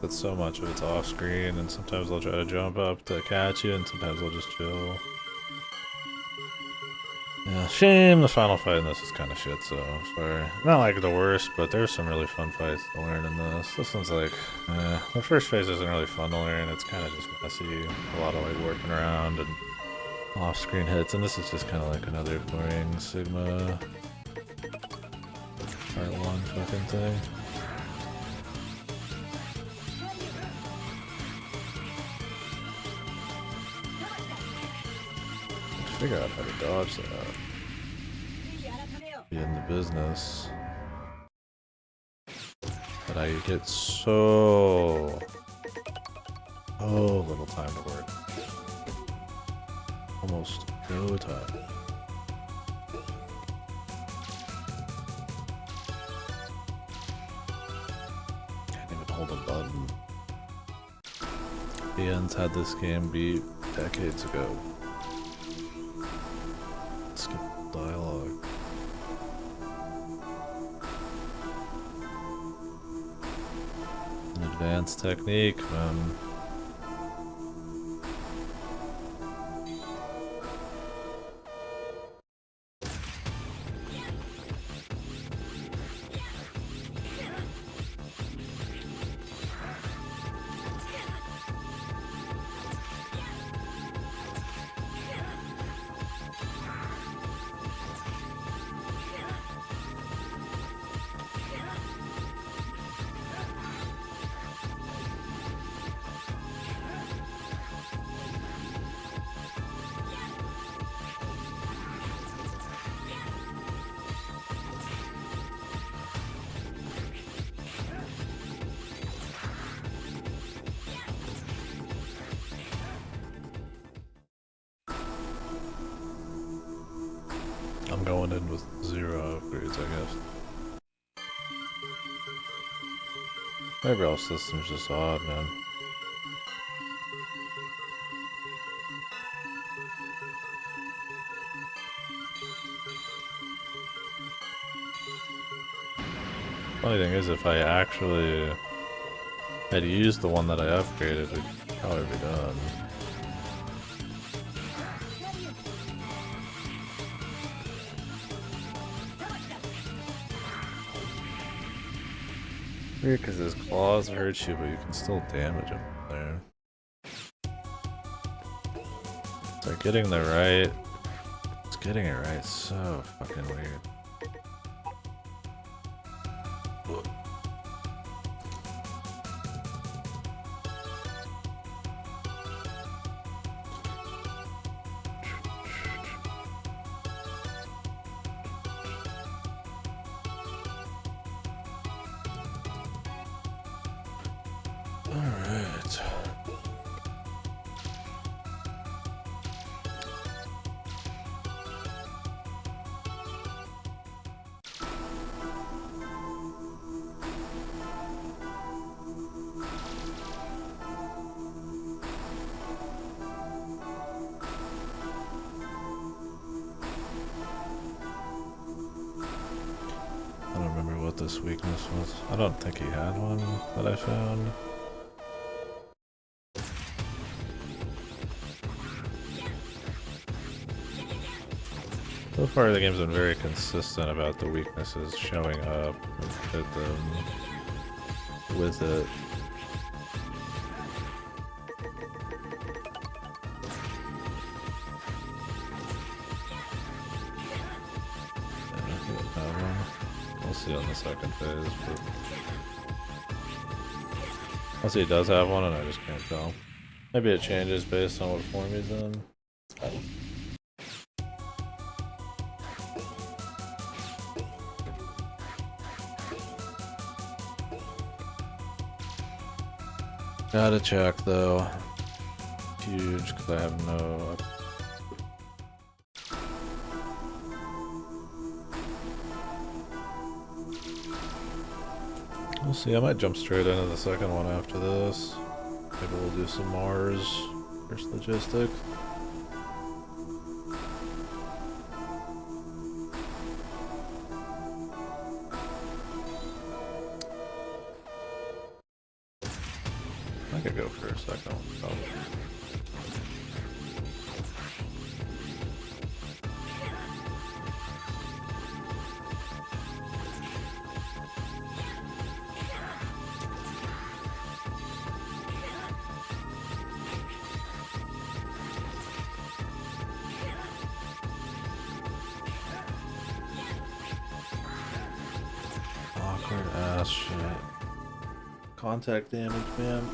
Speaker 1: that so much of it's off screen, and sometimes they'll try to jump up to catch you, and sometimes they'll just chill. Yeah, shame the final fight in this is kind of shit so far. Not like the worst, but there's some really fun fights to learn in this. This one's like, the first phase isn't really fun to learn, it's kind of just messy. A lot of like working around and off-screen hits, and this is just kind of like another boring Sigma Part 1 fucking thing. Figure out how to dodge that. Be in the business. But I get so little time to work. Almost no time. Can't even hold a button. Ian's had this game beat decades ago. Skip dialogue. An advanced technique, man. I'm going in with 0 upgrades, I guess. Maybe our system's just odd, man. Funny thing is, if I actually had used the one that I upgraded, it'd probably be done. Weird, because his claws hurt you, but you can still damage him there. It's like getting the right... It's getting it right, so fucking weird. Alright. I don't remember what this weakness was. I don't think he had one that I found. So far the game's been very consistent about the weaknesses showing up and hit them with it. We'll see on the second phase, but I'll see he does have one and I just can't tell. Maybe it changes based on what form he's in. Gotta check though. Huge, because I have no... We'll see, I might jump straight into the second one after this. Maybe we'll do some Mars versus logistics. for a second. Probably. Awkward ass shit. Contact damage, man.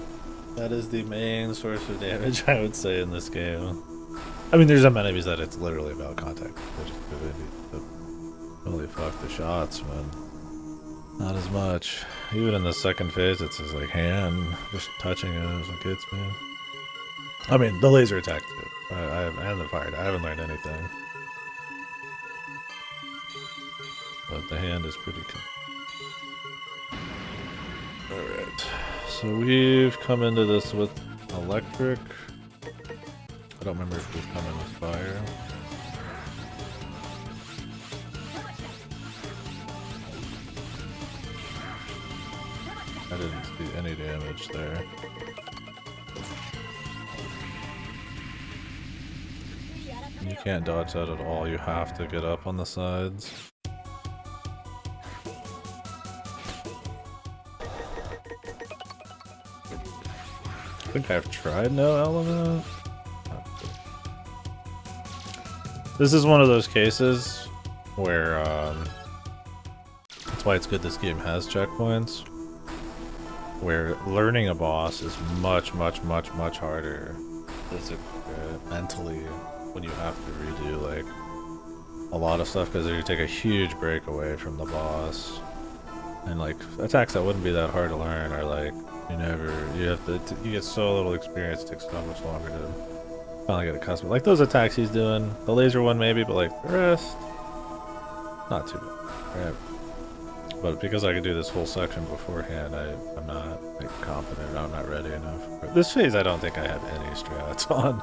Speaker 1: That is the main source of damage, I would say, in this game. I mean, there's some enemies that it's literally about contact. They just holy fuck the shots, man. Not as much. Even in the second phase, it's his like hand just touching it as it gets me. I mean, the laser attack too. And the fire. I haven't learned anything. But the hand is pretty cool. Alright. So we've come into this with electric. I don't remember if we've come in with fire. I didn't see any damage there. You can't dodge that at all, you have to get up on the sides. I think I've tried no element. This is one of those cases where that's why it's good this game has checkpoints. Where learning a boss is much harder physically, mentally, when you have to redo like a lot of stuff because you take a huge break away from the boss. And like attacks that wouldn't be that hard to learn are like you get so little experience, it takes so much longer to finally get accustomed. Like those attacks he's doing, the laser one maybe, but like the rest, not too bad, right? But because I could do this whole section beforehand, I'm not like confident, I'm not ready enough. For this phase I don't think I have any strats on.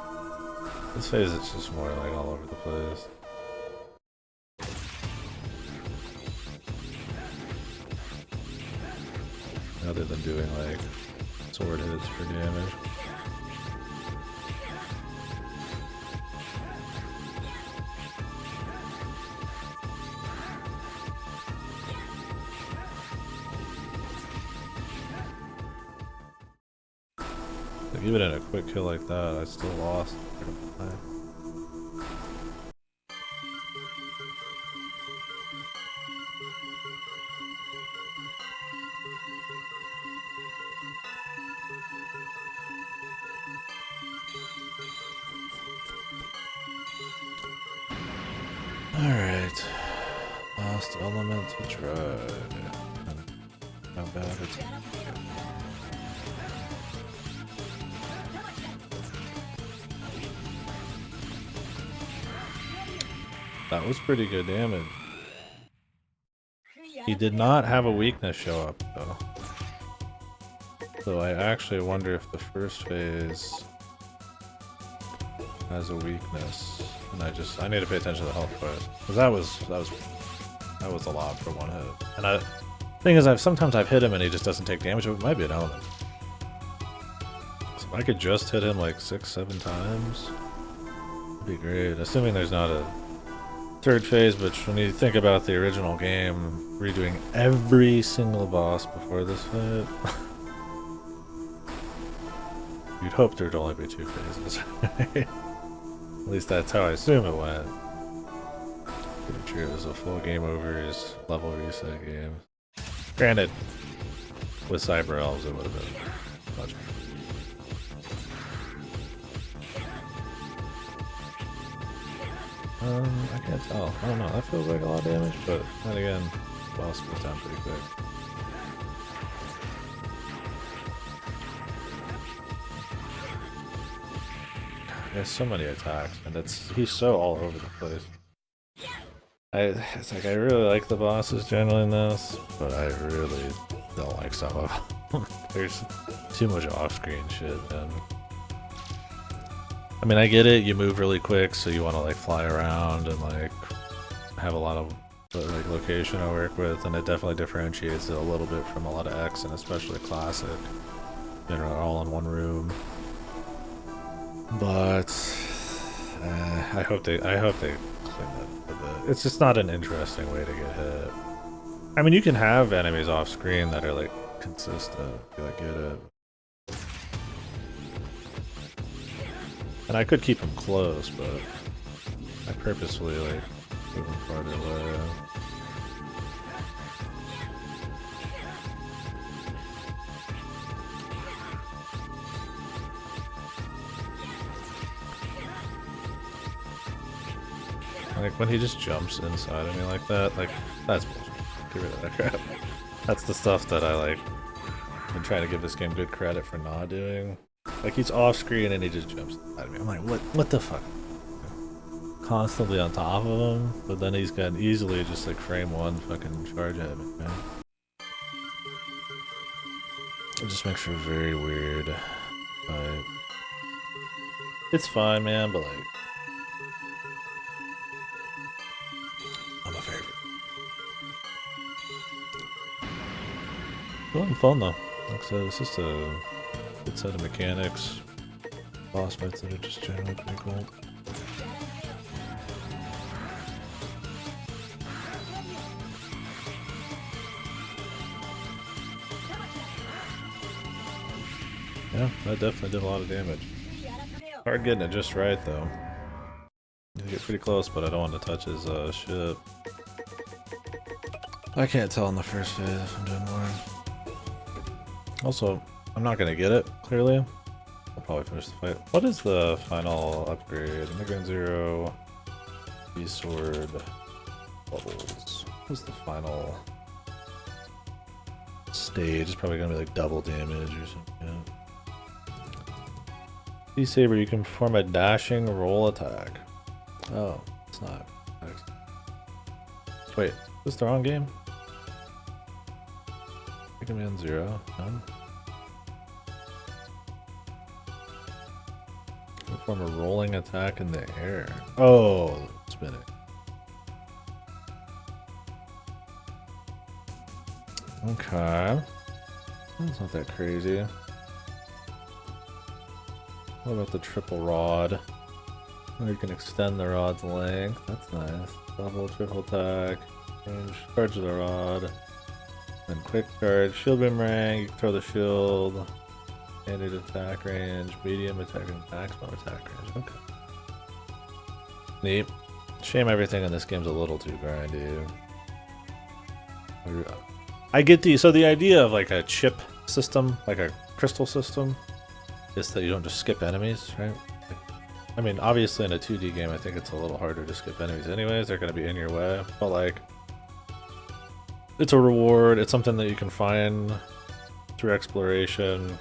Speaker 1: This phase it's just more like all over the place. Other than doing like sword hits for damage. Like even in a quick kill like that, I still lost. Alright, last element to try. How bad it's that was pretty good damage. He did not have a weakness show up though. So I actually wonder if the first phase has a weakness. And I need to pay attention to the health part. Because that was a lot for one hit. And thing is sometimes I've hit him and he just doesn't take damage, it might be an element. So if I could just hit him like 6-7 times, it'd be great. Assuming there's not a third phase, but when you think about the original game, redoing every single boss before this fight, you'd hope there'd only be 2 phases. At least that's how I assume it went. Pretty true, it was a full game overs, level reset game. Granted, with Cyber Elves it would have been much better. I can't tell. I don't know, that feels like a lot of damage, but then again, the boss goes down pretty quick. There's so many attacks, and he's so all over the place. It's like I really like the bosses generally in this, but I really don't like some of them. There's too much off-screen shit, man. I mean, I get it, you move really quick, so you want to like fly around and like have a lot of like location to work with, and it definitely differentiates it a little bit from a lot of X and especially Classic. They're all in one room. But I hope they clean that up a bit. It's just not an interesting way to get hit. I mean, you can have enemies off screen that are like consistent. You like get it. And I could keep them close, but I purposefully like move them farther away. Like when he just jumps inside of me like that, like that's bullshit. Get rid of that crap. That's the stuff that I like. I'm trying to give this game good credit for not doing. Like he's off screen and he just jumps inside of me. I'm like, what the fuck? Constantly on top of him, but then he's got easily just like frame one fucking charge at me, man. It just makes for very weird. It's fine, man, but like, I'm a favorite. Going fun though. Like I said, it's just a good set of mechanics. Boss fights that are just generally pretty cool. Yeah, that definitely did a lot of damage. Hard getting it just right though. You get pretty close, but I don't want to touch his shit. I can't tell in the first phase if I'm doing more. Also, I'm not gonna get it, clearly. I'll probably finish the fight. What is the final upgrade? Immigrant Zero, B-Sword, Bubbles. What's the final stage? It's probably gonna be like double damage or something. Yeah. Saber, you can perform a dashing roll attack. Oh, it's not. Wait, is this the wrong game? Mega Man Zero. No. Perform a rolling attack in the air. Oh, spinning. Okay. That's not that crazy. What about the triple rod? You can extend the rod's length. That's nice. Double, triple attack. Range, charge the rod. Then quick charge. Shield boomerang. You can throw the shield. Standard attack range. Medium attack and maximum attack range. Okay. Neat. Shame everything in this game's a little too grindy. I get the idea of like a chip system, like a crystal system, is that you don't just skip enemies, right? I mean, obviously in a 2D game, I think it's a little harder to skip enemies anyways. They're going to be in your way. But like, it's a reward. It's something that you can find through exploration.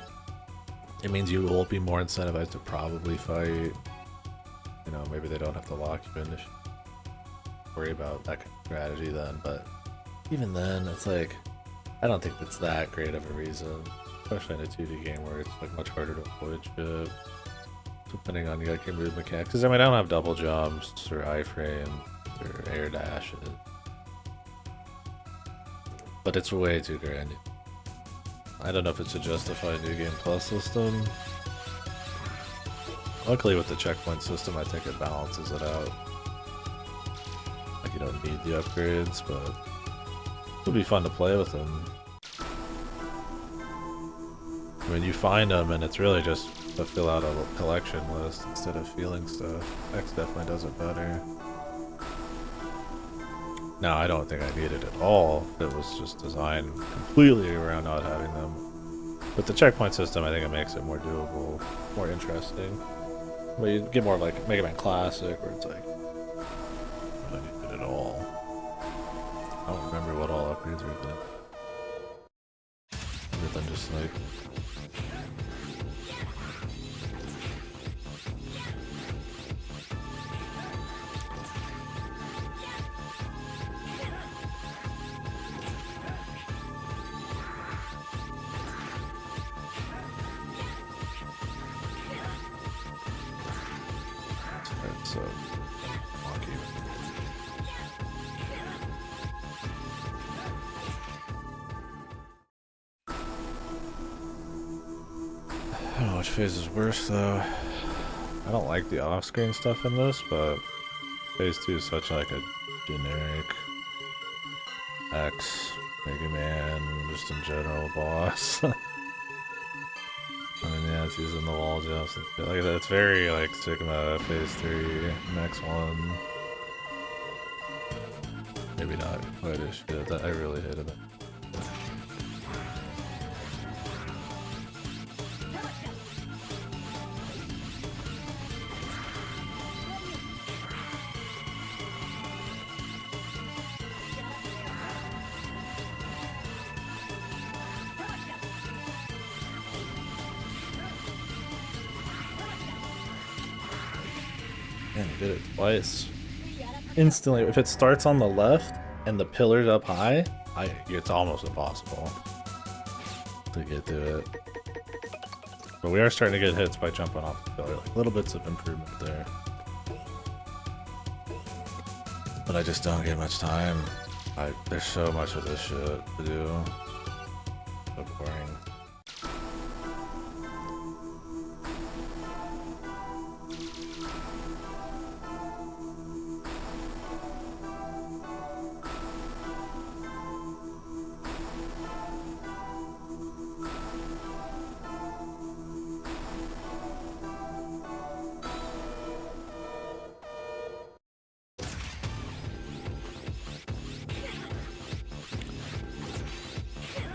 Speaker 1: It means you will be more incentivized to probably fight. You know, maybe they don't have to lock you in to worry about that kind of strategy then. But even then, it's like, I don't think it's that great of a reason. Especially in a 2D game where it's like much harder to avoid shit. Depending on your move mechanics. Because I mean, I don't have double jumps or iframes or air dashes. But it's way too grindy. I don't know if it's a justified New Game Plus system. Luckily with the checkpoint system, I think it balances it out. Like you don't need the upgrades, but it would be fun to play with them. I mean, you find them and it's really just to fill out a collection list instead of feeling stuff. X definitely does it better. Now, I don't think I need it at all. It was just designed completely around not having them. With the checkpoint system, I think it makes it more doable, more interesting. But you get more of like Mega Man Classic, where it's like, I don't need it at all. I don't remember what all upgrades were there. Other than just like so wonky. phase is worse though. I don't like the off-screen stuff in this, but phase 2 is such like a generic X, Mega Man, just in general boss. I mean, yeah, it's using the wall jumps. Like I said, it's very like Sigma phase 3, next one. Maybe not quite as shit. I really hated it. Man, he did it twice. Instantly, if it starts on the left and the pillar's up high, it's almost impossible to get to it. But we are starting to get hits by jumping off the pillar, like little bits of improvement there. But I just don't get much time. There's so much of this shit to do. So boring.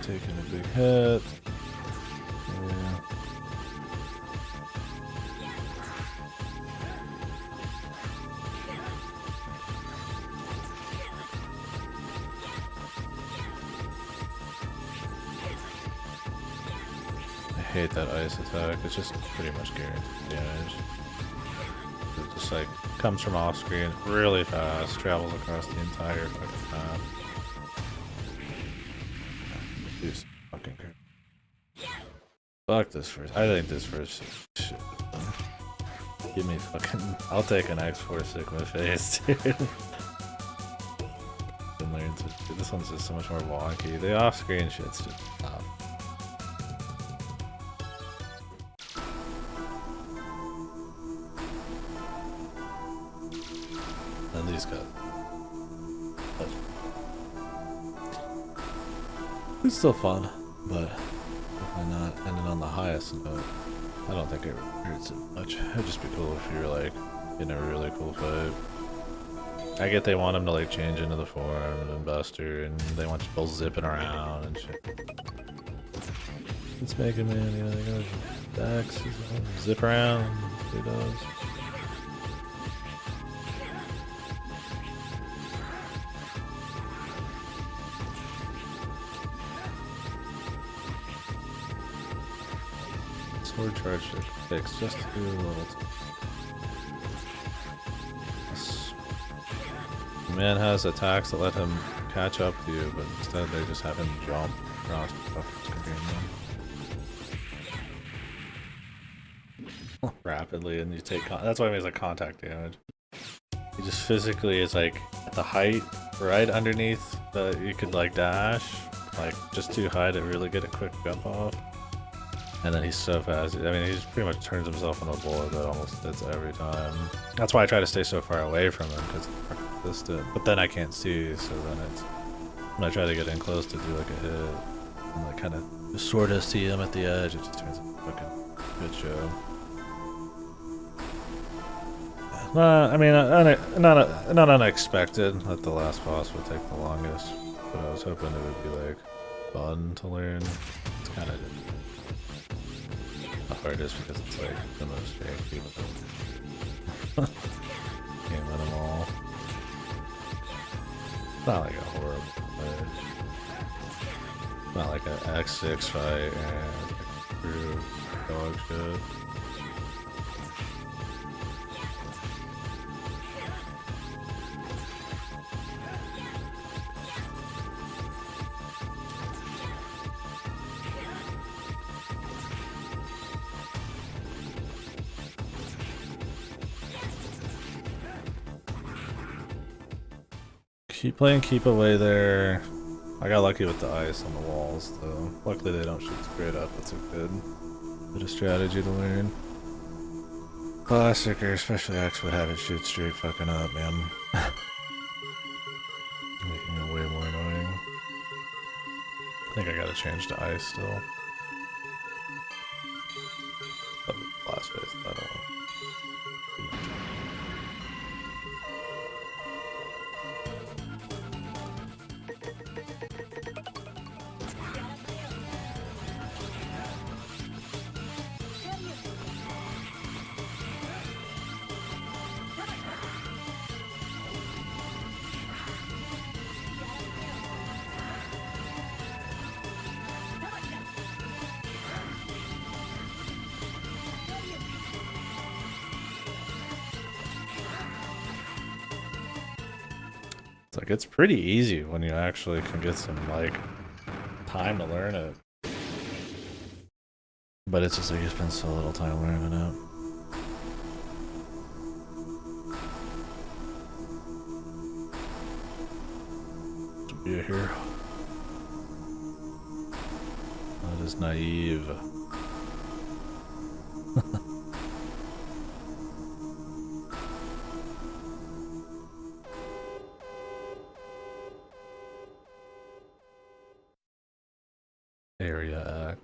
Speaker 1: Taking a big hit. Yeah. I hate that ice attack. It's just pretty much guaranteed damage. It just like comes from off screen really fast, travels across the entire fucking map. Dude, fucking great. Fuck this first. I think this first shit. Give me fucking. I'll take an X4 Sigma face, dude. This one's just so much more wonky. The off-screen shit's just tough. And these guys. It's still fun, but definitely not ending on the highest note. I don't think it hurts it much. It'd just be cool if you're like in a really cool fight. I get they want him to like change into the form and Buster, and they want people zipping around and shit. It's Mega Man, you know, they go Dax, zip around, he does. Sword charge takes just too little time. The man has attacks that let him catch up to you, but instead they just have him jump across the fucking screen rapidly, and you take that's why he makes like contact damage. He just physically is like at the height right underneath that you could like dash, like just too high to really get a quick jump off. And then he's so fast. I mean, he just pretty much turns himself into a bullet that almost hits every time. That's why I try to stay so far away from him, because it's consistent. But then I can't see, so then it's when I try to get in close to do like a hit, and like kind of just sort of see him at the edge, it just turns into a fucking good show. I mean, not unexpected that the last boss would take the longest, but I was hoping it would be like fun to learn. It's kind of the hardest because it's like the most janky. Can't win them all. Not like a horrible fight. Not like an X6 fight and crew dog shit. Keep playing keep away there. I got lucky with the ice on the walls though. Luckily they don't shoot straight up, that's a good Bit of strategy to learn. Classic, or especially X would have it shoot straight fucking up, man. Making it way more annoying. I think I gotta change to ice still. But blast phase, I don't know. It's like, it's pretty easy when you actually can get some, like, time to learn it. But it's just like you spend so little time learning it. To be a hero. That is naive. Area X.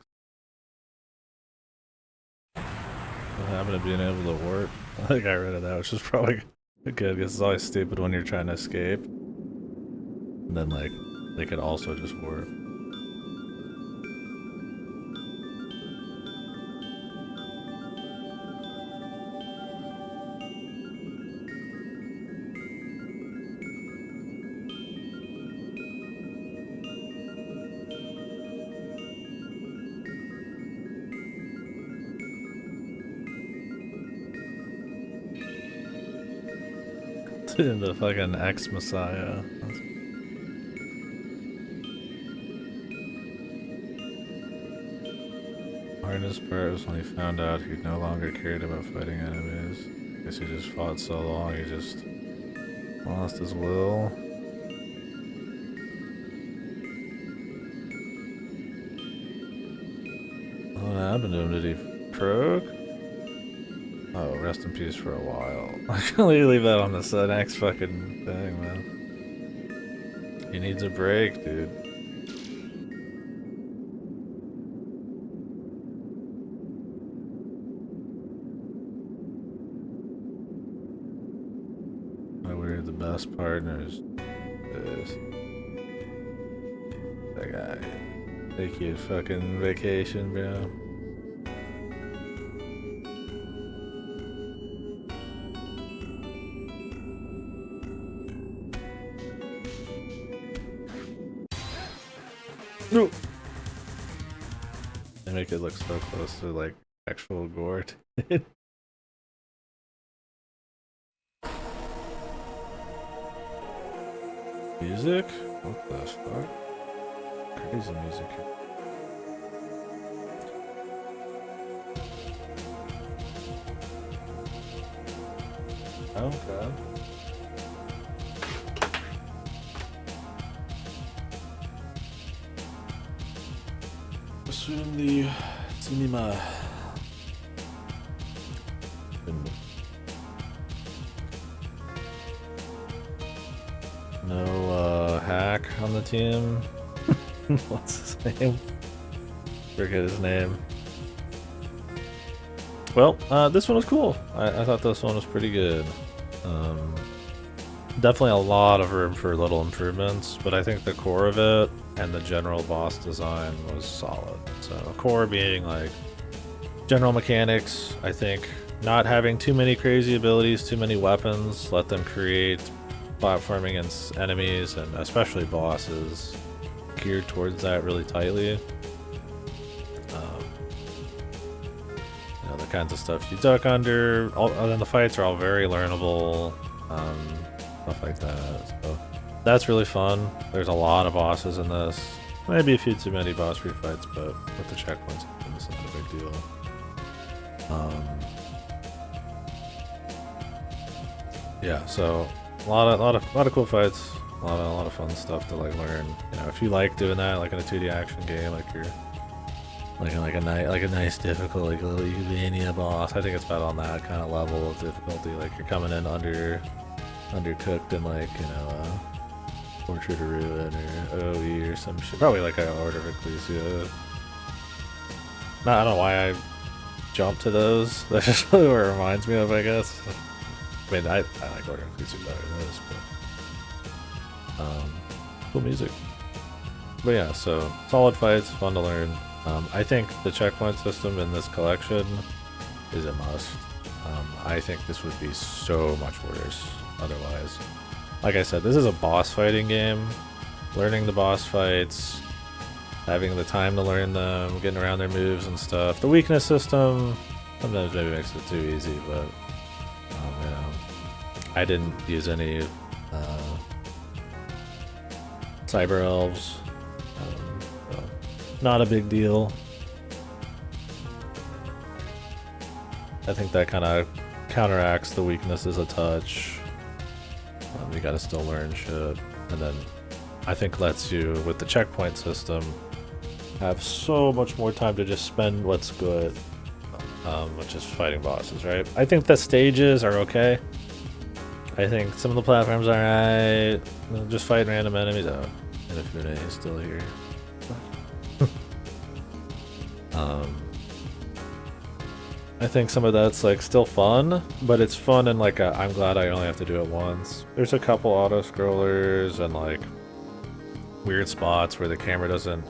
Speaker 1: What happened to being able to warp? I think I read of that, which is probably good because it's always stupid when you're trying to escape. And then, like, they could also just warp. The fucking ex-messiah. Hardest part was when he found out he no longer cared about fighting enemies. Guess he just fought so long he just lost his will. What happened to him? Did he croak? Oh, rest in peace for a while. I can leave that on the next fucking thing, man. He needs a break, dude. We're the best partners. This. That guy. Take you fucking vacation, bro. No. They make it look so close to like actual gore. Music? What the fuck? Crazy music. Okay. Assume the cinema. No hack on the team. What's his name? Forget his name. Well, this one was cool. I thought this one was pretty good. Definitely a lot of room for little improvements, but I think the core of it and the general boss design was solid. So core being like general mechanics, I think not having too many crazy abilities, too many weapons, let them create platforming against enemies and especially bosses geared towards that really tightly. You know, the kinds of stuff you duck under, and then the fights are all very learnable, stuff like that. So that's really fun. There's a lot of bosses in this. Maybe a few too many boss fights, but with the checkpoints, it's not a big deal. Yeah, so a lot of cool fights, a lot of fun stuff to like learn. You know, if you like doing that, like in a 2D action game, like you're like a nice difficulty, like a little Uvania boss. I think it's about on that kind of level of difficulty. Like you're coming in undercooked in like, you know, Portrait of Ruin or OE or some shit. Probably like an Order of Ecclesia. No, I don't know why I jumped to those. That's just really what it reminds me of, I guess. I mean, I like Order of Ecclesia better than this, but cool music. But yeah, so solid fights, fun to learn. I think the checkpoint system in this collection is a must. I think this would be so much worse otherwise. Like I said, this is a boss fighting game. Learning the boss fights, having the time to learn them, getting around their moves and stuff. The weakness system sometimes maybe makes it too easy, but you know, I didn't use any cyber elves. So not a big deal. I think that kind of counteracts the weaknesses a touch. You gotta still learn shit, and then I think lets you, with the checkpoint system, have so much more time to just spend what's good, which is fighting bosses, right? I think the stages are okay. I think some of the platforms are alright. Just fighting random enemies. Oh, Inafune is still here. I think some of that's like still fun, but it's fun in like a I'm glad I only have to do it once. There's a couple auto scrollers and like weird spots where the camera doesn't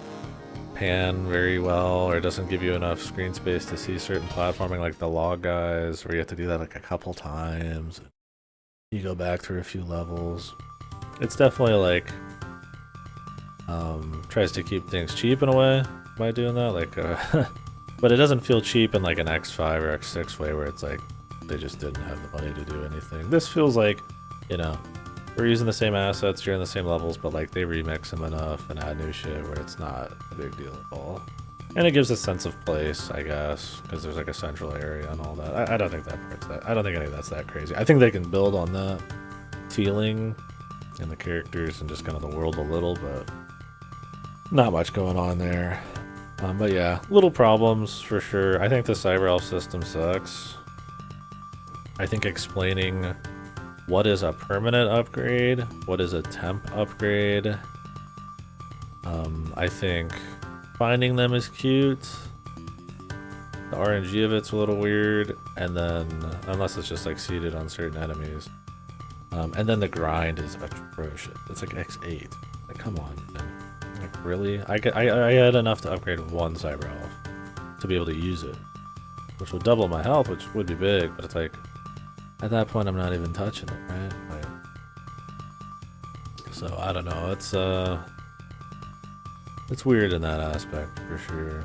Speaker 1: pan very well or doesn't give you enough screen space to see certain platforming, like the log guys, where you have to do that like a couple times. You go back through a few levels. It's definitely like tries to keep things cheap in a way by doing that, like but it doesn't feel cheap in like an X5 or X6 way where it's like they just didn't have the money to do anything. This feels like, you know, we're using the same assets, you're in the same levels, but like they remix them enough and add new shit where it's not a big deal at all. And it gives a sense of place, I guess, because there's like a central area and all that. I don't think that part's that. I don't think any of that's that crazy. I think they can build on that feeling and the characters and just kind of the world a little, but not much going on there. But yeah, little problems for sure. I think the Cyber Elf system sucks. I think explaining what is a permanent upgrade, what is a temp upgrade, I think finding them is cute. The RNG of it's a little weird, and then, unless it's just like seated on certain enemies. And then the grind is atrocious. It's like X8. Like, come on, man. Like, really? I had enough to upgrade one Cyber Elf to be able to use it, which would double my health, which would be big, but it's like, at that point I'm not even touching it, right? Like, so, I don't know, it's weird in that aspect, for sure.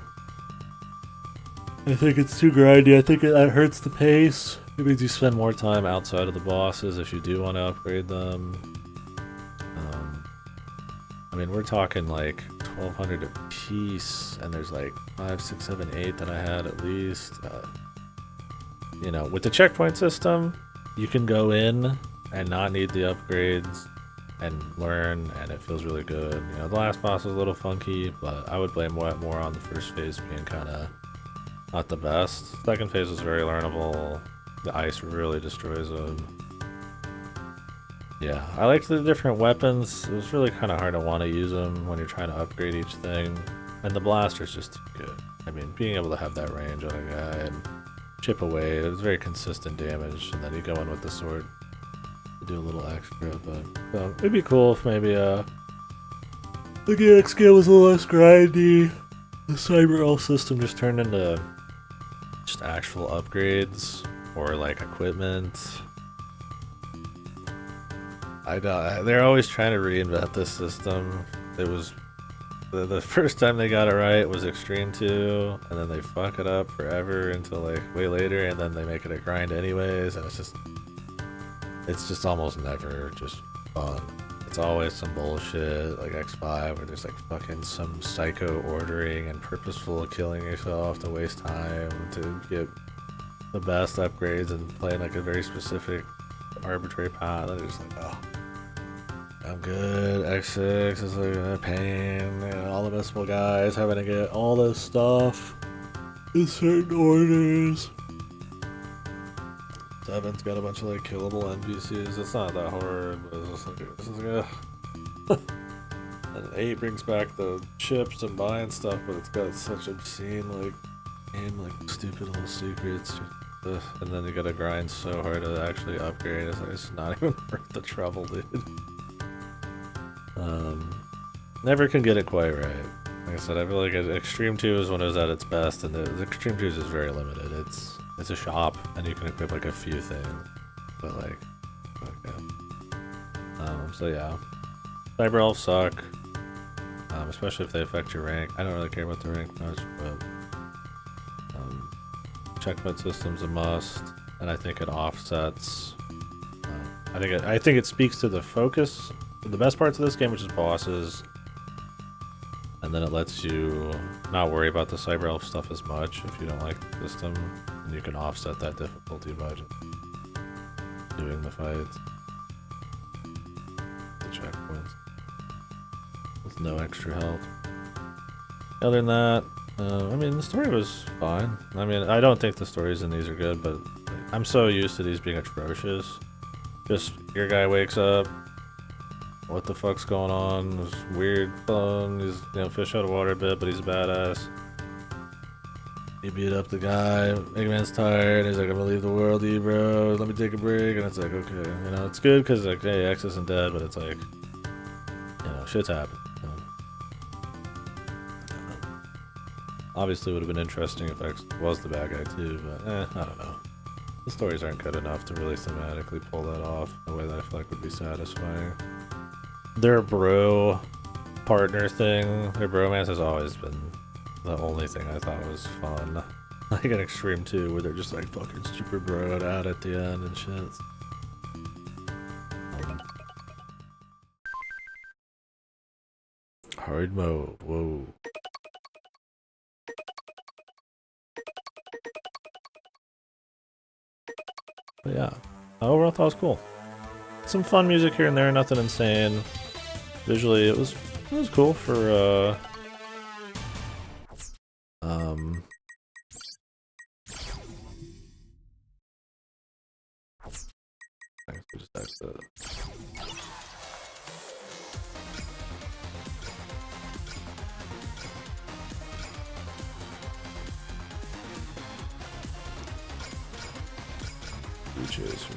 Speaker 1: I think it's too grindy. I think that hurts the pace. It means you spend more time outside of the bosses if you do want to upgrade them. I mean, we're talking like 1,200 a piece, and there's like 5, 6, 7, 8 that I had at least. You know, with the checkpoint system, you can go in and not need the upgrades and learn, and it feels really good. You know, the last boss was a little funky, but I would blame more on the first phase being kind of not the best. Second phase was very learnable. The ice really destroys them. Yeah, I liked the different weapons. It was really kind of hard to want to use them when you're trying to upgrade each thing. And the blaster's just too good. I mean, being able to have that range on a guy and chip away, it was very consistent damage. And then you go in with the sword to do a little extra. But it'd be cool if maybe the GX game was a little less grindy. The Cyber Elf system just turned into just actual upgrades or like equipment. I know, they're always trying to reinvent this system. It was the first time they got it right was Extreme 2, and then they fuck it up forever until like way later, and then they make it a grind anyways, and it's just almost never just fun. It's always some bullshit like X5 where there's like fucking some psycho ordering and purposeful killing yourself to waste time to get the best upgrades and playing like a very specific arbitrary path. And it's like, oh, I'm good. X6 is like a pain. You know, all the Missile guys having to get all this stuff in certain orders. 7's got a bunch of like killable NPCs. It's not that hard, but it's just like and 8 brings back the chips and buying stuff, but it's got such obscene like stupid little secrets. And then you gotta grind so hard to actually upgrade. It's not even worth the trouble, dude. Never can get it quite right. Like I said, I feel like Extreme 2 is when it was at its best, and the Extreme 2 is just very limited. It's a shop, and you can equip like a few things, but like yeah. So yeah, Cyber Elves suck, especially if they affect your rank. I don't really care about the rank much, but checkpoint system's a must, and I think it offsets. I think it speaks to the focus, the best parts of this game, which is bosses, and then it lets you not worry about the Cyber Elf stuff as much if you don't like the system, and you can offset that difficulty by just doing the fights, the checkpoints, with no extra help. Other than that, I mean, the story was fine. I mean, I don't think the stories in these are good, but I'm so used to these being atrocious. Just, your guy wakes up, what the fuck's going on? This weird fun, he's, you know, fish out of water a bit, but he's a badass. He beat up the guy, Mega Man's tired, he's like, I'm gonna leave the world to you, bro, let me take a break, and it's like, okay, you know, it's good, because, like, hey, X isn't dead, but it's like, you know, shit's happened. Obviously, it would have been interesting if X was the bad guy too, but I don't know. The stories aren't good enough to really thematically pull that off in a way that I feel like would be satisfying. Their bro partner thing, their bromance has always been the only thing I thought was fun. Like an Extreme 2 where they're just like fucking super broed out at the end and shit. Hard mode, whoa. But yeah, overall I thought it was cool. Some fun music here and there, nothing insane. Visually, it was cool for I guess we just exit. Chase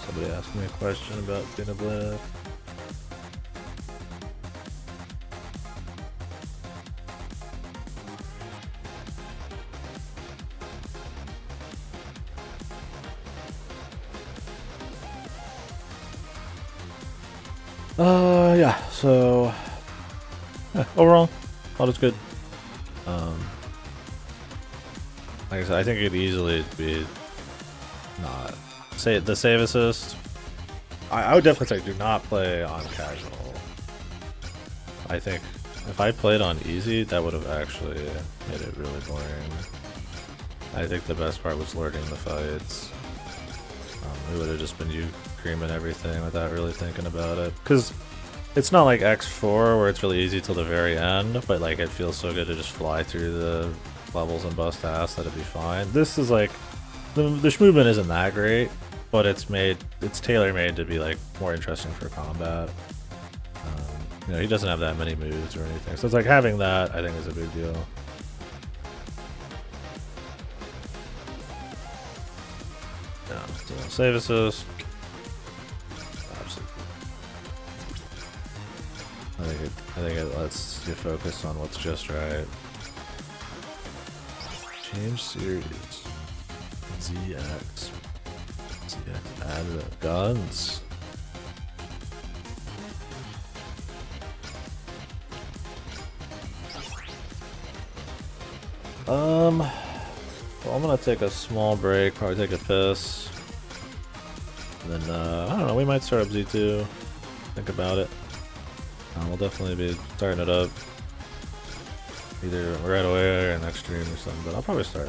Speaker 1: Somebody asked me a question about Xenoblade. Yeah, so overall, thought it was good. Like I said, I think it'd easily be not. Say the save assist. I would definitely say do not play on casual. I think if I played on easy, that would have actually made it really boring. I think the best part was learning the fights. It would have just been you creaming everything without really thinking about it. Because it's not like X4 where it's really easy till the very end, but like it feels so good to just fly through the levels and bust ass that it'd be fine. This is like, the movement isn't that great, but it's tailor-made to be like more interesting for combat. You know, he doesn't have that many moves or anything. So it's like having that, I think, is a big deal. No, still save assist. Absolutely. I think it lets you focus on what's just right. Change series. ZX. Add the guns. Well, I'm gonna take a small break, probably take a piss. And then, I don't know, we might start up Z2. Think about it. We'll definitely be starting it up either right away or next stream or something, but I'll probably start